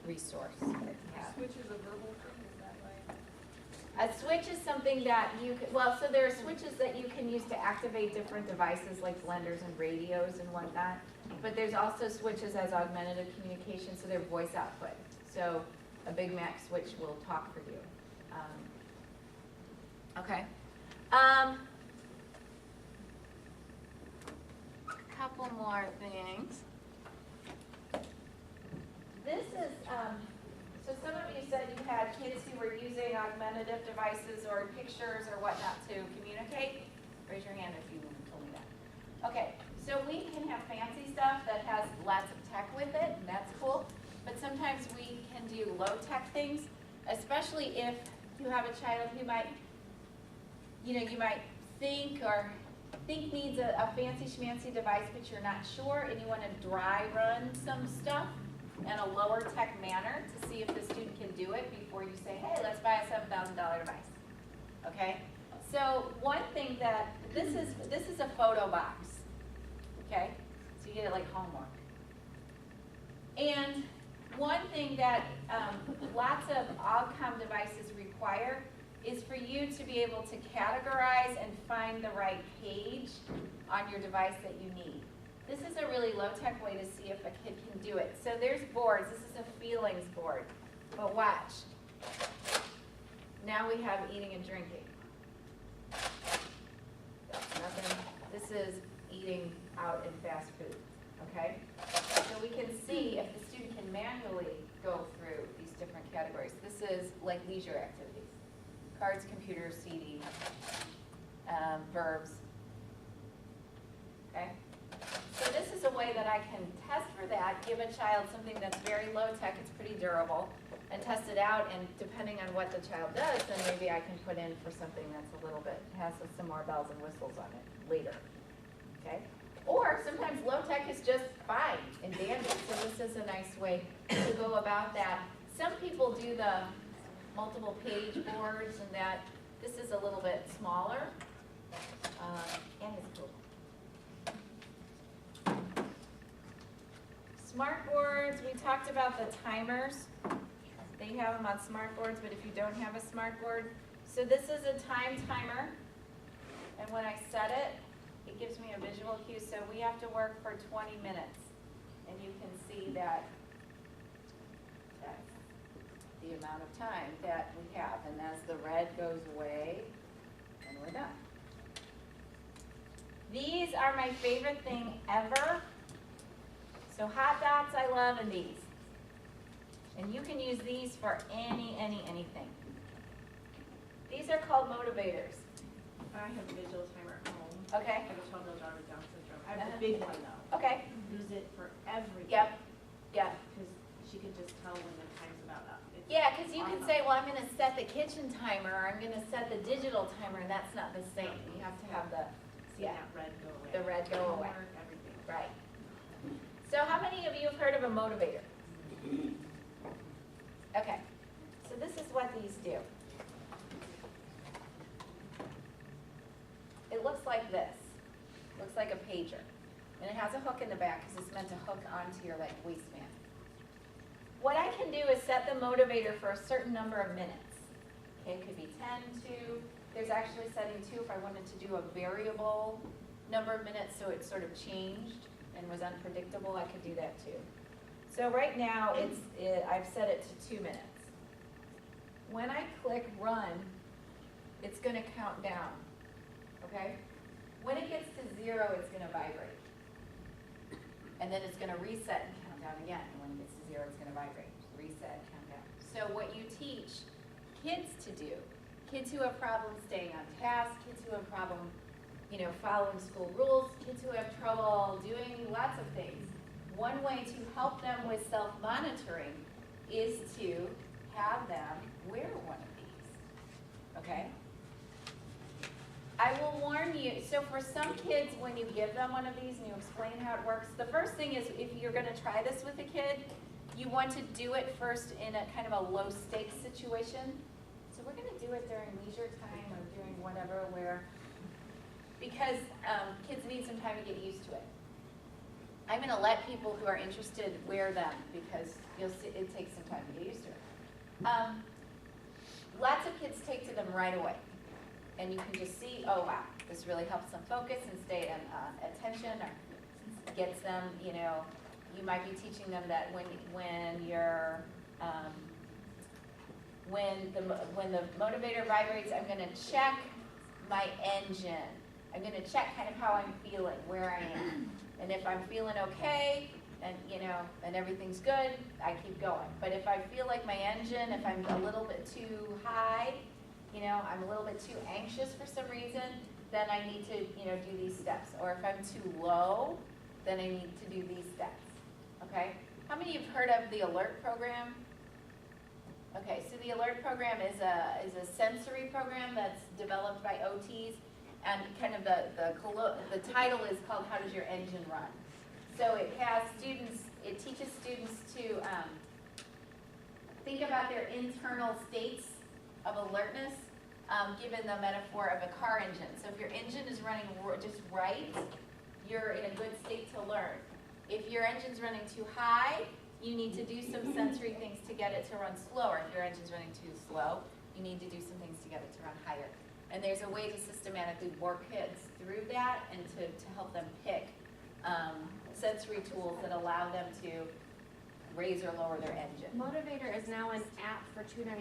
resource. Switch is a verbal thing, is that right? A switch is something that you can, well, so there are switches that you can use to activate different devices like blenders and radios and whatnot. But there's also switches as augmentative communication, so they're voice output. So a Big Mac switch will talk for you. Okay. Couple more things. This is, so some of you said you had kids who were using augmentative devices or pictures or whatnot to communicate. Raise your hand if you told me that. Okay, so we can have fancy stuff that has lots of tech with it, and that's cool. But sometimes we can do low-tech things, especially if you have a child who might, you might think needs a fancy schmancy device, but you're not sure, and you want to dry run some stuff in a lower tech manner to see if the student can do it before you say, hey, let's buy a $7,000 device. Okay? So one thing that, this is a photo box. Okay? So you get it like homework. And one thing that lots of OGCOM devices require is for you to be able to categorize and find the right page on your device that you need. This is a really low-tech way to see if a kid can do it. So there's boards. This is a feelings board. But watch. Now we have eating and drinking. That's nothing. This is eating out in fast food. Okay? So we can see if the student can manually go through these different categories. This is like leisure activities. Cards, computers, CD, verbs. Okay? way that I can test for that, give a child something that's very low tech, it's pretty durable, and test it out, and depending on what the child does, then maybe I can put in for something that's a little bit, has some more bells and whistles on it later, okay? Or sometimes low tech is just fine and dandy, so this is a nice way to go about that. Some people do the multiple page boards and that, this is a little bit smaller, and it's cool. Smart boards, we talked about the timers. They have them on smart boards, but if you don't have a smart board, so this is a time timer, and when I set it, it gives me a visual cue, so we have to work for 20 minutes, and you can see that that's the amount of time that we have, and as the red goes away, then we're done. These are my favorite thing ever. So hot dots I love, and these. And you can use these for anything. These are called motivators. I have a visual timer at home. Okay. I have a 12-year-old daughter with Down syndrome. I have the big one though. Okay. Use it for everything. Yep. Yep. Because she can just tell when the time's about up. It's Yeah, because you can awesome. say, well, I'm going to set the kitchen timer, or I'm going to set the digital timer, and that's not the same. You have to have the, See that red go away. the red go away. Homework, everything. Right. So how many of you have heard of a motivator? Okay, so this is what these do. It looks like this. Looks like a pager. And it has a hook in the back because it's meant to hook onto your like waistband. What I can do is set the motivator for a certain number of minutes. Okay, it could be 10, 2. There's actually setting 2 if I wanted to do a variable number of minutes so it sort of changed and was unpredictable, I could do that too. So right now, I've set it to 2 minutes. When I click run, it's gonna count down, okay? When it gets to 0, it's gonna vibrate. And then it's gonna reset and count down again. And when it gets to 0, it's gonna vibrate, reset, count down. So what you teach kids to do, kids who have problems staying on task, kids who have problems following school rules, kids who have trouble doing lots of things. One way to help them with self-monitoring is to have them wear one of these, okay? I will warn you, so for some kids, when you give them one of these and you explain how it works, the first thing is if you're gonna try this with a kid, you want to do it first in a kind of a low stakes situation. So we're gonna do it during leisure time or during whatever because kids need some time to get used to it. I'm going to let people who are interested wear them because you'll see it takes some time to get used to it. Lots of kids take to them right away. And you can just see, oh wow, this really helps them focus and stay in attention, or gets them, you might be teaching them that when the motivator vibrates, I'm going to check my engine. I'm going to check kind of how I'm feeling, where I am. And if I'm feeling okay, and and everything's good, I keep going. But if I feel like my engine, if I'm a little bit too high, I'm a little bit too anxious for some reason, then I need to, do these steps. Or if I'm too low, then I need to do these steps. Okay? How many of you have heard of the ALERT program? Okay, so the ALERT program is a sensory program that's developed by OTs, and kind of the title is called How Does Your Engine Run? So it teaches students to think about their internal states of alertness, given the metaphor of a car engine. So if your engine is running just right, you're in a good state to learn. If your engine's running too high, you need to do some sensory things to get it to run slower. If your engine's running too slow, you need to do some things to get it to run higher. And there's a way to systematically work kids through that and to help them pick sensory tools that allow them to raise or lower their engine. Motivator is now an app for $2.99 on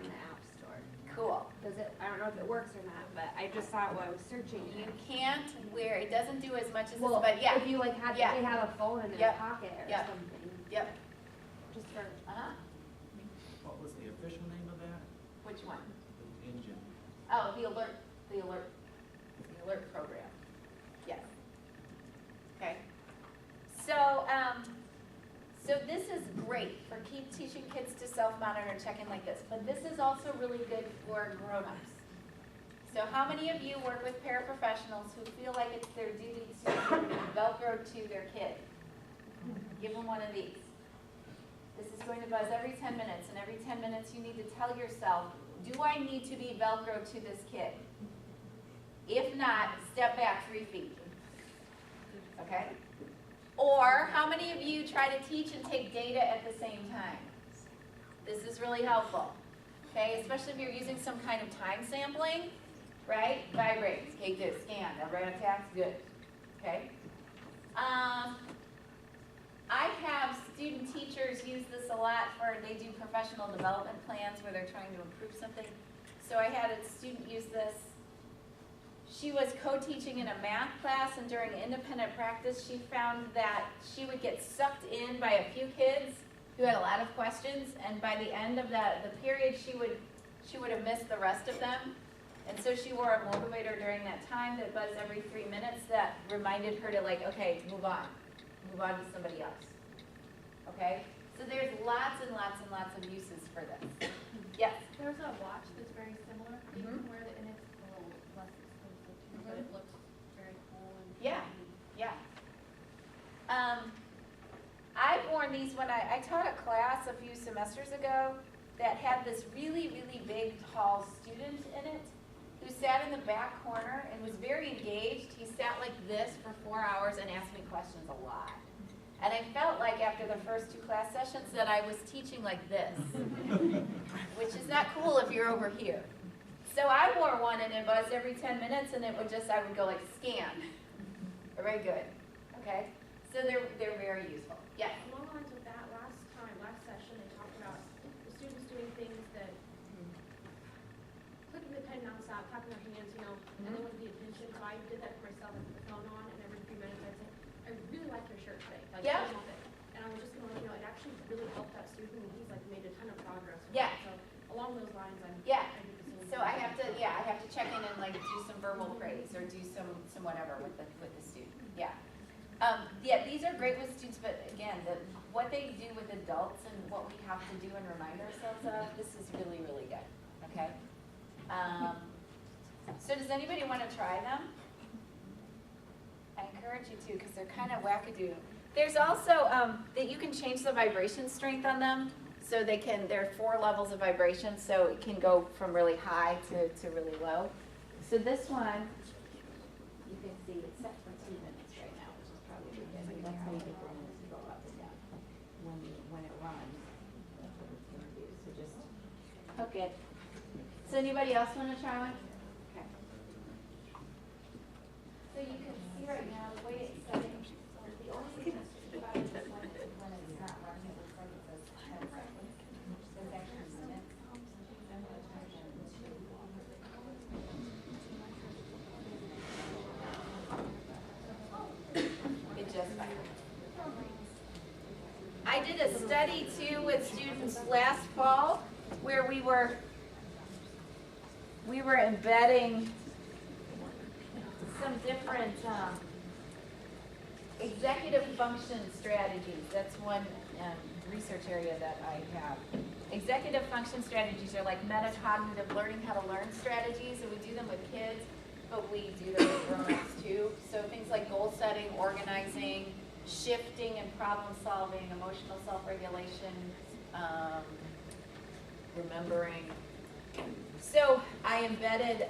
the App Store. Cool. Does it? I don't know if it works or not, but I just thought while I was searching. You can't wear, it doesn't do as much as Well, this, but yeah. if you had Yeah. they have a phone in their Yep. pocket or Yep. something. Yep. Just for What was the official name of that? Which one? The engine. Oh, the alert program. Yes. Okay. So this is great for keep teaching kids to self-monitor, check in like this, but this is also really good for grown-ups. So how many of you work with paraprofessionals who feel like it's their duty to Velcro to their kid? Give them one of these. This is going to buzz every 10 minutes, and every 10 minutes you need to tell yourself, do I need to be Velcro to this kid? If not, step back 3 feet. Okay? Or how many of you try to teach and take data at the same time? This is really helpful. Okay, especially if you're using some kind of time sampling, right? Vibrates, okay, good, scan, right attacks, good. Okay? I have student teachers use this a lot for, they do professional development plans where they're trying to improve something. So I had a student use this. She was co-teaching in a math class, and during independent practice, she found that she would get sucked in by a few kids who had a lot of questions, and by the end of the period, she would have missed the rest of them. And so she wore a motivator during that time that buzzed every 3 minutes that reminded her to like, okay, move on to somebody else. Okay? So there's lots and lots and lots of uses for this. Yes? There's a watch that's very similar. You can wear it and it's a little less expensive too, but it looks very cool and Yeah, yeah. I've worn these when I taught a class a few semesters ago that had this really, really big, tall student in it who sat in the back corner and was very engaged. He sat like this for 4 hours and asked me questions a lot. And I felt like after the first 2 class sessions that I was teaching like this, which is not cool if you're over here. So I wore one and it buzzed every 10 minutes and it would just, I would go like scan. Very good, okay? So they're very useful. Yeah? along the lines with that, last session, they talked about the students doing things that clicking the pen nonstop, clapping their hands, you know, and they want to be attention. So I did that for myself. I put the phone on, and every few minutes I'd say, I really like your shirt today. Like, Yeah. I love it. And I was just going to let you know, it actually really helped that student, and he's like made a ton of progress. with Yeah. it. So along those lines, I Yeah. do the same. So I have to check in and like do some verbal praise or do some whatever with the student. Yeah. Yeah, these are great with students, but again, what they do with adults and what we have to do and remind ourselves of, this is really, really good. Okay. So does anybody want to try them? I encourage you to because they're kind of wackadoo. There's also that you can change the vibration strength on them. So there are 4 levels of vibration, so it can go from really high to really low. So this one, you can see it's set for 2 minutes right now, which is probably good. That's how you get the minutes to go up and down when it runs. That's what it's going to do. So just hook it. So anybody else want to try one? Okay. So you can see right now the way it's setting. The only thing that's about it is when it's not running, it looks like it says 10 seconds. There's actually minutes. It just vibrates. I did a study too with students last fall where we were embedding some different executive function strategies. That's one research area that I have. Executive function strategies are like metacognitive learning how to learn strategies, and we do them with kids, but we do them with grown-ups too. So things like goal setting, organizing, shifting and problem solving, emotional self-regulation, remembering. So I embedded,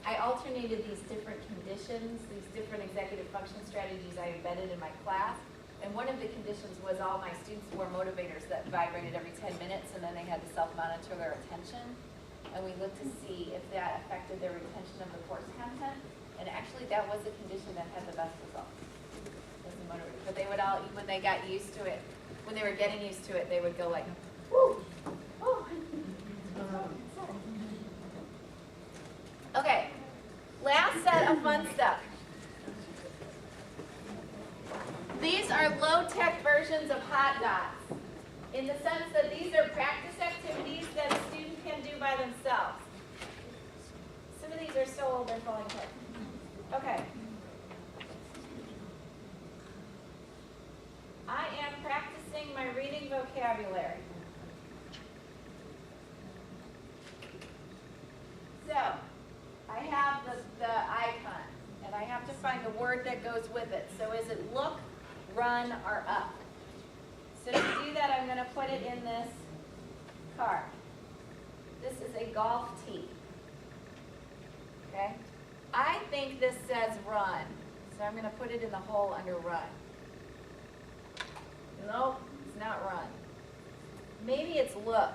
I alternated these different conditions, these different executive function strategies I embedded in my class. And one of the conditions was all my students wore motivators that vibrated every 10 minutes, and then they had to self-monitor their attention. And we looked to see if that affected their retention of the course content. And actually, that was the condition that had the best results. Was the motivator. But they would all, when they got used to it, when they were getting used to it, they would go like, woo, woo. Okay, last set of fun stuff. These are low-tech versions of hot dots in the sense that these are practice activities that a student can do by themselves. Some of these are so old they're falling apart. Okay. I am vocabulary. So, I have the icon, and I have to find the word that goes with it. So is it look, run, or up? So to do that, I'm going to put it in this card. This is a golf tee. Okay? I think this says run, so I'm going to put it in the hole under run. Nope, it's not run. Maybe it's look.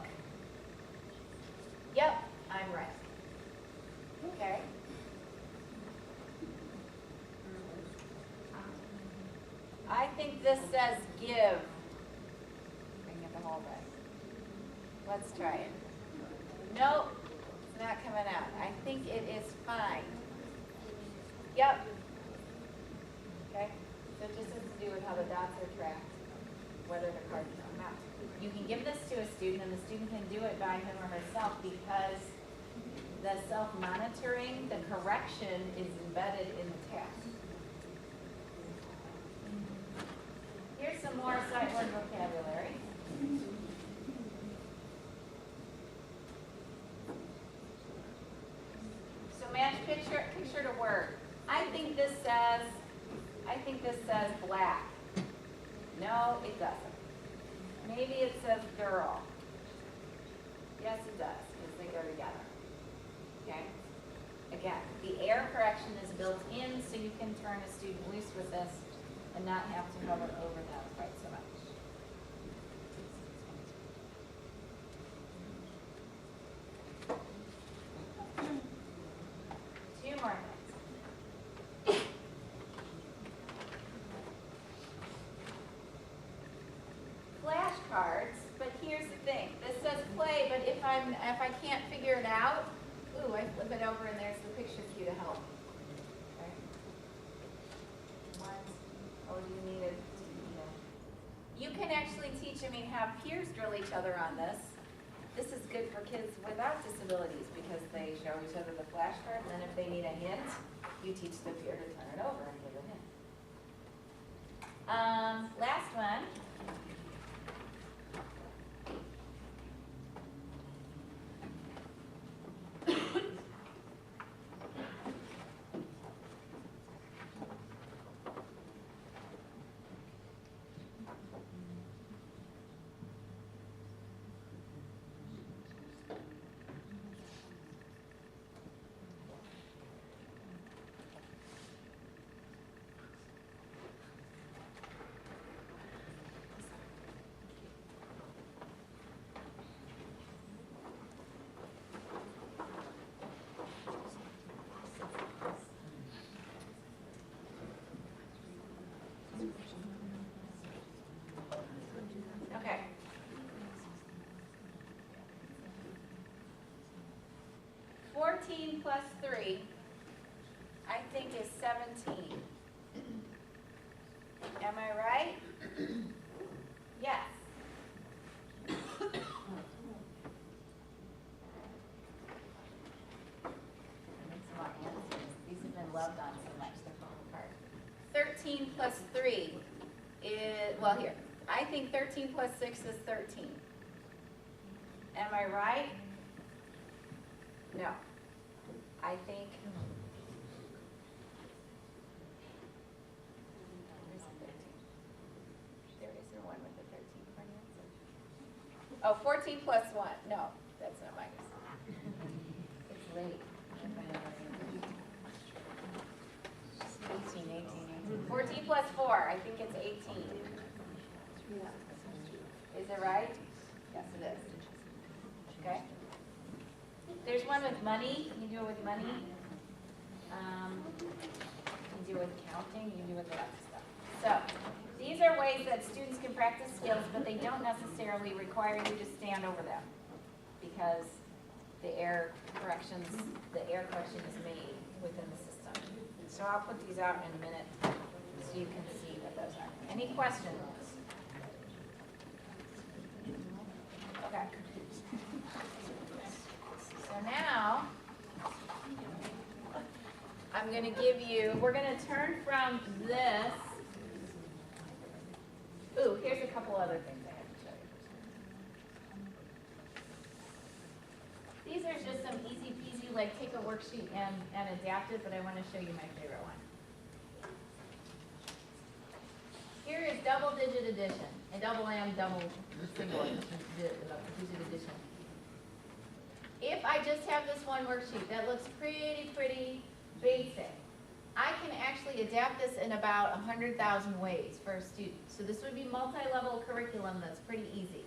Yep, I'm right. Okay. I think this says give. Bring it the whole way. Let's try it. Nope, it's not coming out. I think it is fine. Yep. Okay, so it just has to do with how the dots are tracked, whether the cards come out. You can give this to a student, and the student can do it by him or herself because the self-monitoring, the correction is embedded in the task. Here's some more sight word vocabulary. So match picture to word. I think this says black. No, it doesn't. Maybe it says girl. Yes, it does, because they go together. Okay? Again, the error correction is built in so you can turn a student loose with this and not have to hover over them quite so much. Two more things. Flashcards, but here's the thing. This says play, but if I can't figure it out, ooh, I flip it over and there's the picture cue to help. Okay. Oh, do you need it? You can actually teach, have peers drill each other on this. This is good for kids without disabilities because they show each other the flashcard, and then if they need a hint, you teach the peer to turn it over and give a hint. Last one. Okay. +3, I think is 17. Am I right? Yes. These have been loved on so much, they're falling apart. 13 plus 3 is, well here, I think 13 plus 6 is 13. Am I right? No. I think, there isn't one with the 13 point answer. Oh, 14 plus 1. No, that's not my guess. It's late. 18. 14 plus 4, I think it's 18. Is it right? Yes, it is. Okay. There's one with money. You can do it with money. You can do it with counting. You can do it with lots of stuff. So these are ways that students can practice skills, but they don't necessarily require you to stand over them because the error correction is made within the system. So I'll put these out in a minute so you can see what those are. Any questions? Okay. So now, I'm going to give you, we're going to turn from this. Ooh, here's a couple other things I have to show you. these are just some easy peasy, like take a worksheet and adapt it, but I want to show you my favorite one. Here is double digit addition, and double and double single digit addition. If I just have this one worksheet that looks pretty basic, I can actually adapt this in about 100,000 ways for a student. So this would be multi-level curriculum that's pretty easy.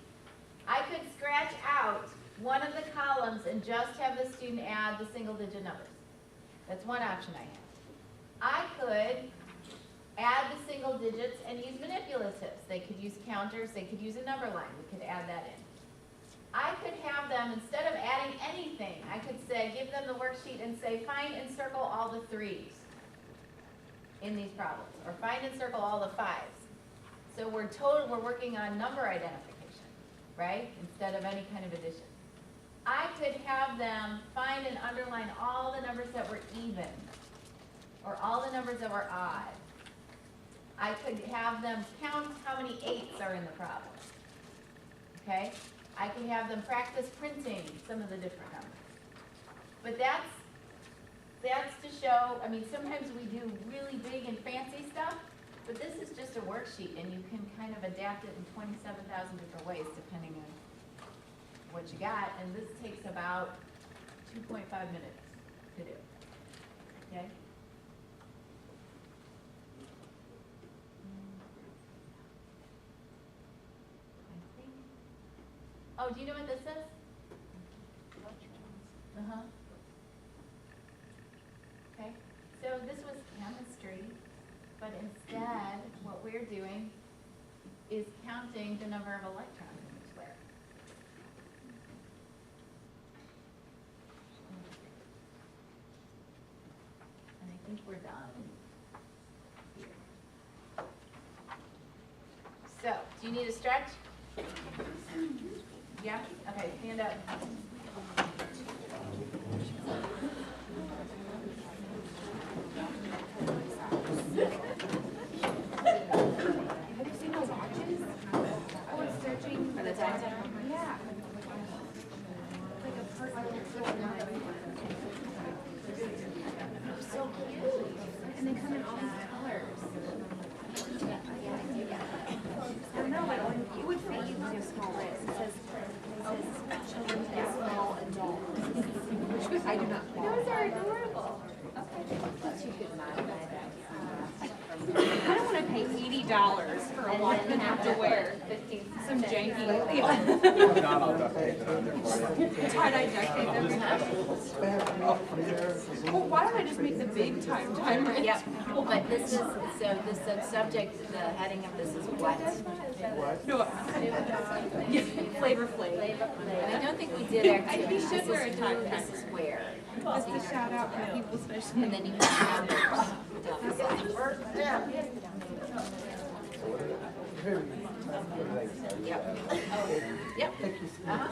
I could scratch out one of the columns and just have the student add the single digit numbers. That's one option I have. I could add the single digits and use manipulatives. They could use counters, they could use a number line, we could add that in. I could have them, instead of adding anything, I could say, give them the worksheet and say, find and circle all the 3s in these problems, or find and circle all the 5s. So we're working on number identification, right? Instead of any kind of addition. I could have them find and underline all the numbers that were even, or all the numbers that were odd. I could have them count how many 8s are in the problem, okay? I could have them practice printing some of the different numbers. But that's to show, I mean, sometimes we do really big and fancy stuff, but this is just a worksheet and you can kind of adapt it in 27,000 different ways depending on what you got. And this takes about 2.5 minutes to do, okay? Oh, do you know what this is? Uh-huh. Okay, so this was chemistry, but instead, what we're doing is counting the number of electrons in each layer. And I think we're done here. So, do you need a stretch? Yeah? Okay, stand up. Have you seen those watches? I was searching for the time. Yeah. Like a person. So cute. And they come in all these colors. I don't know, but when you would fit you have small wrists, it says children and small adults. I do not. Those are adorable. Okay. But you could modify that. I don't want to pay $80 for a watch and have to wear some janky. Tie-dye duct tape every time. Well, why don't I just make the big timer? Yep. But this is, so the subject, the heading of this is what? No. Yeah, Flavor Flav. And I don't think we did actually. We should wear a tie timer. This is where. Just to shout out for people, especially. And then you have numbers down the side. Yep. Yep. Uh-huh.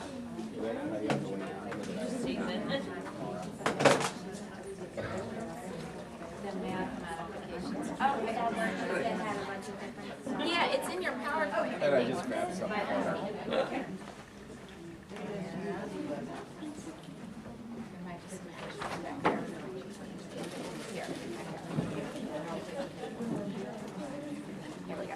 The math modifications. Oh, yeah, it's in your PowerPoint. And I just grabbed something. Okay. Here. Here we go.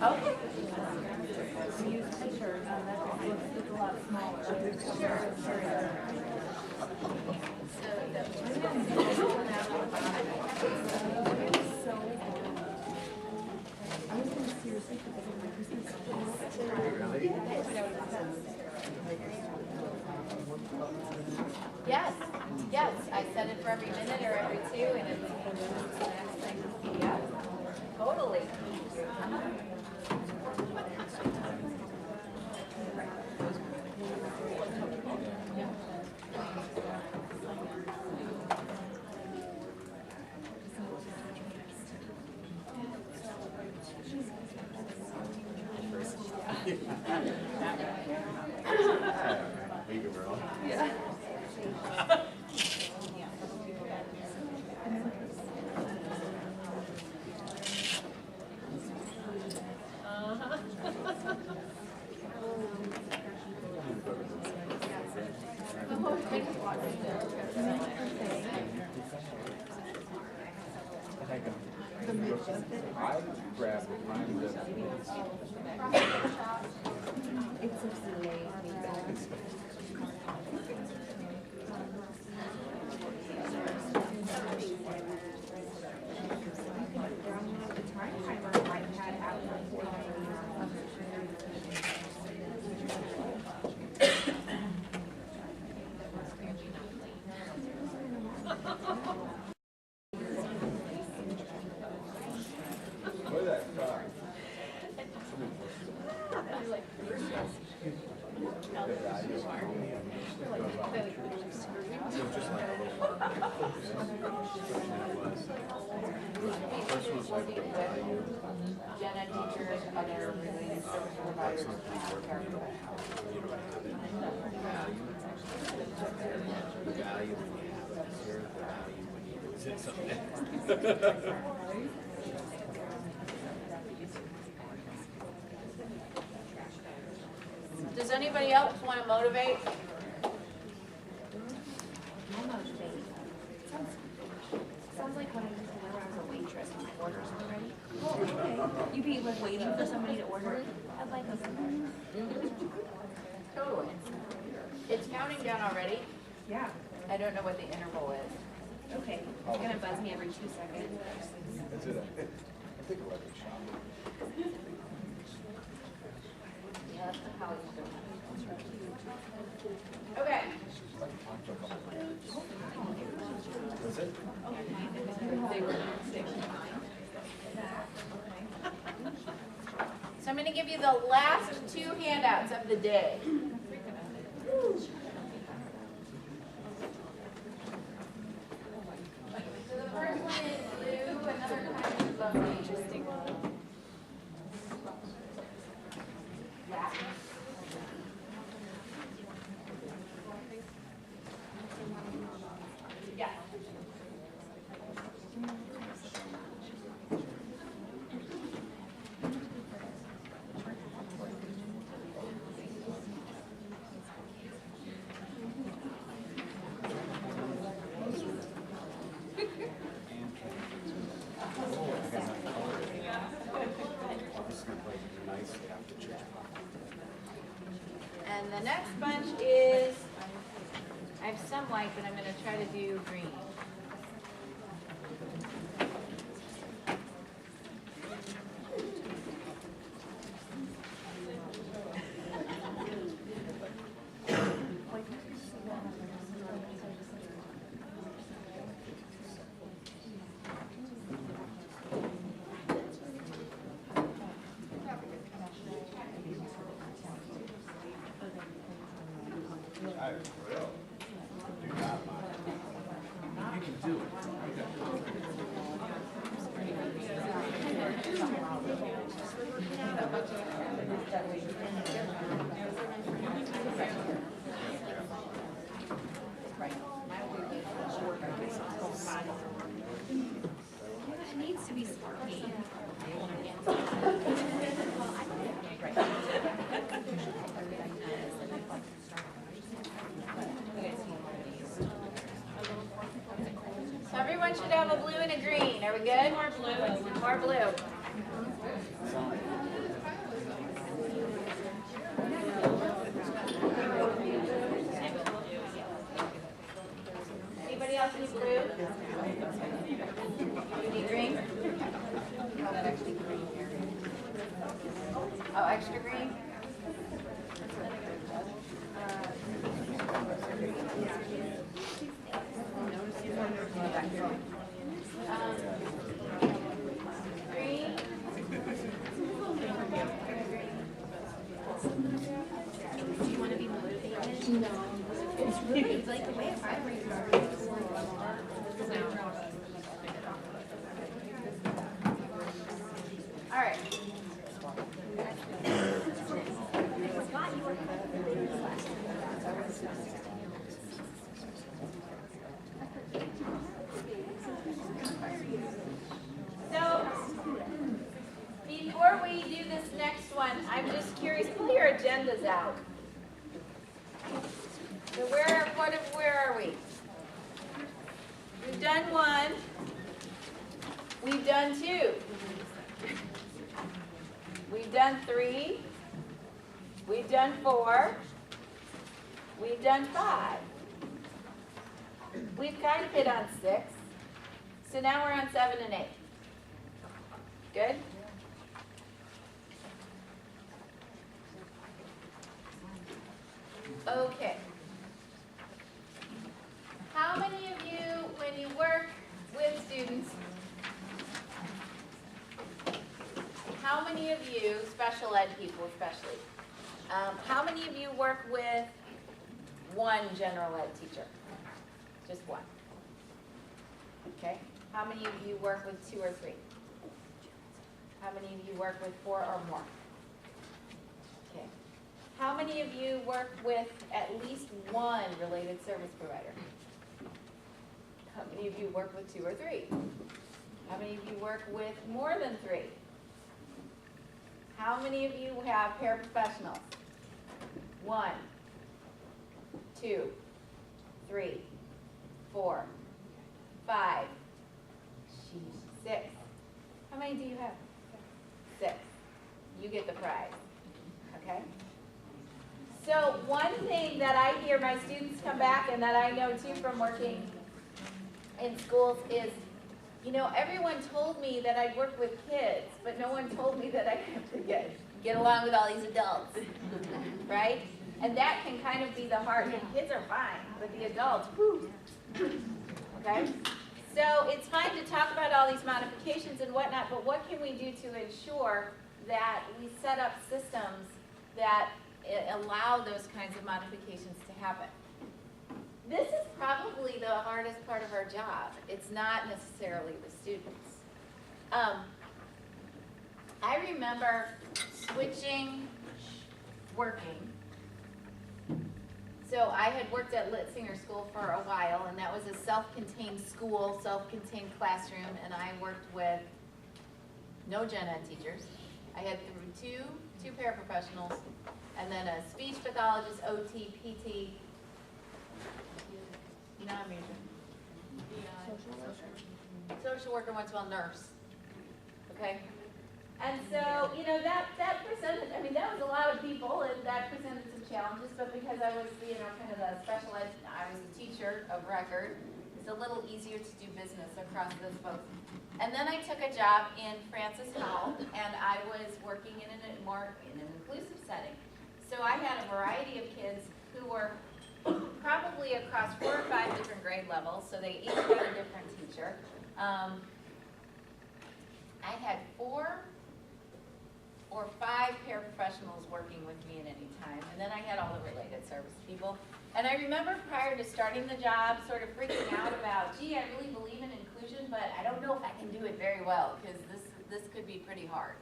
Okay. We use pictures and that looks a lot smaller. Sure. Yes, yes, I set it for every minute or every two, and it's the next thing. Yeah, totally. I grabbed it, mine was look at that car. Gen ed teachers, other related service providers. The value when you have it here, the value when you lose it someday. Does anybody else want to motivate? Sounds like when I used to when I was a waitress when my orders were ready. Oh, okay. You'd be like waiting for somebody to order. I'd like a Totally. It's counting down already. Yeah. I don't know what the interval is. Okay. You're gonna buzz me every 2 seconds. Is it I think a record shop. Yeah, that's how it's doing. Okay. Was it? So I'm going to give you the last 2 handouts of the day. So the first one is blue, another kind of lovely. Interesting. Yeah. Yeah. And the next bunch is, I have some white, but I'm going to try to do green. I will. Do not mind. You can do it. It needs to be sparky. So everyone should have a blue and a green. Are we good? More blue. More blue. Anybody else need blue? You need green? Oh, extra green? It's really, it's like the way if I read All right. So, before we do this next one, I'm just curious, pull your agendas out. So where are we? We've done 1. We've done 2. We've done 3. We've done 4. We've done 5. We've kind of hit on 6. So now we're on 7 and 8. Good? Okay. How many of you, when you work with students, how many of you, special ed people especially, how many of you work with one general ed teacher? Just one. Okay. How many of you work with 2 or 3? How many of you work with 4 or more? Okay. How many of you work with at least one related service provider? How many of you work with 2 or 3? How many of you work with more than 3? How many of you have paraprofessionals? 1, 2, 3, 4, 5, 6. How many do you have? 6. You get the prize. Okay? So one thing that I hear my students come back, and that I know too from working in schools, is, you know, everyone told me that I'd work with kids, but no one told me that I could get along with all these adults, right? And that can kind of be the hard. The kids are fine, but the adults, whew. Okay? So it's fine to talk about all these modifications and whatnot, but what can we do to ensure that we set up systems that allow those kinds of modifications to happen? This is probably the hardest part of our job. It's not necessarily the students. I remember switching working. So I had worked at Litzinger School for a while, and that was a self-contained school, self-contained classroom, and I worked with no gen ed teachers. I had two paraprofessionals, and then a speech pathologist, OT, PT. You know, I'm social worker, once in a while nurse. Okay? And so, you know, that presented, I mean, that was a lot of people, and that presented some challenges, but because I was, you know, kind of the special ed, I was a teacher of record, it's a little easier to do business across those folks. And then I took a job in Francis Howell, and I was working in an inclusive setting. So I had a variety of kids who were probably across 4 or 5 different grade levels, so they each had a different teacher. I had 4 or 5 paraprofessionals working with me at any time, and then I had all the related service people. And I remember prior to starting the job sort of freaking out about, gee, I really believe in inclusion, but I don't know if I can do it very well, because this could be pretty hard.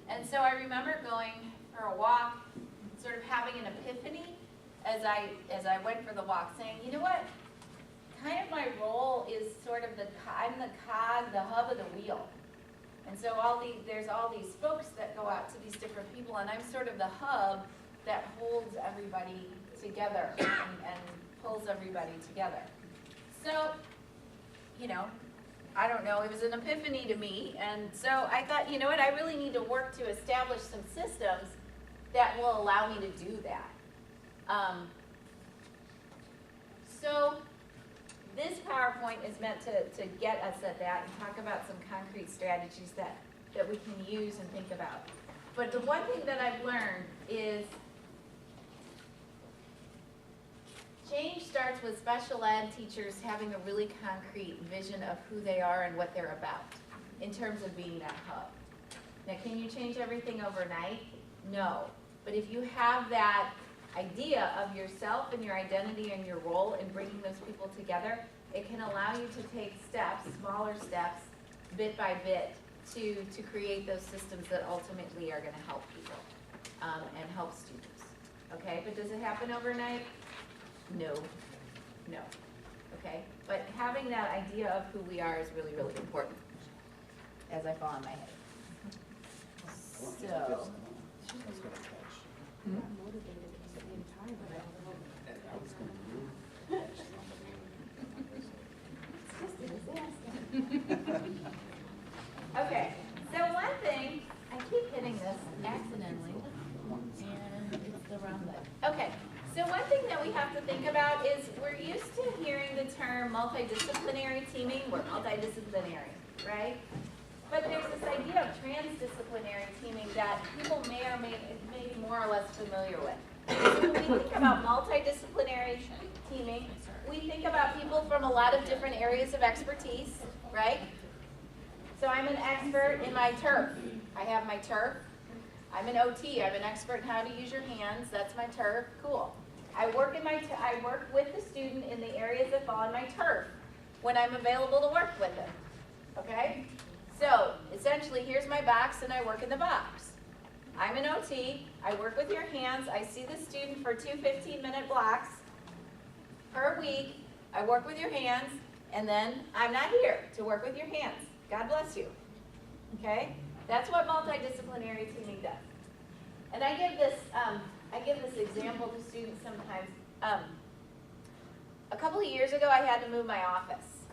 And so I remember going for a walk, sort of having an epiphany as I went for the walk, saying, you know what, kind of my role is sort of I'm the cog, the hub of the wheel. And so there's all these spokes that go out to these different people, and I'm sort of the hub that holds everybody together and pulls everybody together. So, you know, I don't know, it was an epiphany to me, and so I thought, you know what, I really need to work to establish some systems that will allow me to do that. So this PowerPoint is meant to get us at that and talk about some concrete strategies that we can use and think about. But the one thing that I've learned is change starts with special ed teachers having a really concrete vision of who they are and what they're about in terms of being that hub. Now, can you change everything overnight? No. But if you have that idea of yourself and your identity and your role in bringing those people together, it can allow you to take steps, smaller steps, bit by bit, to create those systems that ultimately are going to help people and help students. Okay, but does it happen overnight? No, no. Okay, but having that idea of who we are is really, really important. As I fall on my head. So. Okay, so one thing, I keep hitting this accidentally, and it's the wrong button. Okay, so one thing that we have to think about is we're used to hearing the term multidisciplinary teaming. We're multidisciplinary, right? But there's this idea of transdisciplinary teaming that people may or may be more or less familiar with. So when we think about multidisciplinary teaming, we think about people from a lot of different areas of expertise, right? So I'm an expert in my turf. I have my turf. I'm an OT. I'm an expert in how to use your hands. That's my turf. Cool. I work with the student in the areas that fall in my turf when I'm available to work with them. Okay? So essentially, here's my box, and I work in the box. I'm an OT. I work with your hands. I see the student for 2 15-minute blocks per week. I work with your hands, and then I'm not here to work with your hands. God bless you. Okay? That's what multidisciplinary teaming does. And I give this example to students sometimes. A couple of years ago, I had to move my office.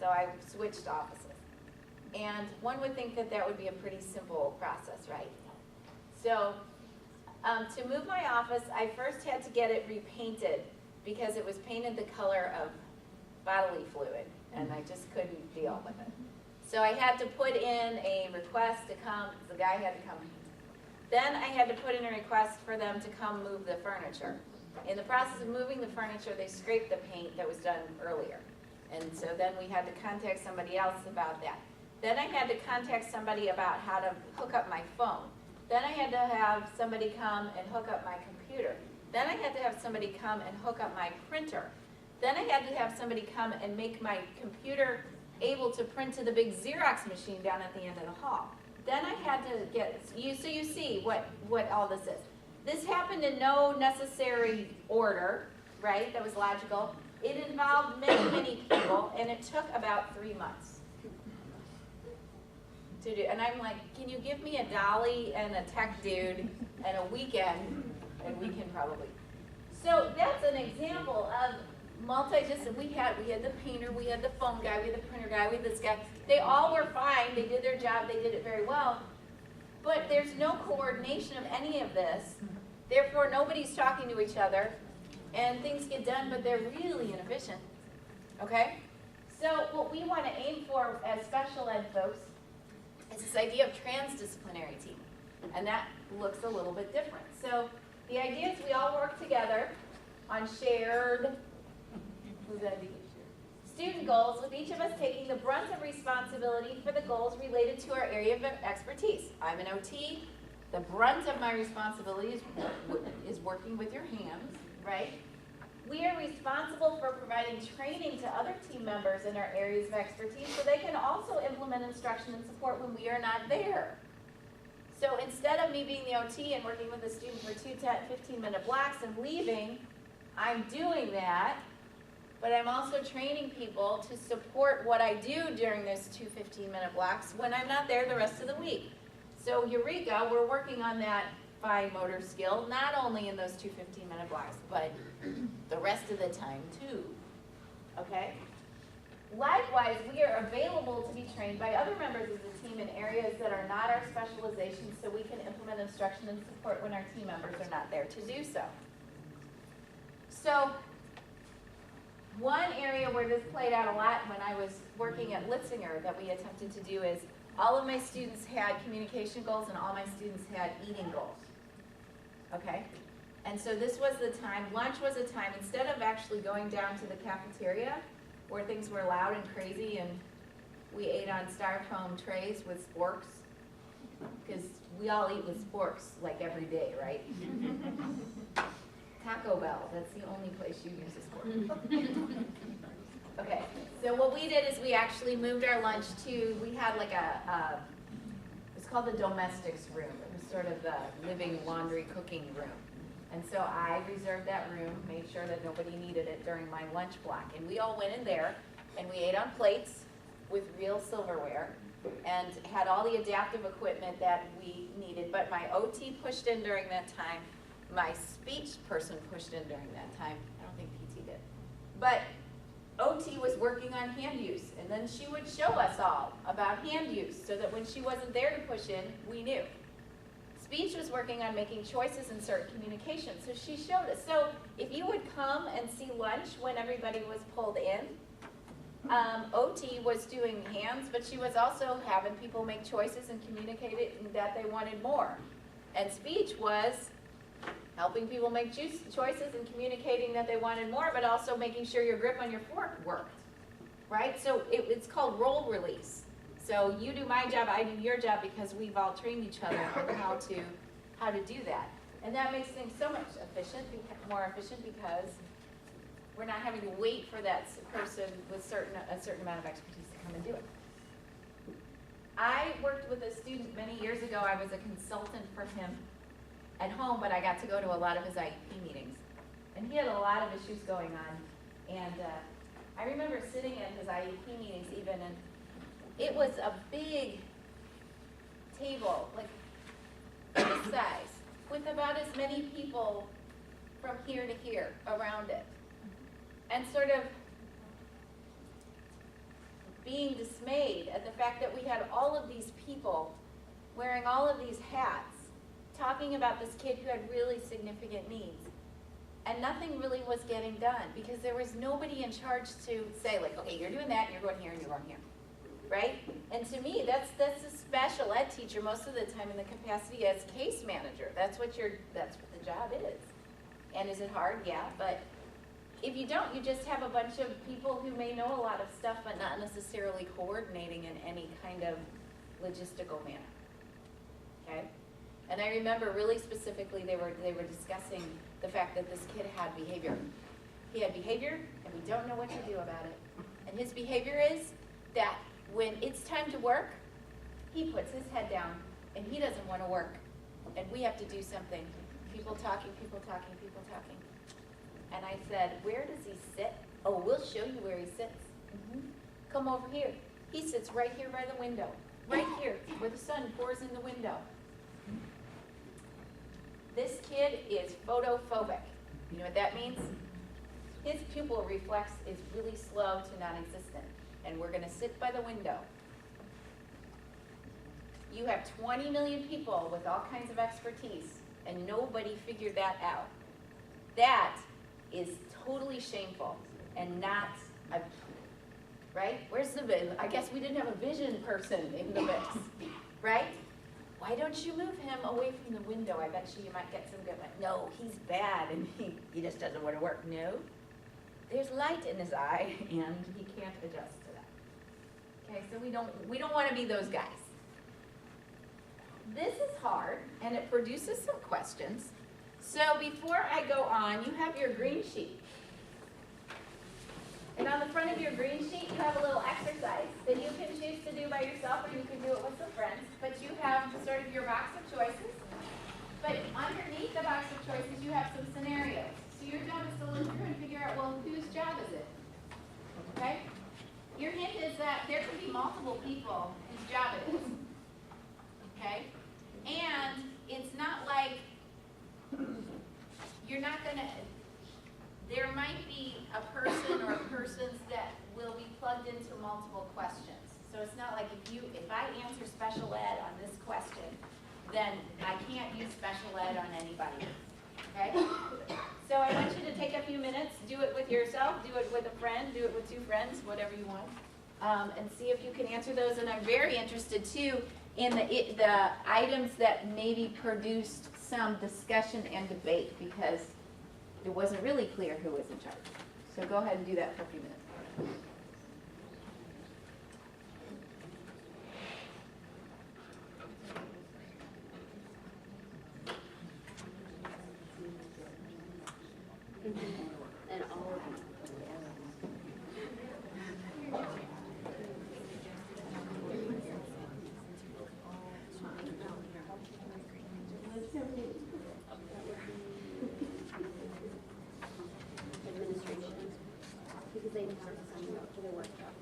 So I switched offices. And one would think that that would be a pretty simple process, right? So to move my office, I first had to get it repainted because it was painted the color of bodily fluid, and I just couldn't deal with it. So I had to put in a request to come, the guy had to come. Then I had to put in a request for them to come move the furniture. In the process of moving the furniture, they scraped the paint that was done earlier. And so then we had to contact somebody else about that. Then I had to contact somebody about how to hook up my phone. Then I had to have somebody come and hook up my computer. Then I had to have somebody come and hook up my printer. Then I had to have somebody come and make my computer able to print to the big Xerox machine down at the end of the hall. Then I had to so you see what all this is. This happened in no necessary order, right? That was logical. It involved many, many people, and it took about 3 months to do. And I'm like, can you give me a dolly and a tech dude and a weekend, and we can probably. So that's an example of multidisciplinary. We had the painter, we had the phone guy, we had the printer guy, we had this guy. They all were fine. They did their job. They did it very well. But there's no coordination of any of this. Therefore, nobody's talking to each other, and things get done, but they're really inefficient. Okay? So what we want to aim for as special ed folks is this idea of transdisciplinary team, and that looks a little bit different. So the idea is we all work together on shared student goals, with each of us taking the brunt of responsibility for the goals related to our area of expertise. I'm an OT. The brunt of my responsibility is working with your hands, right? We are responsible for providing training to other team members in our areas of expertise so they can also implement instruction and support when we are not there. So instead of me being the OT and working with a student for 2 15-minute blocks and leaving, I'm doing that, but I'm also training people to support what I do during those 2 15-minute blocks when I'm not there the rest of the week. So Eureka, we're working on that fine motor skill, not only in those 2 15-minute blocks, but the rest of the time too, okay? Likewise, we are available to be trained by other members of the team in areas that are not our specializations so we can implement instruction and support when our team members are not there to do so. So, one area where this played out a lot when I was working at Litzinger that we attempted to do is all of my students had communication goals and all my students had eating goals, okay? And so this was the time, lunch was a time, instead of actually going down to the cafeteria where things were loud and crazy and we ate on styrofoam trays with sporks, because we all eat with sporks like every day, right? That's the only place you use this board. Okay, so what we did is we actually moved our lunch to, we had like it's called the domestics room. It was sort of the living, laundry, cooking room. And so I reserved that room, made sure that nobody needed it during my lunch block. And we all went in there and we ate on plates with real silverware and had all the adaptive equipment that we needed. But my OT pushed in during that time. My speech person pushed in during that time. I don't think PT did. But OT was working on hand use, and then she would show us all about hand use so that when she wasn't there to push in, we knew. Speech was working on making choices in certain communication, so she showed us. So if you would come and see lunch when everybody was pulled in, OT was doing hands, but she was also having people make choices and communicating that they wanted more. And speech was helping people make choices and communicating that they wanted more, but also making sure your grip on your fork worked, right? So it's called role release. So you do my job, I do your job, because we've all trained each other on how to do that. And that makes things so much more efficient because we're not having to wait for that person with a certain amount of expertise to come and do it. I worked with a student many years ago. I was a consultant for him at home, but I got to go to a lot of his IEP meetings. And he had a lot of issues going on. And I remember sitting in his IEP meetings even, and it was a big table, like this size, with about as many people from here to here around it. And sort of being dismayed at the fact that we had all of these people wearing all of these hats, talking about this kid who had really significant needs. And nothing really was getting done because there was nobody in charge to say, like, okay, you're doing that, and you're going here, and you're going here, right? And to me, that's a special ed teacher most of the time in the capacity as case manager. That's what the job is. And is it hard? Yeah, but if you don't, you just have a bunch of people who may know a lot of stuff, but not necessarily coordinating in any kind of logistical manner, okay? And I remember really specifically they were discussing the fact that this kid had behavior. He had behavior, and we don't know what to do about it. And his behavior is that when it's time to work, he puts his head down, and he doesn't want to work. And we have to do something. People talking, people talking, people talking. And I said, where does he sit? Oh, we'll show you where he sits. Come over here. He sits right here by the window. Right here, where the sun pours in the window. This kid is photophobic. You know what that means? His pupil reflex is really slow to non-existent. And we're going to sit by the window. You have 20 million people with all kinds of expertise, and nobody figured that out. That is totally shameful and not a, right? Where's the vision? I guess we didn't have a vision person in the mix, right? Why don't you move him away from the window? I bet you might get some good one. No, he's bad and he just doesn't want to work. No, there's light in his eye and he can't adjust to that. Okay, so we don't want to be those guys. This is hard and it produces some questions. So before I go on, you have your green sheet. And on the front of your green sheet, you have a little exercise that you can choose to do by yourself or you can do it with some friends. But you have sort of your box of choices. But underneath the box of choices, you have some scenarios. So your job is to look through and figure out, well, whose job is it? Okay? Your hint is that there could be multiple people whose job it is. Okay? And it's not like you're not going to, there might be a person or persons that will be plugged into multiple questions. So it's not like if I answer special ed on this question, then I can't use special ed on anybody. Okay? So I want you to take a few minutes, do it with yourself, do it with a friend, do it with two friends, whatever you want, and see if you can answer those. And I'm very interested too in the items that maybe produced some discussion and debate because it wasn't really clear who was in charge. So go ahead and do that for a few minutes. And all of them. Administration, because they have to sign up for their workshop.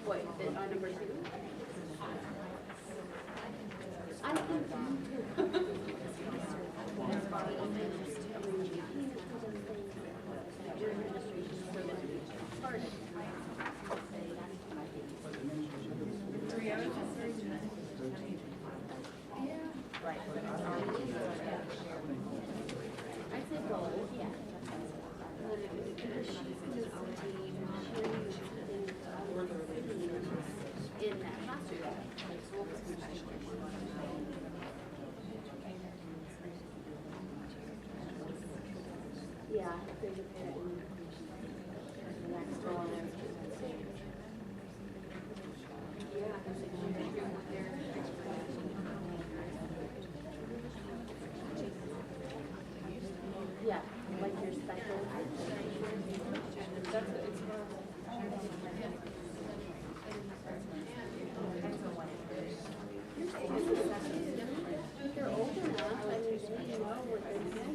What, on number 2? I think I'd say goals, yeah. In that classroom. Yeah, if there's a parent in the next one. Yeah, because they can share with their yeah, like your special. They're old enough, I mean, they know what they're doing.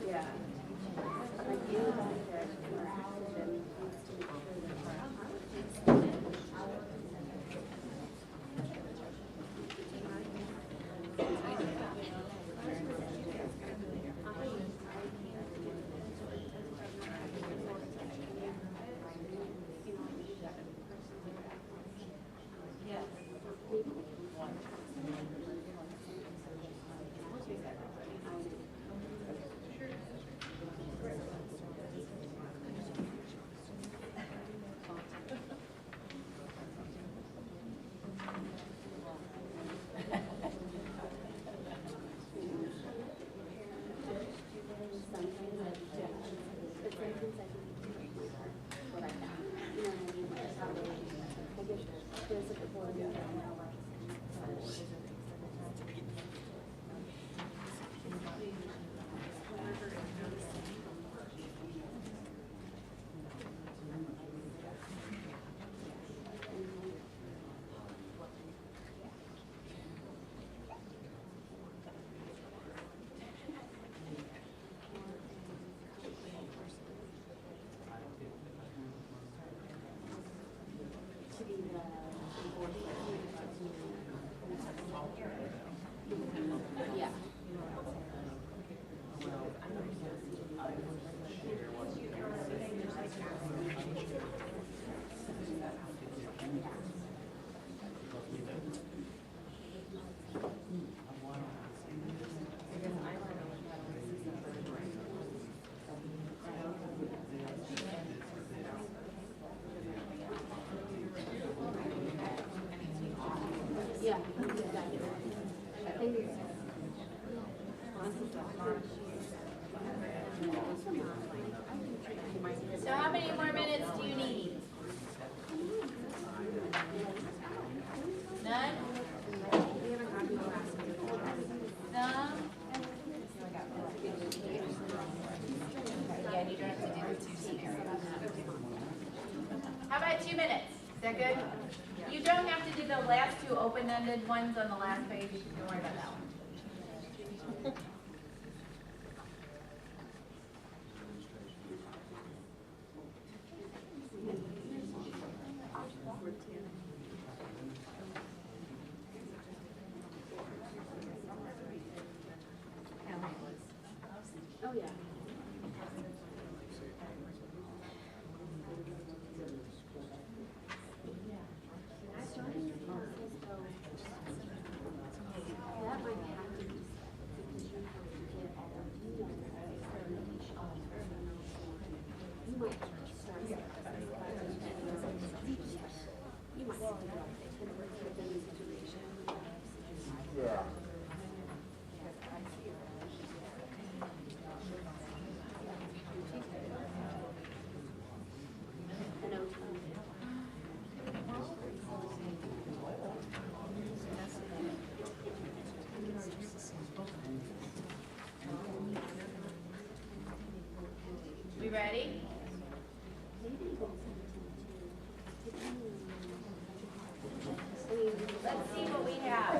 Yeah. Like you, yeah. Yeah. So how many more minutes do you need? None? Some? Yeah, you don't have to do the 2 scenarios. How about 2 minutes? Is that good? You don't have to do the last 2 open-ended ones on the last page. Don't worry about that one. Oh, yeah. ready? Let's see what we have.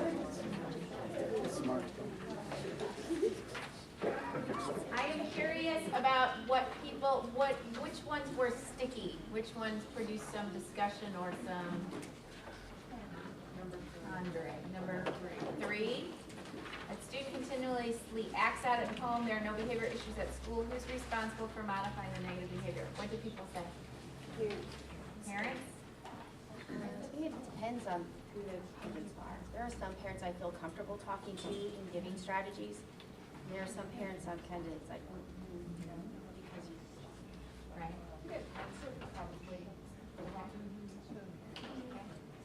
I am curious about which ones were sticky, which ones produced some discussion or some pondering. Number three. A student continuously acts out at home, there are no behavior issues at school, who's responsible for modifying the negative behavior? What do people say? Parents? I think it depends on who the parents are. There are some parents I feel comfortable talking to and giving strategies. And there are some parents I'm kind of, it's like, because you, Right.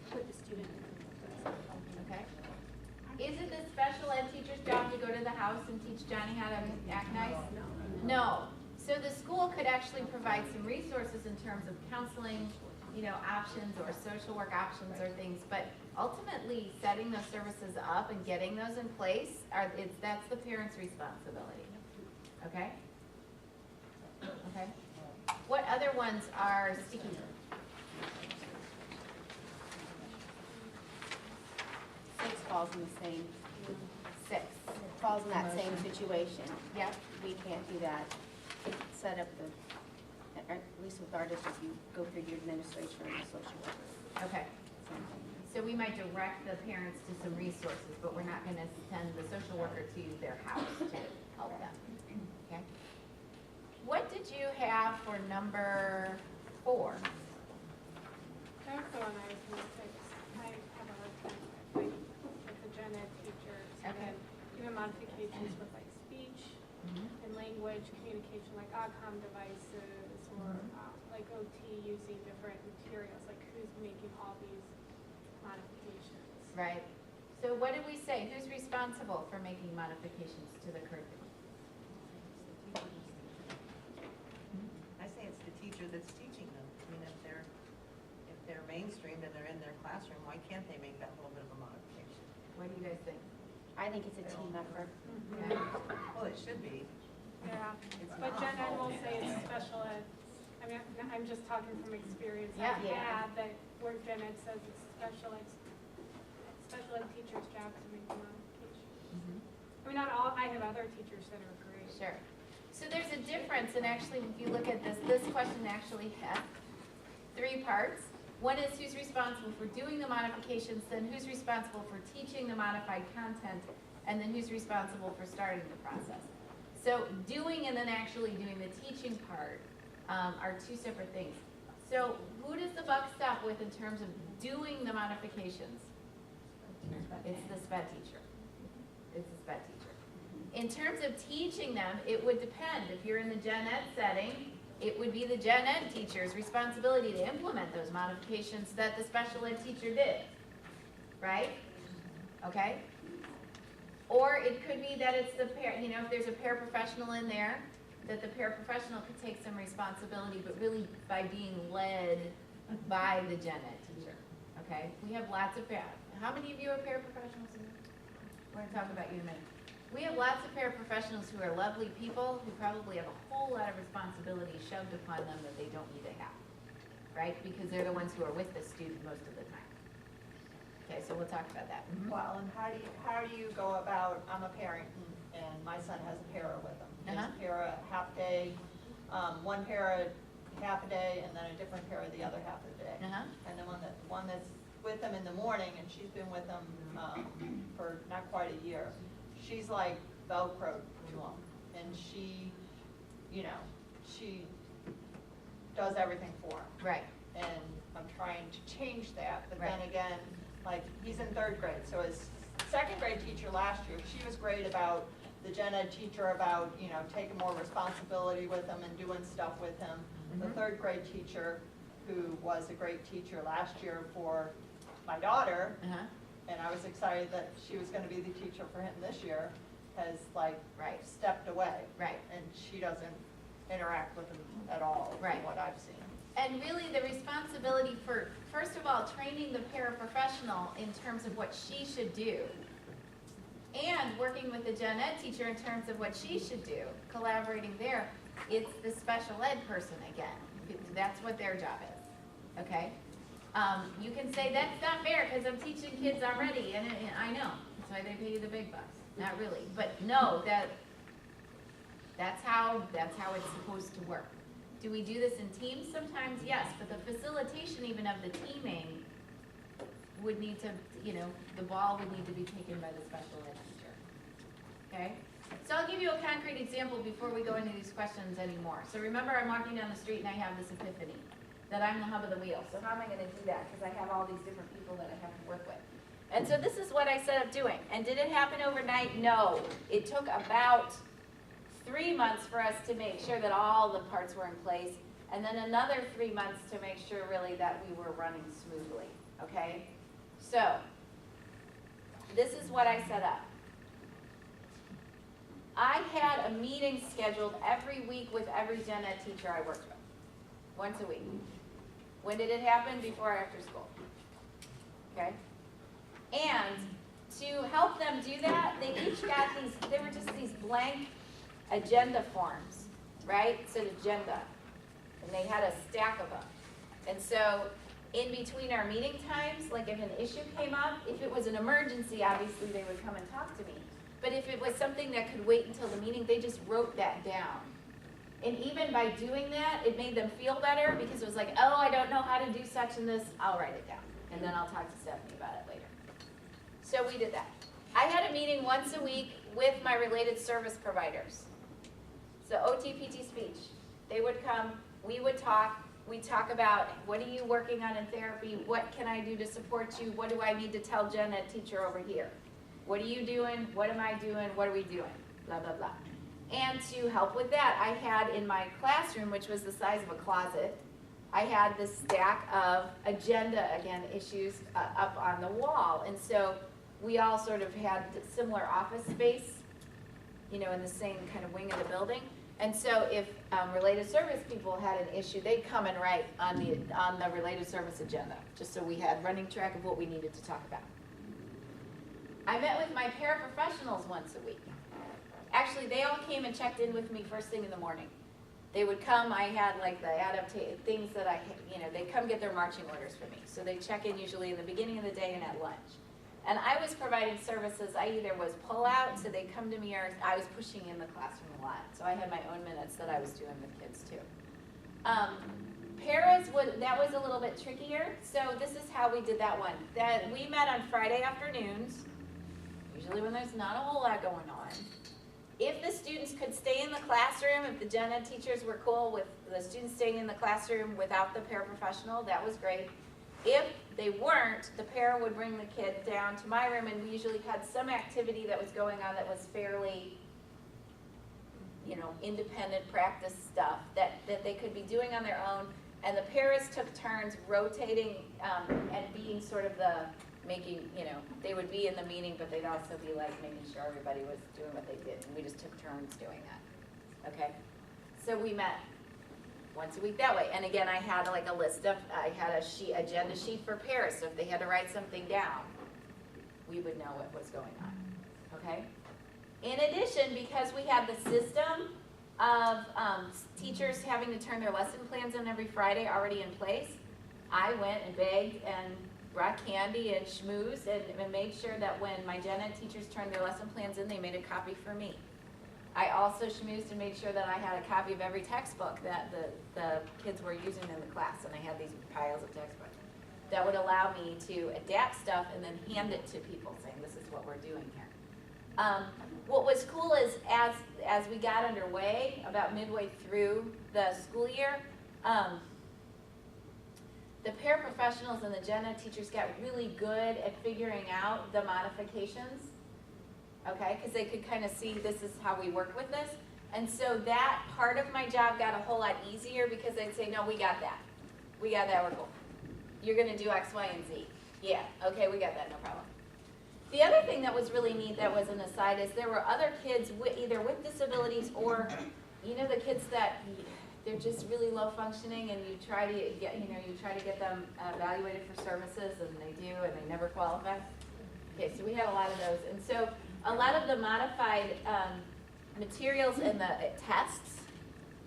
Put the student in Okay. Is it the special ed teacher's job to go to the house and teach Johnny how to act nice? No. So the school could actually provide some resources in terms of counseling, options or social work options or things, but ultimately setting those services up and getting those in place, that's the parent's responsibility. Okay? Okay. What other ones are sticky? six falls in the same, Six. falls in that same situation. Yep. We can't do that. Set up at least with our district, you go through your administration and the social worker. Okay. So we might direct the parents to some resources, but we're not gonna send the social worker to their house to help them. Okay? What did you have for number 4? That's the one I was gonna say, I have a hard time with the gen ed teachers. And Okay. then even modifications with like speech and language, communication, like AGCOM devices, or like OT using different materials, like who's making all these modifications? Right. So what did we say? Who's responsible for making modifications to the curriculum? I say it's the teacher that's teaching them. I mean, if they're mainstreamed and they're in their classroom, why can't they make that little bit of a modification? What do you guys think? I think it's a team effort. Okay. Well, it should be. Yeah, but gen ed will say it's special ed. I mean, I'm just talking from experience Yeah. I've had, that where gen ed says it's special ed teacher's job to make the modification. I mean, not all, I have other teachers that are great. Sure. So there's a difference, and actually, if you look at this question actually has 3 parts. One is who's responsible for doing the modifications, then who's responsible for teaching the modified content, and then who's responsible for starting the process. So doing and then actually doing the teaching part are 2 separate things. So who does the buck stop with in terms of doing the modifications? It's the SPED teacher. It's the SPED teacher. In terms of teaching them, it would depend. If you're in the gen ed setting, it would be the gen ed teacher's responsibility to implement those modifications that the special ed teacher did, right? Okay? Or it could be that it's the if there's a paraprofessional in there, that the paraprofessional could take some responsibility, but really by being led by the gen ed teacher, okay? We have lots of how many of you are paraprofessionals in here? We're gonna talk about you in a minute. We have lots of paraprofessionals who are lovely people who probably have a whole lot of responsibility shoved upon them that they don't need to have, right? Because they're the ones who are with the student most of the time. Okay, so we'll talk about that. Well, and how do you go about, I'm a parent and my son has a para with him. He has a para half day, one para half a day, and then a different para the other half of the day. And then one that's with him in the morning, and she's been with him for not quite a year. She's like Velcro to him, and she does everything for him. Right. And I'm trying to change that, but then again, like, he's in 3rd grade, so his 2nd grade teacher last year, she was great about the gen ed teacher about, taking more responsibility with him and doing stuff with him. The 3rd grade teacher, who was a great teacher last year for my daughter, and I was excited that she was gonna be the teacher for him this year, has stepped away. Right. And she doesn't interact with him at all, from what I've seen. And really the responsibility for, first of all, training the paraprofessional in terms of what she should do, and working with the gen ed teacher in terms of what she should do, collaborating there, it's the special ed person again. That's what their job is, okay? You can say, that's not fair, because I'm teaching kids already, and I know, that's why they pay you the big bucks. Not really, but no, that's how it's supposed to work. Do we do this in teams sometimes? Yes, but the facilitation even of the teaming would need to, the ball would need to be taken by the special ed teacher, okay? So I'll give you a concrete example before we go into these questions anymore. So remember, I'm walking down the street and I have this epiphany that I'm the hub of the wheel. So how am I going to do that? Because I have all these different people that I have to work with. And so this is what I set up doing. And did it happen overnight? No. It took about 3 months for us to make sure that all the parts were in place, and then another 3 months to make sure really that we were running smoothly, okay? So this is what I set up. I had a meeting scheduled every week with every gen ed teacher I worked with, once a week. When did it happen? Before or after school, okay? And to help them do that, they each got these, they were just these blank agenda forms, right? It said agenda, and they had a stack of them. And so in between our meeting times, like if an issue came up, if it was an emergency, obviously they would come and talk to me. But if it was something that could wait until the meeting, they just wrote that down. And even by doing that, it made them feel better because it was like, oh, I don't know how to do such and this, I'll write it down. And then I'll talk to Stephanie about it later. So we did that. I had a meeting once a week with my related service providers. So OT, PT, speech. They would come, we would talk. We'd talk about what are you working on in therapy? What can I do to support you? What do I need to tell gen ed teacher over here? What are you doing? What am I doing? What are we doing? Blah, blah, blah. And to help with that, I had in my classroom, which was the size of a closet, I had this stack of agenda, again, issues up on the wall. And so we all sort of had similar office space, in the same kind of wing of the building. And so if related service people had an issue, they'd come and write on the related service agenda, just so we had running track of what we needed to talk about. I met with my paraprofessionals once a week. Actually, they all came and checked in with me first thing in the morning. They would come, I had like the things that they'd come get their marching orders for me. So they'd check in usually in the beginning of the day and at lunch. And I was providing services, I either was pull out, so they'd come to me, or I was pushing in the classroom a lot. So I had my own minutes that I was doing with kids too. Paras, that was a little bit trickier. So this is how we did that one. That we met on Friday afternoons, usually when there's not a whole lot going on. If the students could stay in the classroom, if the gen ed teachers were cool with the students staying in the classroom without the paraprofessional, that was great. If they weren't, the para would bring the kid down to my room, and we usually had some activity that was going on that was fairly, independent practice stuff that they could be doing on their own. And the paras took turns rotating and being sort of they would be in the meeting, but they'd also be like making sure everybody was doing what they did. And we just took turns doing that, okay? So we met once a week that way. And again, I had like a list of, I had a agenda sheet for paras. So if they had to write something down, we would know what was going on, okay? In addition, because we had the system of teachers having to turn their lesson plans in every Friday already in place, I went and begged and brought candy and schmooze and made sure that when my gen ed teachers turned their lesson plans in, they made a copy for me. I also schmoozed and made sure that I had a copy of every textbook that the kids were using in the class, and I had these piles of textbooks. That would allow me to adapt stuff and then hand it to people saying, this is what we're doing here. What was cool is as we got underway, about midway through the school year, the paraprofessionals and the gen ed teachers got really good at figuring out the modifications, okay? Because they could kind of see this is how we work with this. And so that part of my job got a whole lot easier because they'd say, no, we got that. We got that, we're cool. You're gonna do X, Y, and Z. Yeah, okay, we got that, no problem. The other thing that was really neat that was an aside is there were other kids either with disabilities or, the kids that they're just really low functioning, and you try to get them evaluated for services, and they do, and they never qualify. Okay, so we had a lot of those, and so a lot of the modified materials and the tests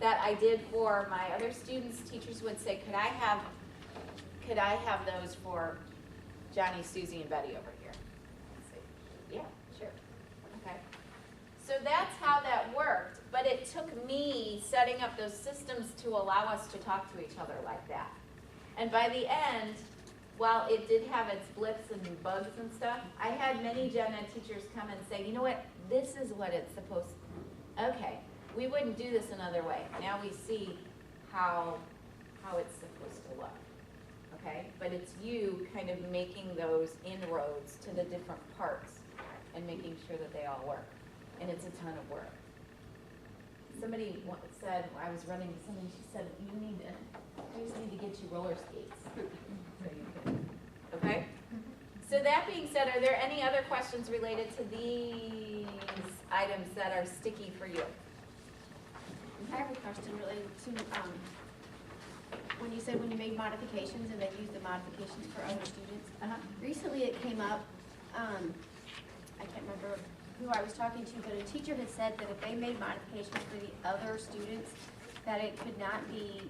that I did for my other students, teachers would say, could I have those for Johnny, Susie, and Betty over here? I'd say, yeah, sure. Okay. So that's how that worked, but it took me setting up those systems to allow us to talk to each other like that. And by the end, while it did have its blips and bugs and stuff, I had many gen ed teachers come and say, you know what, this is what it's supposed to, okay, we wouldn't do this another way. Now we see how it's supposed to look, okay? But it's you kind of making those inroads to the different parts and making sure that they all work. And it's a ton of work. Somebody said, I was running to somebody, she said, we just need to get you roller skates. So you can, okay? So that being said, are there any other questions related to these items that are sticky for you? I have a question related to, when you said when you made modifications and then used the modifications for other students. Recently it came up, I can't remember who I was talking to, but a teacher had said that if they made modifications for the other students, that it could not be,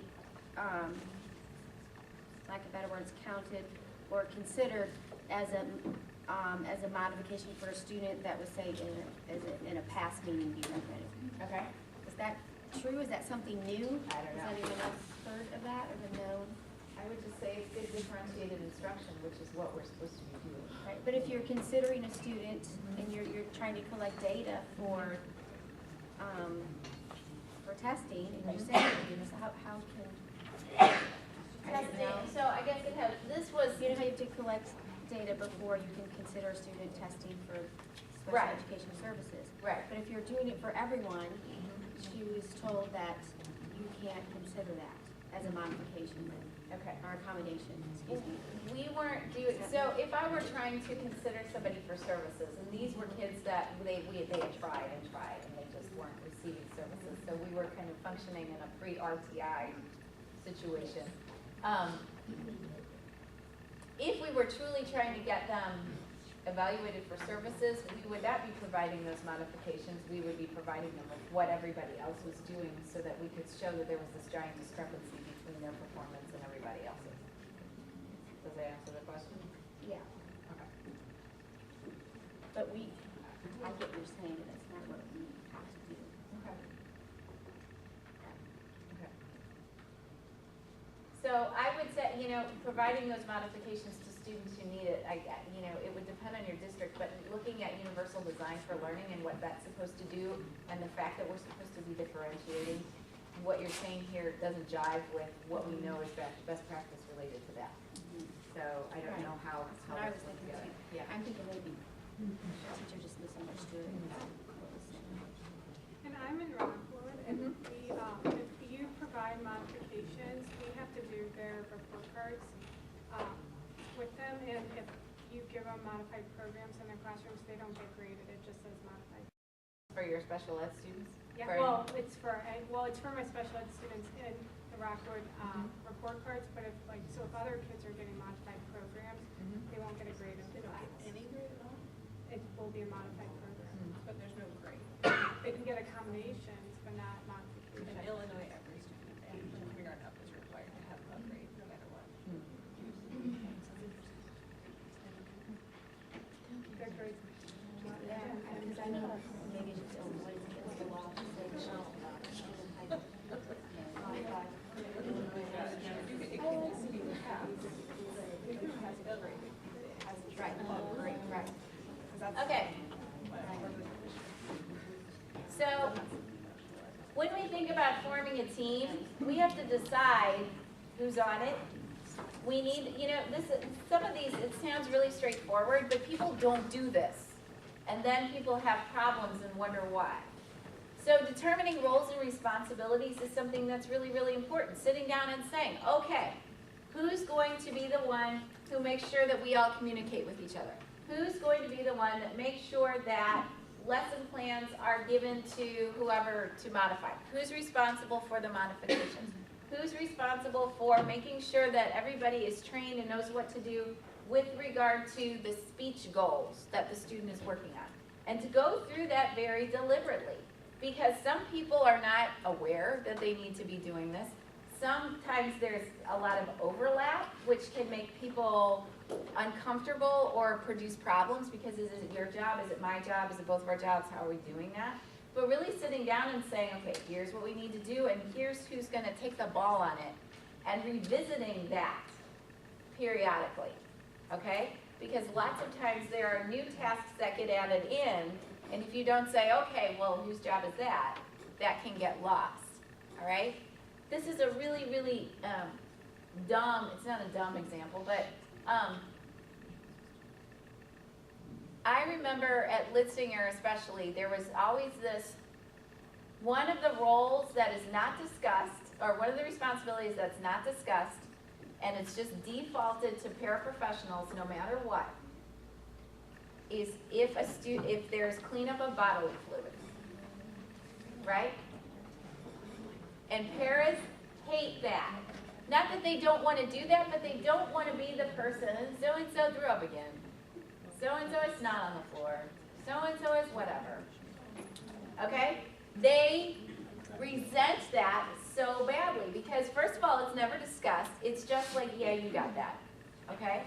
lack of better words, counted or considered as a modification for a student that was, say, in a past meeting being recommended. Okay. Is that true? Is that something new? I don't know. Has anyone else heard of that or been known? I would just say it's good differentiated instruction, which is what we're supposed to be doing. Right, but if you're considering a student and you're trying to collect data for testing, and you're saying, how can, I don't know. So I guess it has, this was, You know how you have to collect data before you can consider a student testing for special Right. education services. Right. But if you're doing it for everyone, she was told that you can't consider that as a modification then. Okay. Or accommodation, excuse me. We weren't doing, so if I were trying to consider somebody for services, and these were kids that they had tried and they just weren't receiving services, so we were kind of functioning in a pre-RTI situation. If we were truly trying to get them evaluated for services, we would not be providing those modifications. We would be providing them with what everybody else was doing so that we could show that there was this giant discrepancy between their performance and everybody else's. Does that answer the question? Yeah. Okay. But I get what you're saying, and that's not what we have to do. Okay. Okay. So I would say, providing those modifications to students who need it, it would depend on your district, but looking at universal design for learning and what that's supposed to do, and the fact that we're supposed to be differentiating, what you're saying here doesn't jive with what we know is best practice related to that. So I don't know how That's what I was that's put thinking together. too. Yeah. I'm thinking maybe the teacher just misunderstood what was said. And I'm in Rockwood, and if you provide modifications, we have to do their report cards with them, and if you give them modified programs in their classrooms, they don't get graded, it just says modified. For your special ed students? Yeah, For- it's for my special ed students in the Rockwood report cards, but if other kids are getting modified programs, they won't get a grade in the class. Any grade at all? It will be a modified program. But there's no grade. They can get accommodations, but not modifications. In Illinois, every student in kindergarten up is required to have a grade, no matter what. Their grades. Yeah, because I know maybe it's Illinois, it's the law to say no. Right. Okay. So, when we think about forming a team, we have to decide who's on it. We need, some of these, it sounds really straightforward, but people don't do this. And then people have problems and wonder why. So determining roles and responsibilities is something that's really, really important. Sitting down and saying, okay, who's going to be the one who makes sure that we all communicate with each other? Who's going to be the one that makes sure that lesson plans are given to whoever to modify? Who's responsible for the modifications? Who's responsible for making sure that everybody is trained and knows what to do with regard to the speech goals that the student is working on? And to go through that very deliberately. because some people are not aware that they need to be doing this. Sometimes there's a lot of overlap, which can make people uncomfortable or produce problems because is it your job, is it my job, is it both of our jobs, how are we doing that? But really sitting down and saying, okay, here's what we need to do and here's who's gonna take the ball on it and revisiting that periodically, okay? Because lots of times there are new tasks that get added in, and if you don't say, okay, well, whose job is that, that can get lost, all right? This is a really, really dumb, it's not a dumb example, but I remember at Litzinger especially, there was always this, one of the roles that is not discussed, or one of the responsibilities that's not discussed, and it's just defaulted to paraprofessionals no matter what, is if there's cleanup of bodily fluids, right? And paras hate that. Not that they don't want to do that, but they don't want to be the person, so-and-so threw up again. So-and-so is snot on the floor. So-and-so is whatever. Okay? They resent that so badly because, first of all, it's never discussed. It's just like, yeah, you got that. Okay?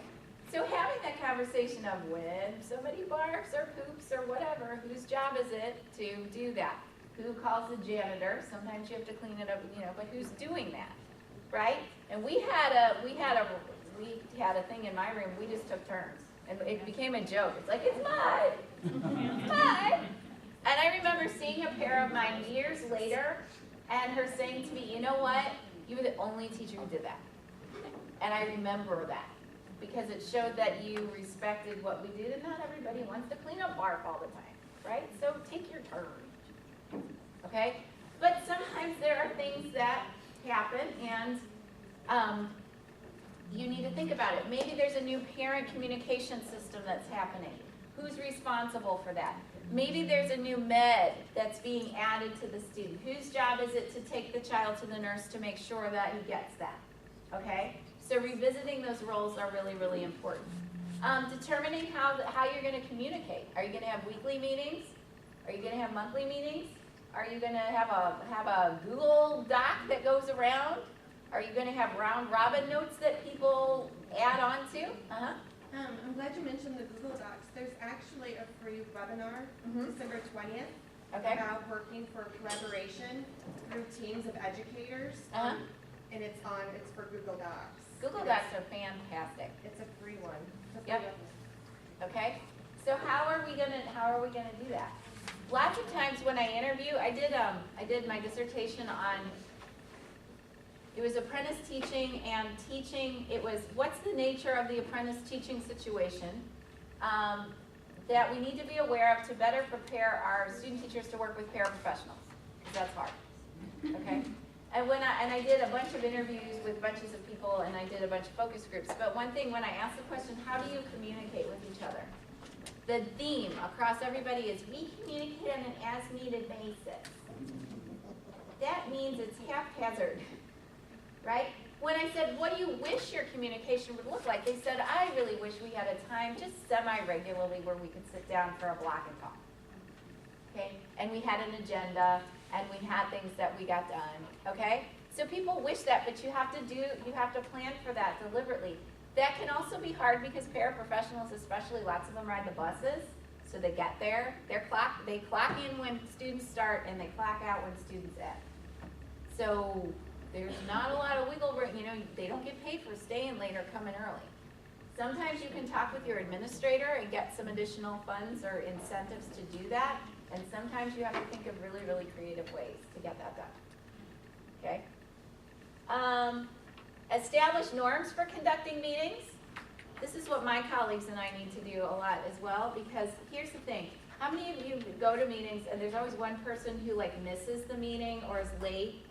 So having that conversation of when somebody barks or poops or whatever, whose job is it to do that? Who calls the janitor? Sometimes you have to clean it up, but who's doing that, right? And we had a thing in my room. We just took turns, and it became a joke. It's like, it's mine, it's mine. And I remember seeing a pair of mine years later, and her saying to me, you know what? You were the only teacher who did that, and I remember that because it showed that you respected what we did, and not everybody wants to clean up barf all the time, right? So take your turn. Okay? But sometimes there are things that happen and you need to think about it. Maybe there's a new parent communication system that's happening. Who's responsible for that? Maybe there's a new med that's being added to the student. Whose job is it to take the child to the nurse to make sure that he gets that? Okay? So revisiting those roles are really, really important. Determining how you're going to communicate. Are you going to have weekly meetings? Are you going to have monthly meetings? Are you going to have a Google Doc that goes around? Are you going to have round robin notes that people add on to? I'm glad you mentioned the Google Docs. There's actually a free webinar, December 20th, about working for collaboration through teams of educators. And it's for Google Docs. Google Docs are fantastic. It's a free one. Yep. Okay. So how are we gonna do that? Lots of times when I interview, I did my dissertation on, it was apprentice teaching and teaching, it was what's the nature of the apprentice teaching situation that we need to be aware of to better prepare our student teachers to work with paraprofessionals, because that's hard, okay? And I did a bunch of interviews with bunches of people and I did a bunch of focus groups, but one thing when I asked the question, how do you communicate with each other? The theme across everybody is we communicate on an as-needed basis. That means it's haphazard, right? When I said, what do you wish your communication would look like? They said, I really wish we had a time just semi-regularly where we could sit down for a block and talk. Okay? And we had an agenda and we had things that we got done, okay? So people wish that, but you have to plan for that deliberately. That can also be hard because paraprofessionals, especially, lots of them ride the buses, so they get there. They clock in when students start and they clock out when students end. So there's not a lot of wiggle room. They don't get paid for staying late or coming early. Sometimes you can talk with your administrator and get some additional funds or incentives to do that. And sometimes you have to think of really, really creative ways to get that done. Okay? Establish norms for conducting meetings. This is what my colleagues and I need to do a lot as well, because here's the thing. How many of you go to meetings and there's always one person who misses the meeting or is late,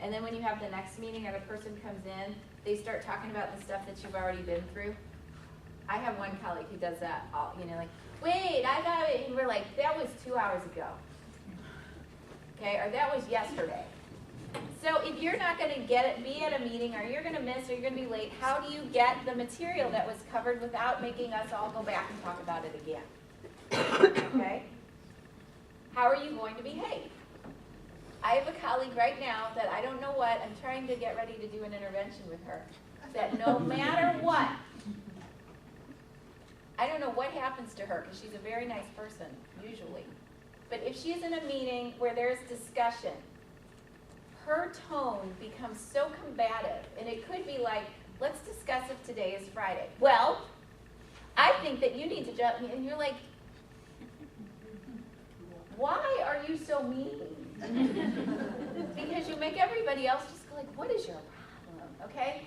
and then when you have the next meeting or the person comes in, they start talking about the stuff that you've already been through? I have one colleague who does that all, wait, I got it, and we're like, that was 2 hours ago. Okay, or that was yesterday. So if you're not going to be at a meeting, or you're going to miss, or you're going to be late, how do you get the material that was covered without making us all go back and talk about it again? Okay? How are you going to behave? I have a colleague right now that I don't know what, I'm trying to get ready to do an intervention with her, that no matter what, I don't know what happens to her, because she's a very nice person, usually. But if she's in a meeting where there's discussion, her tone becomes so combative, and it could be like, let's discuss if today is Friday. Well, I think that you need to jump, and you're like, why are you so mean? Because you make everybody else just go like, what is your problem, okay?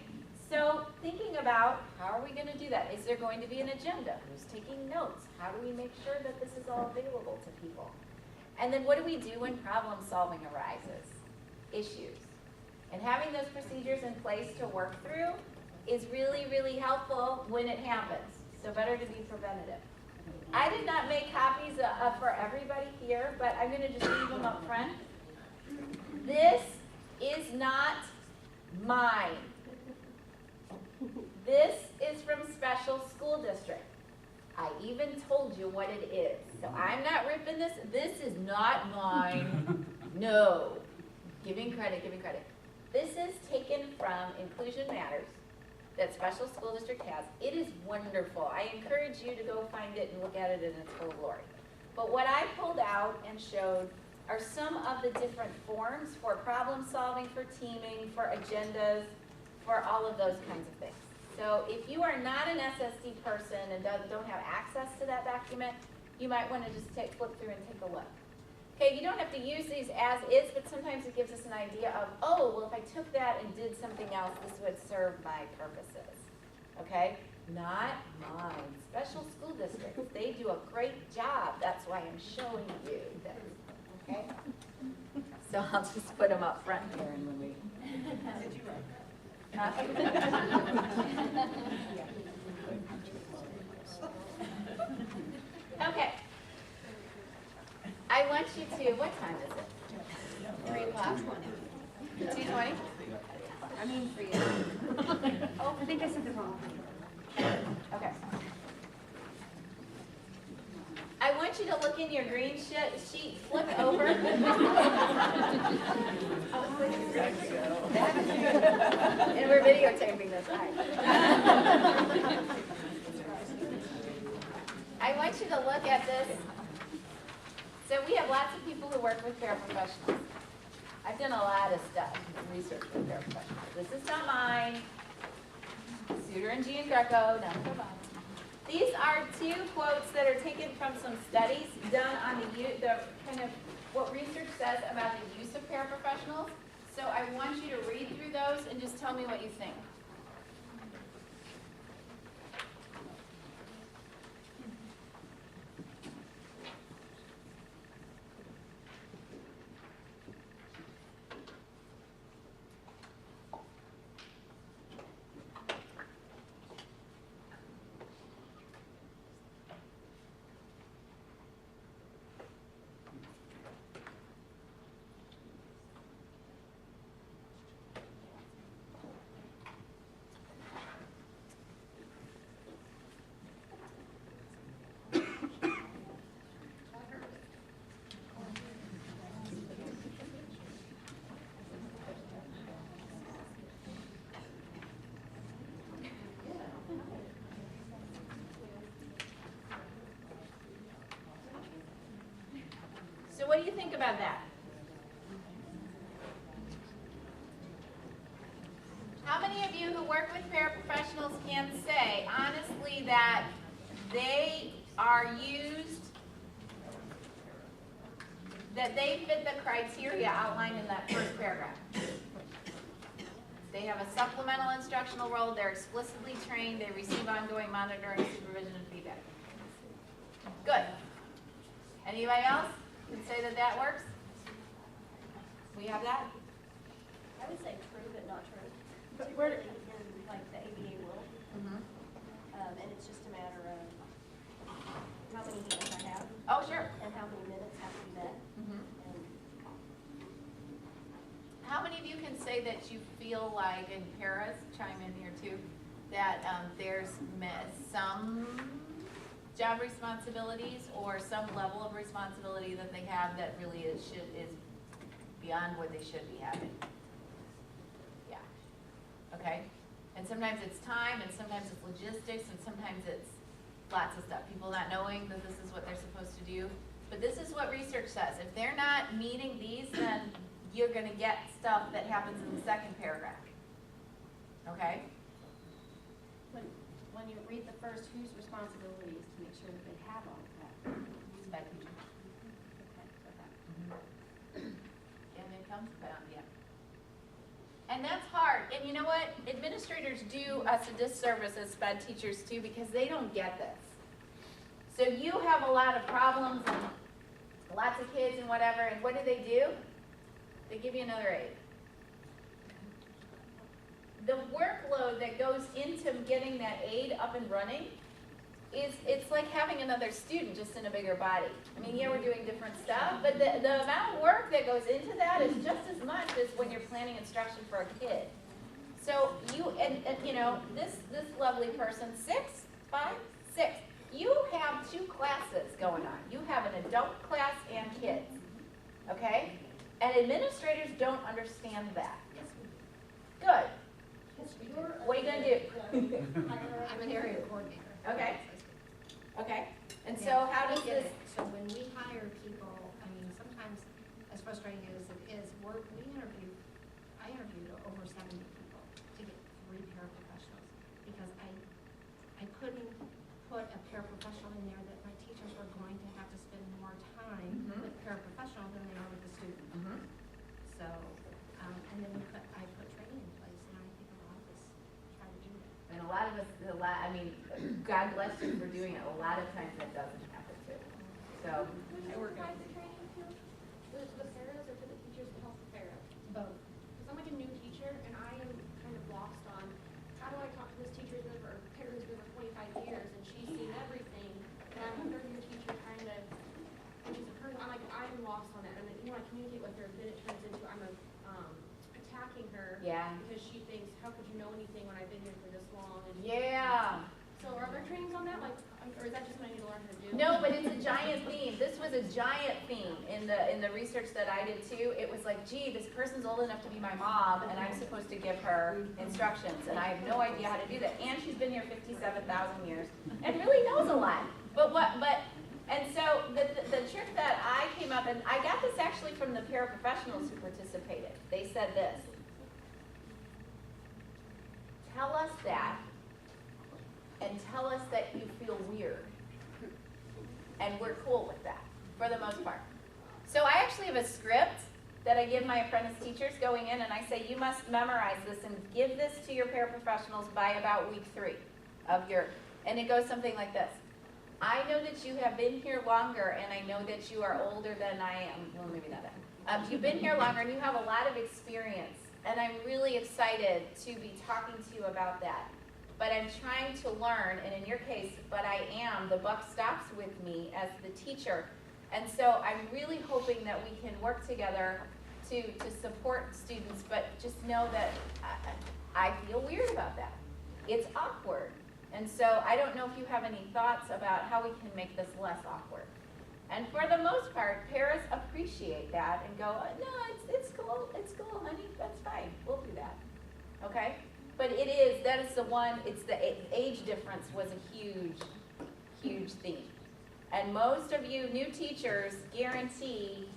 So thinking about, how are we gonna do that? Is there going to be an agenda? Who's taking notes? How do we make sure that this is all available to people? And then what do we do when problem solving arises? Issues. And having those procedures in place to work through is really, really helpful when it happens. So better to be preventative. I did not make copies for everybody here, but I'm gonna just leave them up front. This is not mine. This is from Special School District. I even told you what it is. So I'm not ripping this. This is not mine. No. Giving credit, giving credit. This is taken from Inclusion Matters that Special School District has. It is wonderful. I encourage you to go find it and look at it in its full glory. But what I pulled out and showed are some of the different forms for problem solving, for teaming, for agendas, for all of those kinds of things. So if you are not an SSD person and don't have access to that document, you might want to just flip through and take a look. Okay, you don't have to use these as is, but sometimes it gives us an idea of, oh, well, if I took that and did something else, this would serve my purposes. Okay? Not mine. Special school districts, they do a great job. That's why I'm showing you this. Okay? So I'll just put them up front here and when we... Did you write that? Okay. I want you to, what time is it? 3 o'clock? 2:20? I mean for you. Oh, I think I said the wrong thing. Okay. I want you to look in your green sheet, flip over. And we're videotaping this, all right. I want you to look at this. So we have lots of people who work with paraprofessionals. I've done a lot of stuff, research with paraprofessionals. This is not mine. Suter and Gian Greco, none of them. These are 2 quotes that are taken from some studies done on the kind of what research says about the use of paraprofessionals. So I want you to read through those and just tell me what you think. So what do you think about that? How many of you who work with paraprofessionals can say honestly that they are used, that they fit the criteria outlined in that first paragraph? They have a supplemental instructional role, they're explicitly trained, they receive ongoing monitoring, supervision, and feedback. Good. Anybody else can say that that works? We have that? I would say true, but not true. But where, in like the ABA world. And it's just a matter of how many hands I have. Oh, sure. And how many minutes have to be met. And how many of you can say that you feel like, and Paris, chime in here too, that there's some job responsibilities or some level of responsibility that they have that really is beyond what they should be having. Yeah, okay? And sometimes it's time, and sometimes it's logistics, and sometimes it's lots of stuff. People not knowing that this is what they're supposed to do. But this is what research says. If they're not meeting these, then you're gonna get stuff that happens in the second paragraph. Okay? When you read the first, whose responsibility is to make sure that they have all of that? Sped teacher. And it comes down, yeah. And that's hard. And you know what? Administrators do us a disservice as sped teachers too, because they don't get this. So you have a lot of problems and lots of kids and whatever, and what do? They give you another aide. The workload that goes into getting that aide up and running it's like having another student just in a bigger body. I mean, yeah, we're doing different stuff, but the amount of work that goes into that is just as much as when you're planning instruction for a kid. So you, and you know, this lovely person, 6, you have 2 classes going on. You have an adult class and kids, okay? And administrators don't understand that. Good. What are you gonna do? I'm an area coordinator. Okay. Okay. And so how does this? So when we hire people, I mean, sometimes as frustrating as it is, I interviewed over 70 people to get 3 paraprofessionals because I couldn't put a paraprofessional in there that my teachers were going to have to spend more time with paraprofessional than they are with the student. So, and then I put training in place, and I think a lot of us try to do that. And a lot of us, I mean, God bless you for doing it. A lot of times that doesn't happen too. So. Who provides the training to? The paras or to the teachers to help the paras? Both. Because I'm like a new teacher and I am kind of lost on how do I talk to this teacher who's been, or para who's been for 25 years and she's seen everything. And I'm a third-year teacher kind of, and she's a person, I'm lost on that. And then, you know, I communicate with her, then it turns into I'm attacking her. Yeah. Because she thinks, how could you know anything when I've been here for this long? And Yeah. So are there trainings on that, like, or is that just what I need to learn how to do? No, but it's a giant theme. This was a giant theme in the research that I did too. It was like, gee, this person's old enough to be my mom, and I'm supposed to give her instructions, and I have no idea how to do that. And she's been here 57,000 years, and really knows a lot. And so the trick that I came up, and I got this actually from the paraprofessionals who participated. They said this: tell us that, and tell us that you feel weird. And we're cool with that, for the most part. So I actually have a script that I give my apprentice teachers going in, and I say, you must memorize this and give this to your paraprofessionals by about week 3 of your, and it goes something like this. I know that you have been here longer, and I know that you are older than I am. Well, maybe not that. You've been here longer, and you have a lot of experience, and I'm really excited to be talking to you about that. But I'm trying to learn, and in your case, but I am, the buck stops with me as the teacher. And so I'm really hoping that we can work together to support students, but just know that I feel weird about that. It's awkward. And so I don't know if you have any thoughts about how we can make this less awkward. And for the most part, paras appreciate that and go, no, it's cool, honey, that's fine, we'll do that, okay? But that is the one, it's the age difference was a huge, huge theme. And most of you new teachers guarantee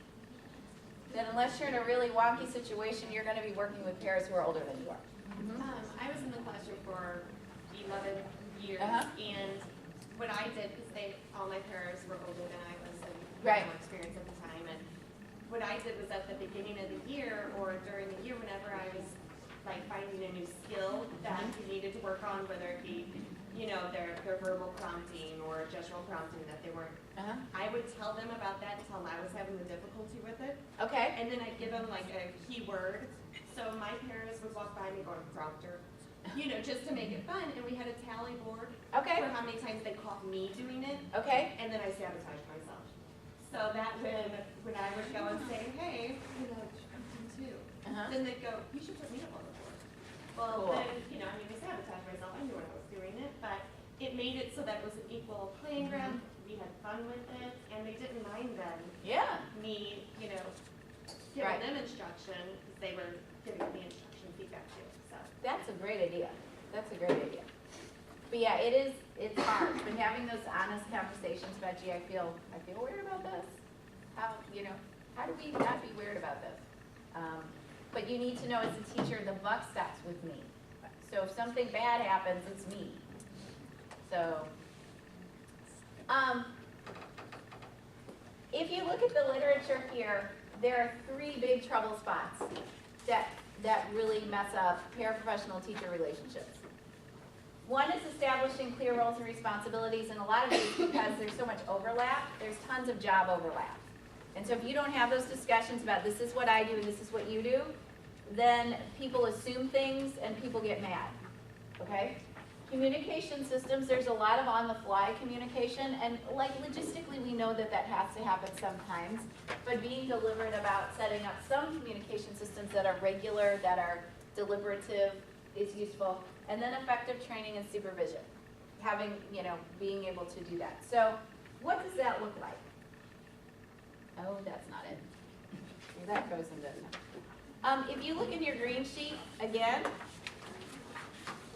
that unless you're in a really wonky situation, you're gonna be working with paras who are older than you are. I was in the classroom for 11 years, and what I did, because all my paras were older than I was, and had more experience at the time, and what I did was at the beginning of the year, or during the year, whenever I was like finding a new skill that you needed to work on, whether it be, you know, their verbal prompting or gestural prompting that they weren't. I would tell them about that and tell them I was having the difficulty with it. Okay. And then I'd give them like a keyword. So my parents would walk by me going, prompter, you know, just to make it fun. And we had a tally board for how many times they caught me doing it. Okay. And then I sabotaged myself. So that when I would go and say, hey, you know, too, then they'd go, you should put me up on the board. Well, then, you know, I mean, I sabotaged myself. I knew when I was doing it, but it made it so that it was an equal playing ground. We had fun with it, and they didn't mind then. Yeah. Me, you know, giving Right. them instruction, because they were giving me instruction feedback too, so. That's a great idea. That's a great idea. But yeah, it's hard, but having those honest conversations about, gee, I feel weird about this. How do we not be weird about this? But you need to know as a teacher, the buck stops with me. So if something bad happens, it's me. So, if you look at the literature here, there are 3 big trouble spots that really mess up paraprofessional teacher relationships. One is establishing clear roles and responsibilities, and a lot of it is because there's so much overlap, there's tons of job overlap. And so if you don't have those discussions about this is what I do and this is what you do, then people assume things and people get mad, okay? Communication systems, there's a lot of on-the-fly communication, and like logistically we know that that has to happen sometimes, but being deliberate about setting up some communication systems that are regular, that are deliberative is useful, and then effective training and supervision, having, being able to do that. So what does that look like? Oh, that's not it. That goes into if you look in your green sheet again,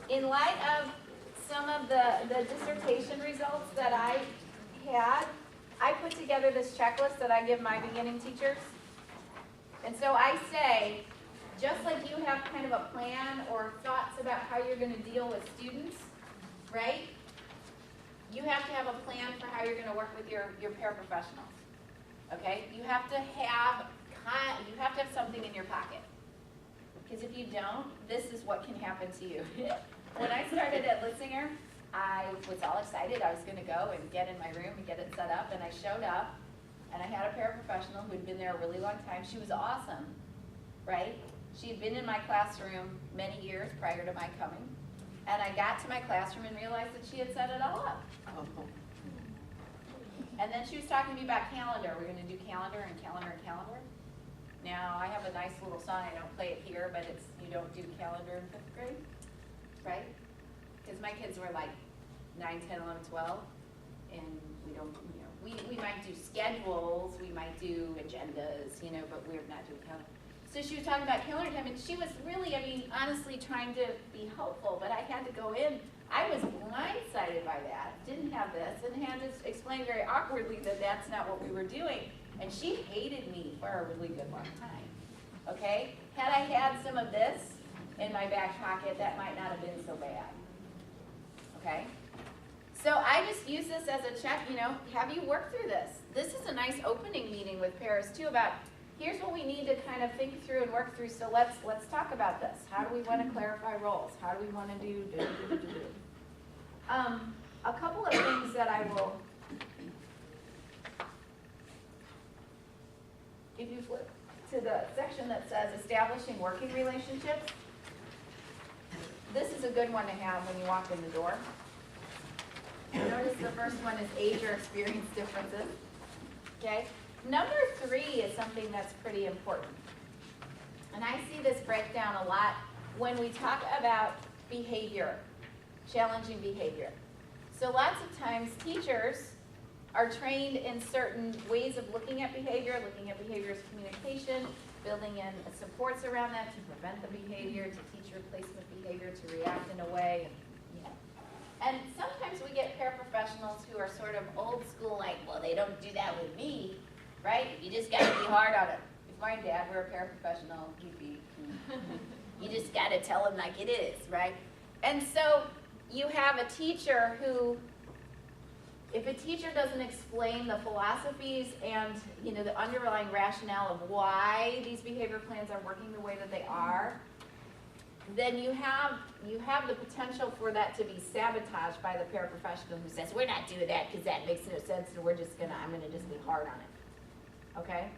in light of some of the dissertation results that I had, I put together this checklist that I give my beginning teachers. And so I say, just like you have kind of a plan or thoughts about how you're going to deal with students, right? You have to have a plan for how you're going to work with your paraprofessionals. Okay? You have to have something in your pocket. Because if you don't, this is what can happen to you. When I started at Litzinger, I was all excited. I was going to go and get in my room and get it set up. And I showed up, and I had a paraprofessional who had been there a really long time. She was awesome, right? She had been in my classroom many years prior to my coming. And I got to my classroom and realized that she had set it all up. And then she was talking to me about calendar. We're going to do calendar and calendar and calendar. Now, I have a nice little song. I don't play it here, but it's you don't do calendar in 5th grade, right? Because my kids were like 9, 10, 11, 12, and we don't, we might do schedules, we might do agendas, but we're not doing calendar. So she was talking about calendar time, and she was really, honestly trying to be helpful, but I had to go in. I was blindsided by that, didn't have this, and had to explain very awkwardly that that's not what we were doing. And she hated me for a really good long time, okay? Had I had some of this in my back pocket, that might not have been so bad, okay? So I just use this as a check, have you worked through this? This is a nice opening meeting with Paris too about here's what we need to kind of think through and work through, so let's talk about this. How do we want to clarify roles? How do we want to do? A couple of things that I will, if you flip to the section that says establishing working relationships, this is a good one to have when you walk in the door. Notice the first one is age or experience differences, okay? Number 3 is something that's pretty important. And I see this breakdown a lot when we talk about behavior, challenging behavior. So lots of times teachers are trained in certain ways of looking at behavior as communication, building in supports around that to prevent the behavior, to teach replacement behavior, to react in a way. And sometimes we get paraprofessionals who are sort of old school, like, well, they don't do that with me, right? You just got to be hard on it. If my dad were a paraprofessional, he'd be, you just got to tell him like it is, right? And so you have a teacher who, if a teacher doesn't explain the philosophies and the underlying rationale of why these behavior plans are working the way that they are, then you have the potential for that to be sabotaged by the paraprofessional who says, we're not doing that because that makes no sense, and I'm gonna just be hard on it, okay?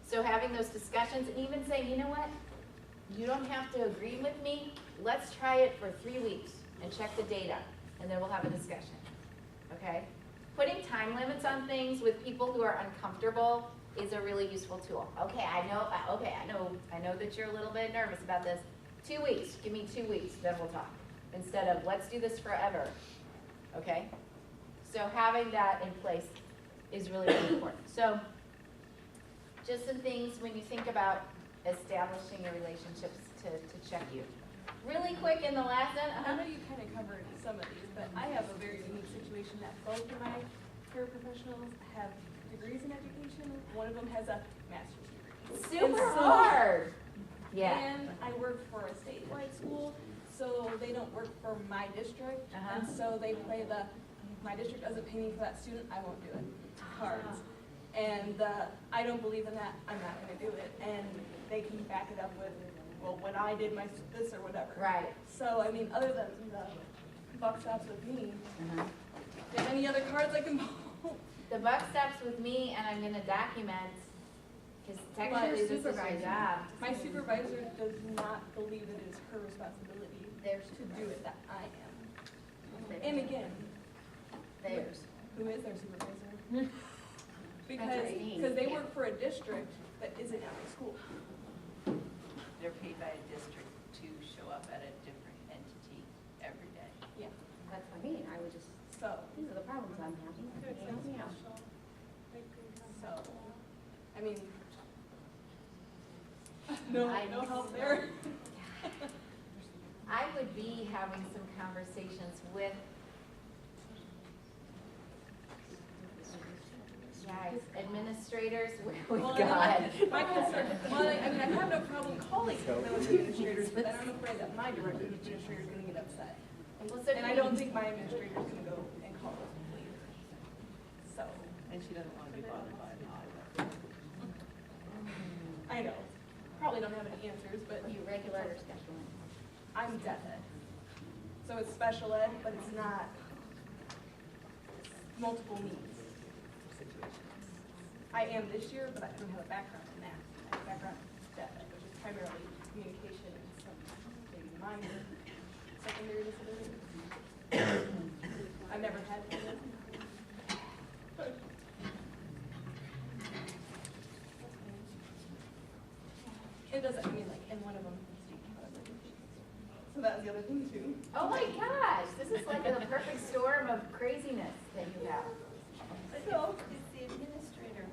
So having those discussions and even saying, you know what, you don't have to agree with me, let's try it for 3 weeks and check the data, and then we'll have a discussion, okay? Putting time limits on things with people who are uncomfortable is a really useful tool. Okay, I know that you're a little bit nervous about this. 2 weeks, give me 2 weeks, then we'll talk. Instead of, let's do this forever, okay? So having that in place is really, really important. So just some things when you think about establishing your relationships to check you. Really quick in the last one, I know you kind of covered some of these, but I have a very unique situation that both of my paraprofessionals have degrees in education. One of them has a master's degree. Super hard. Yeah. And I work for a statewide school, so they don't work for my district. And so they play my district doesn't pay me for that student, I won't do it cards. And I don't believe in that, I'm not gonna do it. And they can back it up with, well, when I did my this or whatever. Right. So, I mean, other than the buck stops with me, do you have any other cards I can pull? The buck stops with me, and I'm gonna document, because technically this is your job. My supervisor does not believe it is her responsibility to do it that I am. And again, theirs. Who is their supervisor? Because they work for a district that isn't at my school. They're paid by a district to show up at a different entity every day. Yeah. That's what I mean, I would just, these are the problems I'm having. Help me out. So, I mean, no help there. I would be having some conversations with administrators, Well, God. my concern, well, I mean, I have no problem calling those administrators, but then I'm afraid that my direct administrator is gonna get upset. And I don't think my administrator is gonna go and call those people either. So. And she doesn't want to be bothered by it either. I know, probably don't have any answers, but. You regular or special ed? I'm deaf ed. So it's special ed, but it's not multiple needs situations. I am this year, but I don't have a background in that. I have a background in deaf ed, which is primarily communication and some maybe minor secondary disability. I've never had one. It doesn't, I mean, like, and one of them so that was the other thing too. Oh my gosh, this is like a perfect storm of craziness that you have. So, It's the administrator.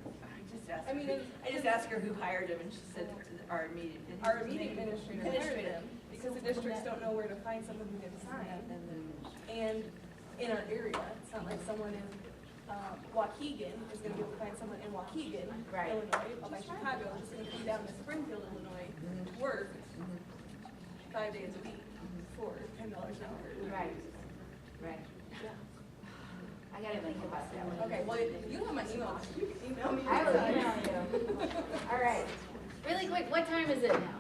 I just asked her who hired him, and she said our immediate. administrator hired them, because the districts don't know where to find someone who can sign. And in our area, it's not like someone in Waukegan is gonna be able to find someone in Waukegan, Illinois, or by Chicago, is gonna come down to Springfield, Illinois, to work 5 days a week for $10 an hour. Right. Right. Yeah. I gotta think about that one. Okay, well, you have my email, you can email me. I will anytime. email you. All right. Really quick, what time is it now?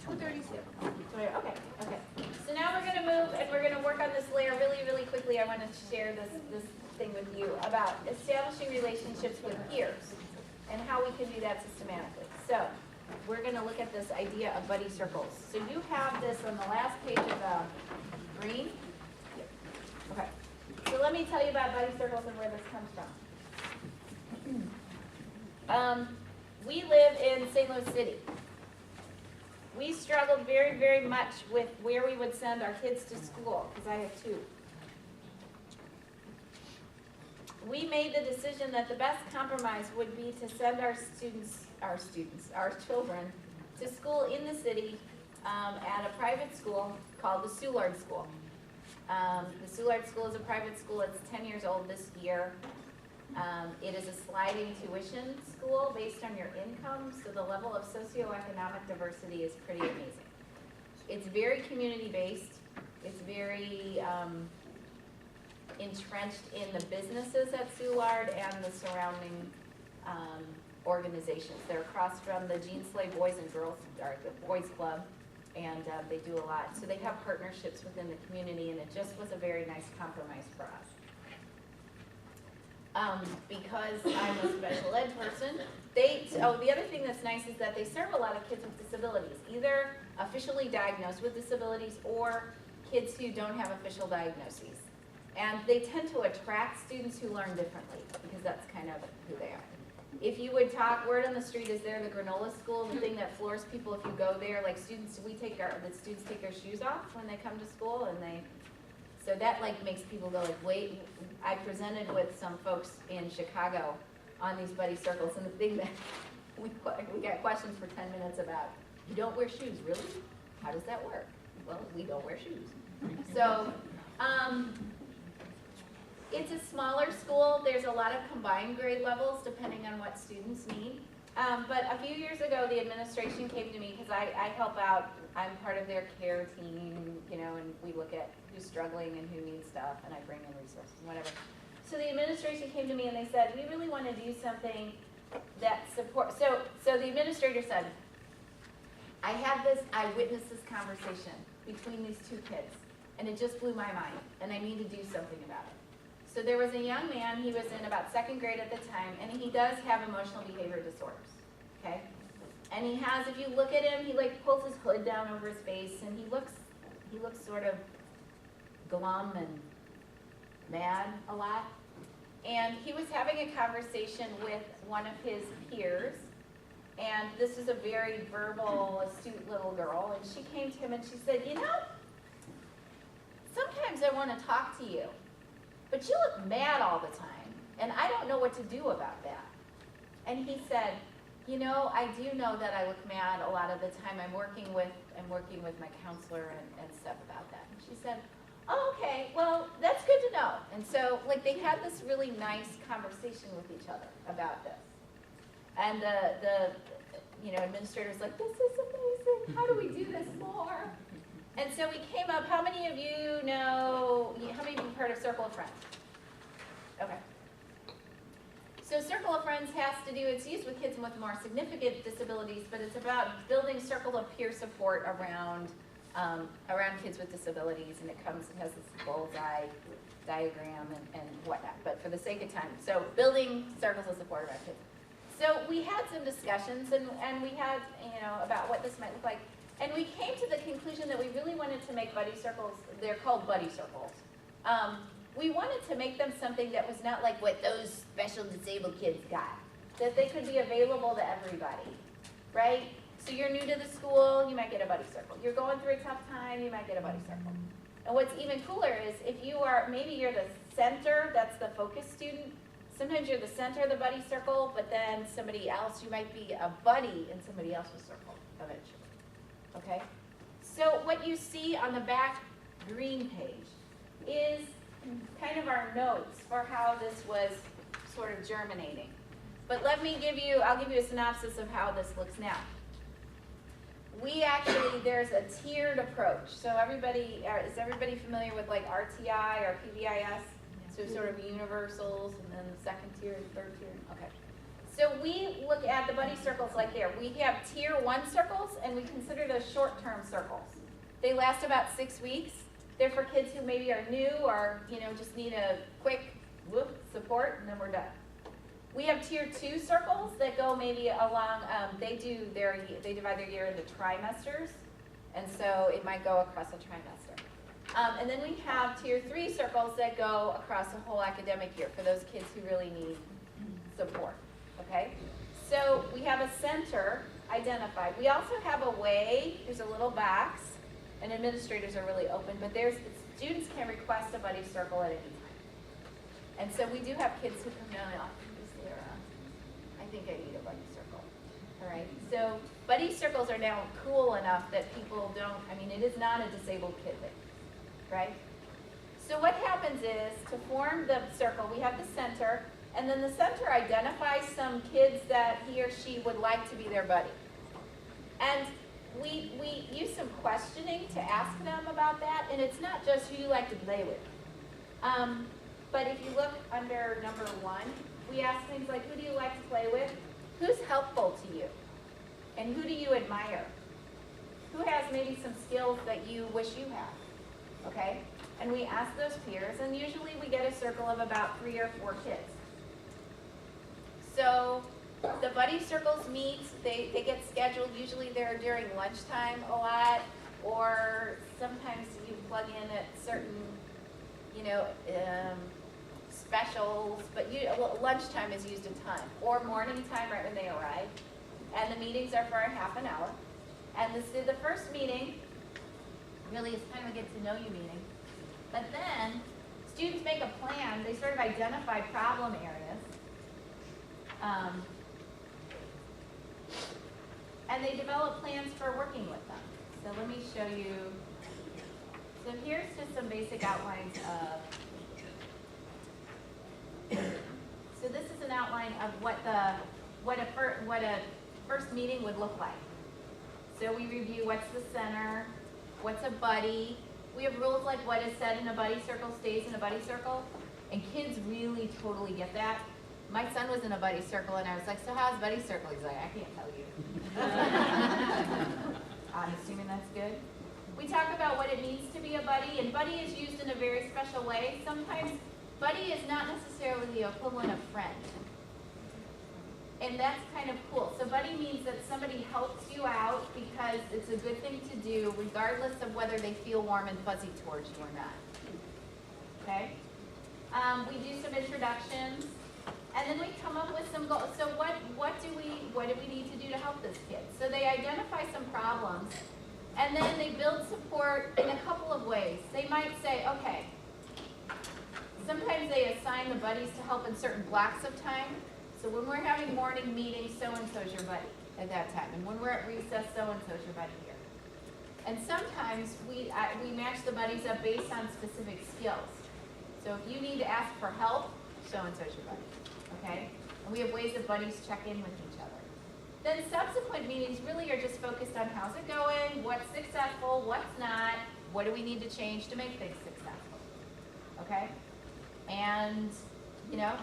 2:36. Okay, okay. So now we're gonna move and we're gonna work on this layer really, really quickly. I wanna share this thing with you about establishing relationships with peers and how we can do that systematically. So we're gonna look at this idea of buddy circles. So you have this on the last page of the green. Okay. So let me tell you about buddy circles and where this comes from. We live in St. Louis City. We struggled very, very much with where we would send our kids to school, because I have two. We made the decision that the best compromise would be to send our children to school in the city at a private school called the Soulard School. The Soulard School is a private school. It's 10 years old this year. It is a sliding tuition school based on your income, so the level of socioeconomic diversity is pretty amazing. It's very community-based. It's very entrenched in the businesses at Soulard and the surrounding organizations. They're across from the Jean Slay Boys and Girls, or the Boys Club, and they do a lot. So they have partnerships within the community, and it just was a very nice compromise for us. Because I'm a special ed person, the other thing that's nice is that they serve a lot of kids with disabilities, either officially diagnosed with disabilities or kids who don't have official diagnoses. And they tend to attract students who learn differently, because that's kind of who they are. If you would talk, word on the street is they're the granola school, the thing that floors people if you go there, like students, the students take their shoes off when they come to school, and so that like makes people go like, wait. I presented with some folks in Chicago on these buddy circles, and the thing that, we got questions for 10 minutes about, you don't wear shoes, really? How does that work? Well, we don't wear shoes. So, it's a smaller school. There's a lot of combined grade levels depending on what students need. But a few years ago, the administration came to me because I help out. I'm part of their care team, you know, and we look at who's struggling and who needs stuff, and I bring in resources and whatever. So the administration came to me and they said, we really want to do something that supports. So the administrator said, I witnessed this conversation between these two kids, and it just blew my mind, and I need to do something about it. So there was a young man, he was in about 2nd grade at the time, and he does have emotional behavior disorders, okay? And he has, if you look at him, he like pulls his hood down over his face, and he looks sort of glum and mad a lot. And he was having a conversation with one of his peers, and this is a very verbal, astute little girl, and she came to him and she said, you know, sometimes I want to talk to you, but you look mad all the time, and I don't know what to do about that. And he said, you know, I do know that I look mad a lot of the time. I'm working with my counselor and stuff about that. And she said, oh, okay, well, that's good to know. And so, like, they had this really nice conversation with each other about this. And the administrator's like, this is amazing. How do we do this more? And so we came up, how many of you know, how many of you have heard of Circle of Friends? Okay. So Circle of Friends has to do, it's used with kids with more significant disabilities, but it's about building circle of peer support around kids with disabilities, and it has this bullseye diagram and whatnot, but for the sake of time. So building circles of support around kids. So we had some discussions, and we had, about what this might look like. And we came to the conclusion that we really wanted to make buddy circles, they're called buddy circles. We wanted to make them something that was not like what those special disabled kids got, that they could be available to everybody, right? So you're new to the school, you might get a buddy circle. You're going through a tough time, you might get a buddy circle. And what's even cooler is if you are, maybe you're the center, that's the focus student. Sometimes you're the center of the buddy circle, but then somebody else, you might be a buddy in somebody else's circle eventually. Okay? So what you see on the back green page is kind of our notes for how this was sort of germinating. But I'll give you a synopsis of how this looks now. There's a tiered approach. So is everybody familiar with like RTI or PBIS? So sort of universals, and then the 2nd tier, 3rd tier, okay. So we look at the buddy circles like there. We have tier 1 circles, and we consider those short-term circles. They last about 6 weeks. They're for kids who maybe are new or just need a quick whoop support, and then we're done. We have tier 2 circles that go maybe along. They divide their year into trimesters, and so it might go across a trimester. And then we have tier 3 circles that go across a whole academic year for those kids who really need support. Okay, so we have a center identified. We also have a way. There's a little box, and administrators are really open, but students can request a buddy circle at any time. And so we do have kids who come down and I think I need a buddy circle. All right, so buddy circles are now cool enough that people don't, it is not a disabled kid thing, right? So what happens is, to form the circle, we have the center, and then the center identifies some kids that he or she would like to be their buddy. And we use some questioning to ask them about that, and it's not just who you like to play with. But if you look under number 1, we ask things like, who do you like to play with? Who's helpful to you? And who do you admire? Who has maybe some skills that you wish you had? Okay? And we ask those peers, and usually we get a circle of about 3 or 4 kids. So the buddy circles meet, they get scheduled, usually they're during lunchtime a lot, or sometimes you plug in at certain, specials, but lunchtime is used a ton, or morning time right when they arrive. And the meetings are for a half an hour. And the first meeting really is kind of a get-to-know-you meeting. But then students make a plan, they sort of identify problem areas. And they develop plans for working with them. So let me show you. So here's just some basic outlines of. So this is an outline of what a first meeting would look like. So we review what's the center, what's a buddy. We have rules like what is said in a buddy circle stays in a buddy circle, and kids really totally get that. My son was in a buddy circle, and I was like, so how's buddy circle? He's like, I can't tell you. I'm assuming that's good. We talk about what it means to be a buddy, and buddy is used in a very special way. Sometimes buddy is not necessarily the equivalent of friend. And that's kind of cool. So buddy means that somebody helps you out because it's a good thing to do regardless of whether they feel warm and fuzzy towards you or not. Okay? We do some introductions. And then we come up with some goals. So what do we need to do to help this kid? So they identify some problems, and then they build support in a couple of ways. They might say, okay, sometimes they assign the buddies to help in certain blocks of time. So when we're having morning meetings, so-and-so's your buddy at that time. And when we're at recess, so-and-so's your buddy here. And sometimes we match the buddies up based on specific skills. So if you need to ask for help, so-and-so's your buddy. Okay? And we have ways that buddies check in with each other. Then subsequent meetings really are just focused on how's it going, what's successful, what's not, what do we need to change to make things successful. Okay? And, you know,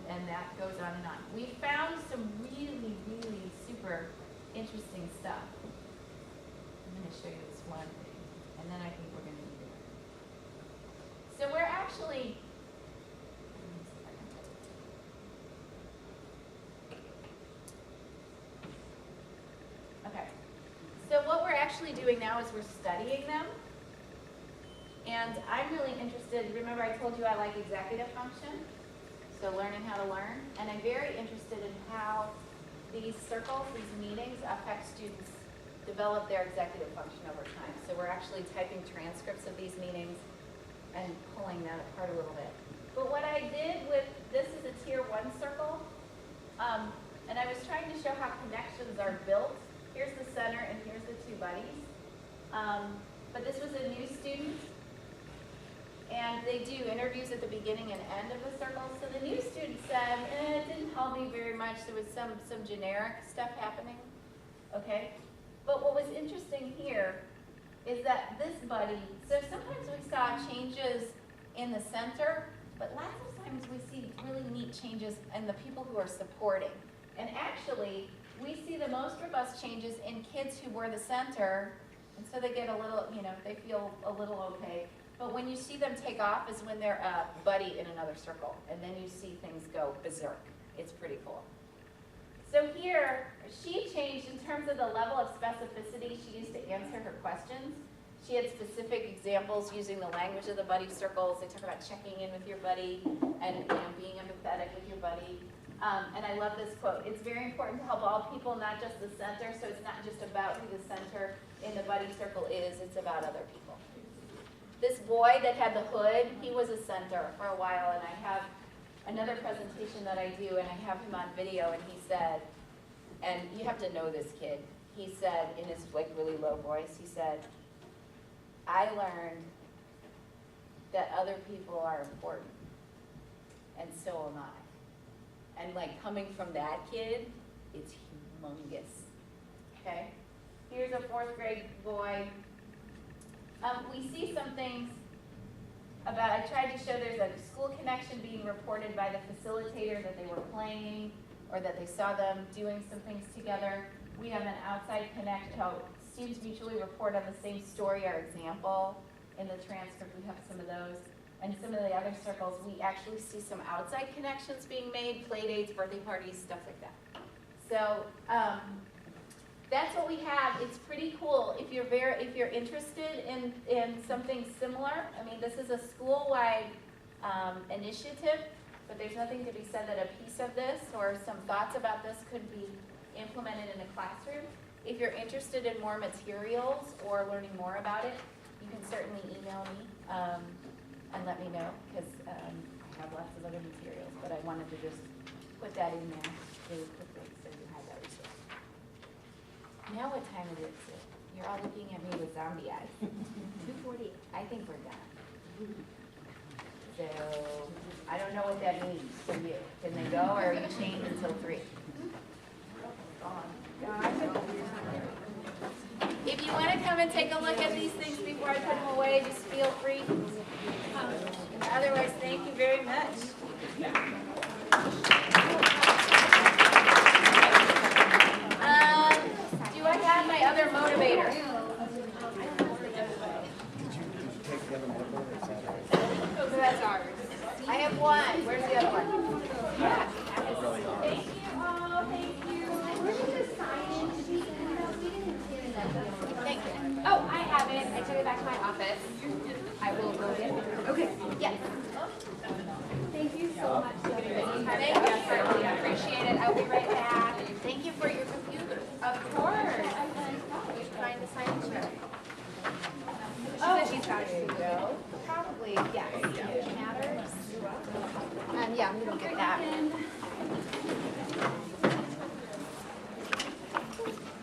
and that goes on and on. We found some really, really super interesting stuff. I'm going to show you this one thing, and then I think we're going to do it. So we're actually, okay. So what we're actually doing now is we're studying them. And I'm really interested, remember I told you I like executive function? So learning how to learn. And I'm very interested in how these circles, these meetings affect students develop their executive function over time. So we're actually typing transcripts of these meetings and pulling that apart a little bit. But what I did with, this is a tier 1 circle. And I was trying to show how connections are built. Here's the center and here's the two buddies. But this was a new student. And they do interviews at the beginning and end of the circle. So the new student said, it didn't help me very much. There was some generic stuff happening. Okay? But what was interesting here is that this buddy, so sometimes we saw changes in the center, but lots of times we see really neat changes in the people who are supporting. And actually, we see the most robust changes in kids who were the center, and so they get a little, you know, they feel a little okay. But when you see them take off is when they're a buddy in another circle, and then you see things go berserk. It's pretty cool. So here, she changed in terms of the level of specificity she used to answer her questions. She had specific examples using the language of the buddy circles. They talk about checking in with your buddy and being empathetic with your buddy. And I love this quote. It's very important to help all people, not just the center. So it's not just about who the center in the buddy circle is. It's about other people. This boy that had the hood, he was a center for a while, and I have another presentation that I do, and I have him on video, and he said, and you have to know this kid, he said in his like really low voice, he said, I learned that other people are important, and so am I. And like coming from that kid, it's humongous, okay? Here's a 4th grade boy. We see some things about, I tried to show there's a school connection being reported by the facilitator that they were playing or that they saw them doing some things together. We have an outside connect, how students mutually report on the same story or example. In the transcript, we have some of those. And some of the other circles, we actually see some outside connections being made, play dates, birthday parties, stuff like that. So, that's what we have. It's pretty cool. If you're interested in something similar, I mean, this is a school-wide initiative, but there's nothing to be said that a piece of this or some thoughts about this could be implemented in a classroom. If you're interested in more materials or learning more about it, you can certainly email me and let me know, because I have lots of other materials, but I wanted to just put that in there really quickly, so you have that resource. Now what time is it? You're all looking at me with zombie eyes. 2:40. I think we're done. So, I don't know what that means for you. Can they go, or are you chained until 3? If you want to come and take a look at these things before I put them away, just feel free. Otherwise, thank you very much. Do I have my other motivator? So that's ours. I have one. Where's the other one? Yeah. Thank you. Oh, thank you. Where did the sign-in sheet? Thank you. Oh, I have it. I took it back to my office. I will go get it. Okay. Yes. Thank you so much. Thank you. Certainly appreciate it. I'll be right back. Thank you for your computer. Of course. Find the sign check. Oh, she's got it. Go. Probably, yes. It matters. Yeah, we don't get that.